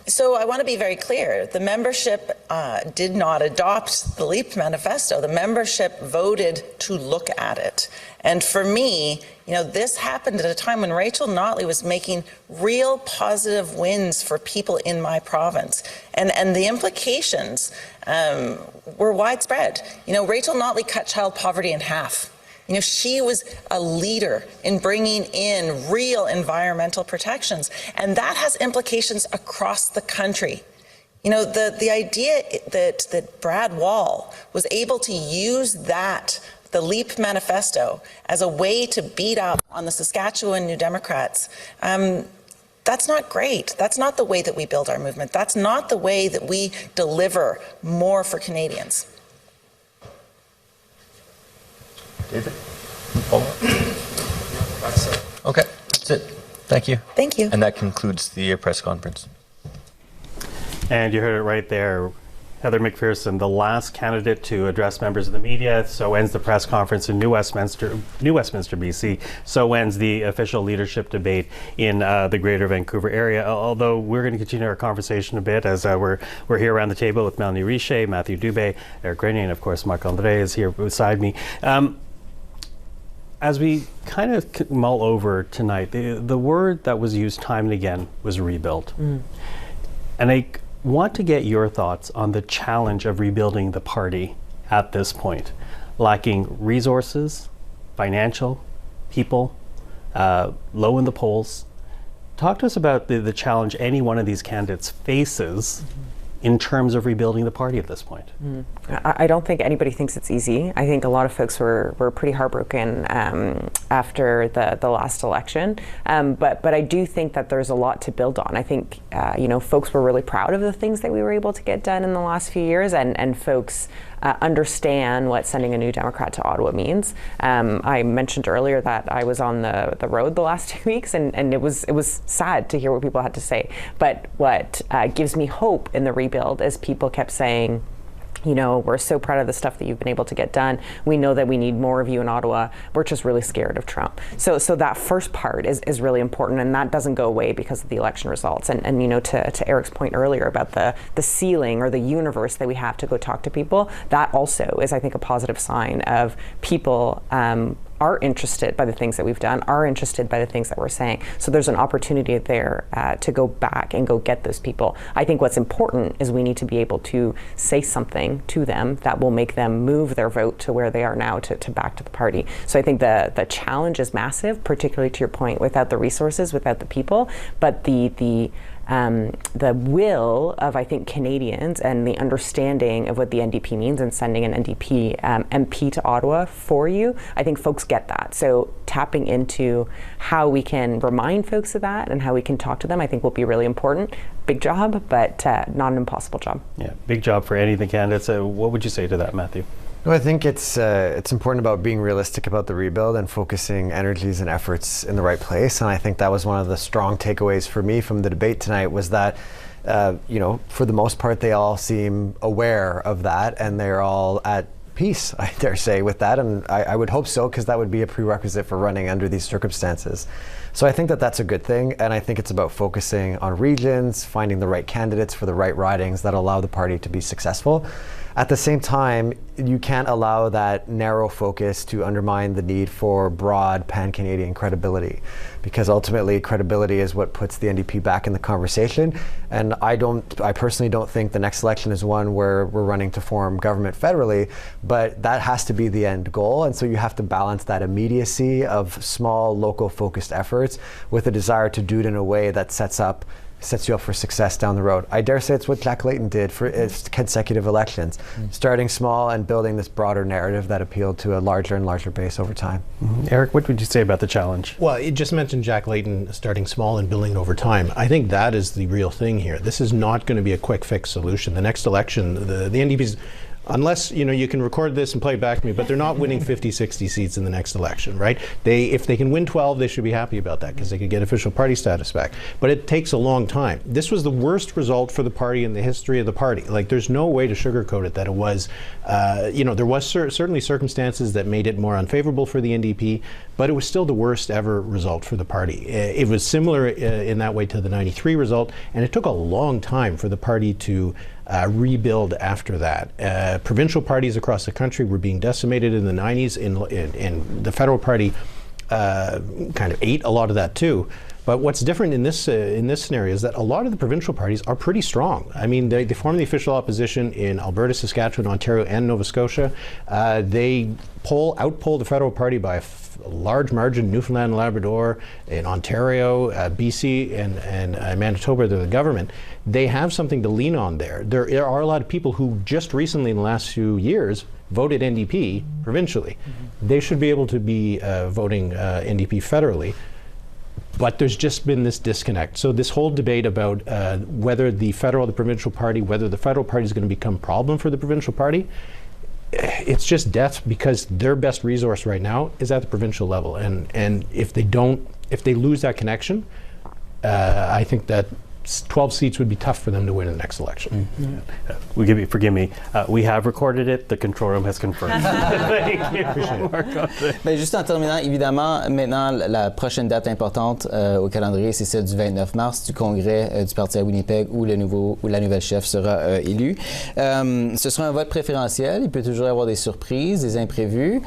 So I want to be very clear. The membership did not adopt the LEAP manifesto. The membership voted to look at it. And for me, this happened at a time when Rachel Notley was making real positive wins for people in my province. And the implications were widespread. Rachel Notley cut child poverty in half. She was a leader in bringing in real environmental protections, and that has implications across the country. The idea that Brad Wall was able to use the LEAP manifesto, as a way to beat up on the Saskatchewan New Democrats, that's not great. That's not the way that we build our movement. That's not the way that we deliver more for Canadians. David? Okay, that's it. Thank you. Thank you. And that concludes the press conference. And you heard it right there. Heather McPherson, the last candidate to address members of the media. So ends the press conference in New Westminster, BC. So ends the official leadership debate in the Greater Vancouver area. Although we're going to continue our conversation a bit as we're here around the table with Melanie Richer, Matthew Dubé, Eric Grenier, and of course Marc-André is here beside me. As we kind of mull over tonight, the word that was used time and again was rebuild. And I want to get your thoughts on the challenge of rebuilding the party at this point. Lacking resources, financial, people, low in the polls. Talk to us about the challenge any one of these candidates faces in terms of rebuilding the party at this point. I don't think anybody thinks it's easy. I think a lot of folks were pretty heartbroken after the last election. But I do think that there's a lot to build on. I think folks were really proud of the things that we were able to get done in the last few years, and folks understand what sending a New Democrat to Ottawa means. I mentioned earlier that I was on the road the last 2 weeks, and it was sad to hear what people had to say. But what gives me hope in the rebuild is people kept saying, we're so proud of the stuff that you've been able to get done. We know that we need more of you in Ottawa. We're just really scared of Trump. So that first part is really important, and that doesn't go away because of the election results. And to Eric's point earlier about the ceiling or the universe that we have to go talk to people, that also is, I think, a positive sign of people are interested by the things that we've done, are interested by the things that we're saying. So there's an opportunity there to go back and go get those people. I think what's important is we need to be able to say something to them that will make them move their vote to where they are now to back to the party. So I think the challenge is massive, particularly to your point, without the resources, without the people, but the will of, I think, Canadians and the understanding of what the NDP means and sending an NDP MP to Ottawa for you, I think folks get that. So tapping into how we can remind folks of that and how we can talk to them, I think will be really important. Big job, but not an impossible job. Yeah, big job for any of the candidates. What would you say to that, Matthew? No, I think it's important about being realistic about the rebuild and focusing energies and efforts in the right place. And I think that was one of the strong takeaways for me from the debate tonight was that, for the most part, they all seem aware of that and they're all at peace, I dare say, with that. And I would hope so, because that would be a prerequisite for running under these circumstances. So I think that that's a good thing. And I think it's about focusing on regions, finding the right candidates for the right ridings that allow the party to be successful. At the same time, you can't allow that narrow focus to undermine the need for broad pan-Canadian credibility, because ultimately credibility is what puts the NDP back in the conversation. And I personally don't think the next election is one where we're running to form government federally, but that has to be the end goal. And so you have to balance that immediacy of small, local focused efforts with a desire to do it in a way that sets you up for success down the road. I dare say it's what Jack Layton did for consecutive elections, starting small and building this broader narrative that appealed to a larger and larger base over time. Eric, what would you say about the challenge? Well, you just mentioned Jack Layton starting small and building over time. I think that is the real thing here. This is not going to be a quick fix solution. The next election, the NDP's unless, you can record this and play it back to me, but they're not winning 50, 60 seats in the next election, right? If they can win 12, they should be happy about that because they could get official party status back. But it takes a long time. This was the worst result for the party in the history of the party. Like, there's no way to sugarcoat it that it was, there was certainly circumstances that made it more unfavorable for the NDP, but it was still the worst ever result for the party. It was similar in that way to the 93 result, and it took a long time for the party to rebuild after that. Provincial parties across the country were being decimated in the 90s, and the federal party kind of ate a lot of that too. But what's different in this scenario is that a lot of the provincial parties are pretty strong. I mean, they form the official opposition in Alberta, Saskatchewan, Ontario, and Nova Scotia. They outpoll the federal party by a large margin. Newfoundland and Labrador, in Ontario, BC, and Manitoba, they're the government. They have something to lean on there. There are a lot of people who just recently, in the last few years, voted NDP provincially. They should be able to be voting NDP federally. But there's just been this disconnect. So this whole debate about whether the provincial party, whether the federal party is going to become a problem for the provincial party, it's just death, because their best resource right now is at the provincial level. And if they lose that connection, I think that 12 seats would be tough for them to win in the next election. Forgive me. We have recorded it. The control room has confirmed. Thank you. Bien, juste en terminant, évidemment, maintenant, la prochaine date importante au calendrier, c'est celle du 29 mars du congrès du Parti à Winnipeg où la nouvelle chef sera élue. Ce sera un vote préférentiel. Il peut toujours y avoir des surprises, des imprévus.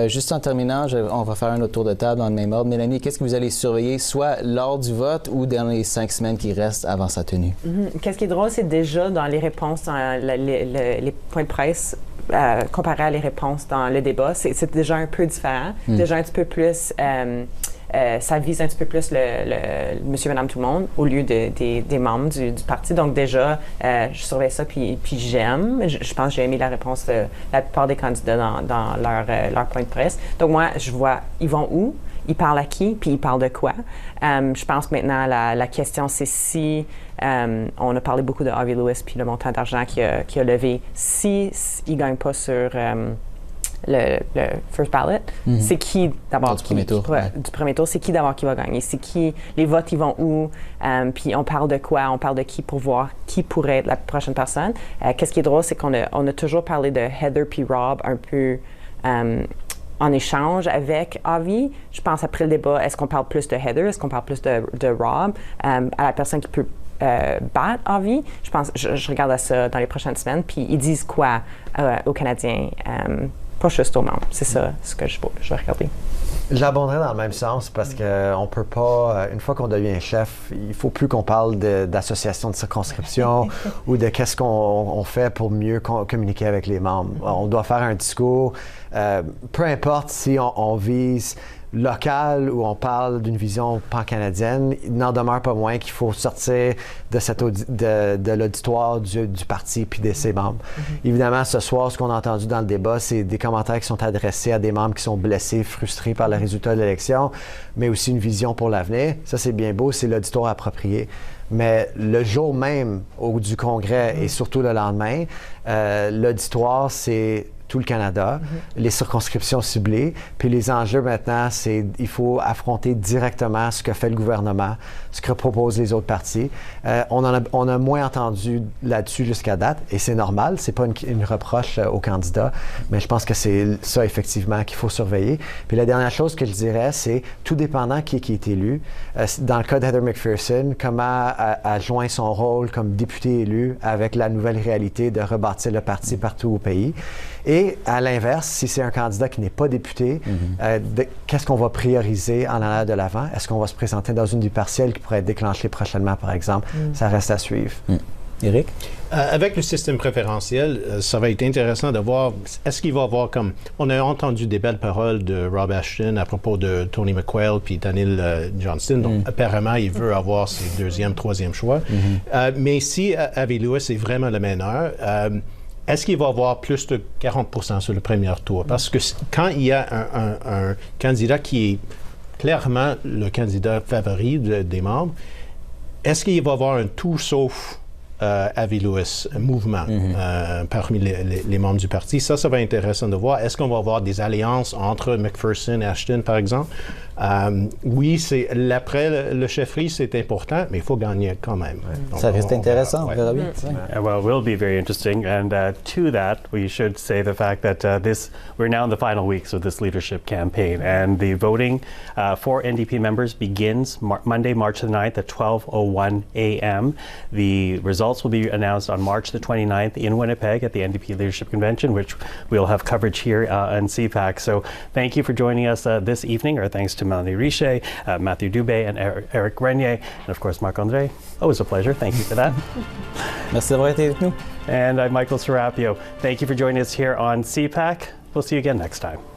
Juste en terminant, on va faire un autre tour de table dans le même ordre. Mélanie, qu'est-ce que vous allez surveiller, soit lors du vote ou dans les 5 semaines qui restent avant sa tenue? Qu'est-ce qui est drôle, c'est déjà dans les réponses, dans les points de presse, comparé à les réponses dans le débat, c'est déjà un peu différent. Déjà un petit peu plus, ça vise un petit peu plus le monsieur, madame, tout le monde, au lieu des membres du parti. Donc déjà, je surveille ça, puis j'aime. Je pense que j'ai aimé la réponse de la plupart des candidats dans leur point de presse. Donc moi, je vois, ils vont où? Ils parlent à qui, puis ils parlent de quoi. Je pense que maintenant, la question, c'est si, on a parlé beaucoup de Harvey Lewis, puis le montant d'argent qu'il a levé, si il ne gagne pas sur le first ballot, c'est qui d'abord du premier tour, c'est qui d'abord qui va gagner, c'est qui, les votes, ils vont où, puis on parle de quoi, on parle de qui pour voir qui pourrait être la prochaine personne. Qu'est-ce qui est drôle, c'est qu'on a toujours parlé de Heather puis Rob un peu en échange avec Avi. Je pense après le débat, est-ce qu'on parle plus de Heather, est-ce qu'on parle plus de Rob, à la personne qui peut battre Avi? Je pense, je regarde à ça dans les prochaines semaines, puis ils disent quoi aux Canadiens, pas juste aux membres. C'est ça ce que je vais regarder. J'abonderais dans le même sens parce qu'on peut pas, une fois qu'on devient chef, il faut plus qu'on parle d'association de circonscription ou de qu'est-ce qu'on fait pour mieux communiquer avec les membres. On doit faire un discours, peu importe si on vise local ou on parle d'une vision pan-canadienne, il n'en demeure pas moins qu'il faut sortir de l'auditoire du parti puis de ses membres. Évidemment, ce soir, ce qu'on a entendu dans le débat, c'est des commentaires qui sont adressés à des membres qui sont blessés, frustrés par le résultat de l'élection, mais aussi une vision pour l'avenir. Ça, c'est bien beau, c'est l'auditoire approprié. Mais le jour même du congrès et surtout le lendemain, l'auditoire, c'est tout le Canada, les circonscriptions ciblées. Puis les enjeux maintenant, c'est il faut affronter directement ce que fait le gouvernement, ce que proposent les autres partis. On a moins entendu là-dessus jusqu'à date, et c'est normal, c'est pas une reproche aux candidats, mais je pense que c'est ça effectivement qu'il faut surveiller. Puis la dernière chose que je dirais, c'est tout dépendant qui est élu. Dans le cas de Heather McPherson, comment a joint son rôle comme député élu avec la nouvelle réalité de rebâtir le parti partout au pays. Et à l'inverse, si c'est un candidat qui n'est pas député, qu'est-ce qu'on va prioriser en allant de l'avant? Est-ce qu'on va se présenter dans une du partiel qui pourrait être déclenchée prochainement, par exemple? Ça reste à suivre. Éric? Avec le système préférentiel, ça va être intéressant de voir, est-ce qu'il va y avoir comme... On a entendu des belles paroles de Rob Ashton à propos de Tony McQuail puis Tanille Johnston, donc apparemment, il veut avoir ses deuxième, troisième choix. Mais si Harvey Lewis est vraiment le meneur, est-ce qu'il va avoir plus de 40% sur le premier tour? Parce que quand il y a un candidat qui est clairement le candidat favori des membres, est-ce qu'il va avoir un tout sauf Avi Lewis mouvement parmi les membres du parti. Ça va être intéressant de voir. Est-ce qu'on va avoir des alliances entre McPherson et Ashton, par exemple? Oui, après le chefferie, c'est important, mais il faut gagner quand même. Donc, ça reste intéressant, on verra bien. Well, it will be very interesting. And to that, we should say the fact that we're now in the final weeks of this leadership campaign, and the voting for NDP members begins Monday, March the 9th at 12:01 a.m. The results will be announced on March the 29th in Winnipeg at the NDP Leadership Convention, which we'll have coverage here on CPAC. So thank you for joining us this evening. Our thanks to Melanie Richer, Matthew Dubé, and Eric Grenier, and of course Marc-André. Always a pleasure. Thank you for that. Merci d'avoir été avec nous. And I'm Michael Serapio. Thank you for joining us here on CPAC. We'll see you again next time.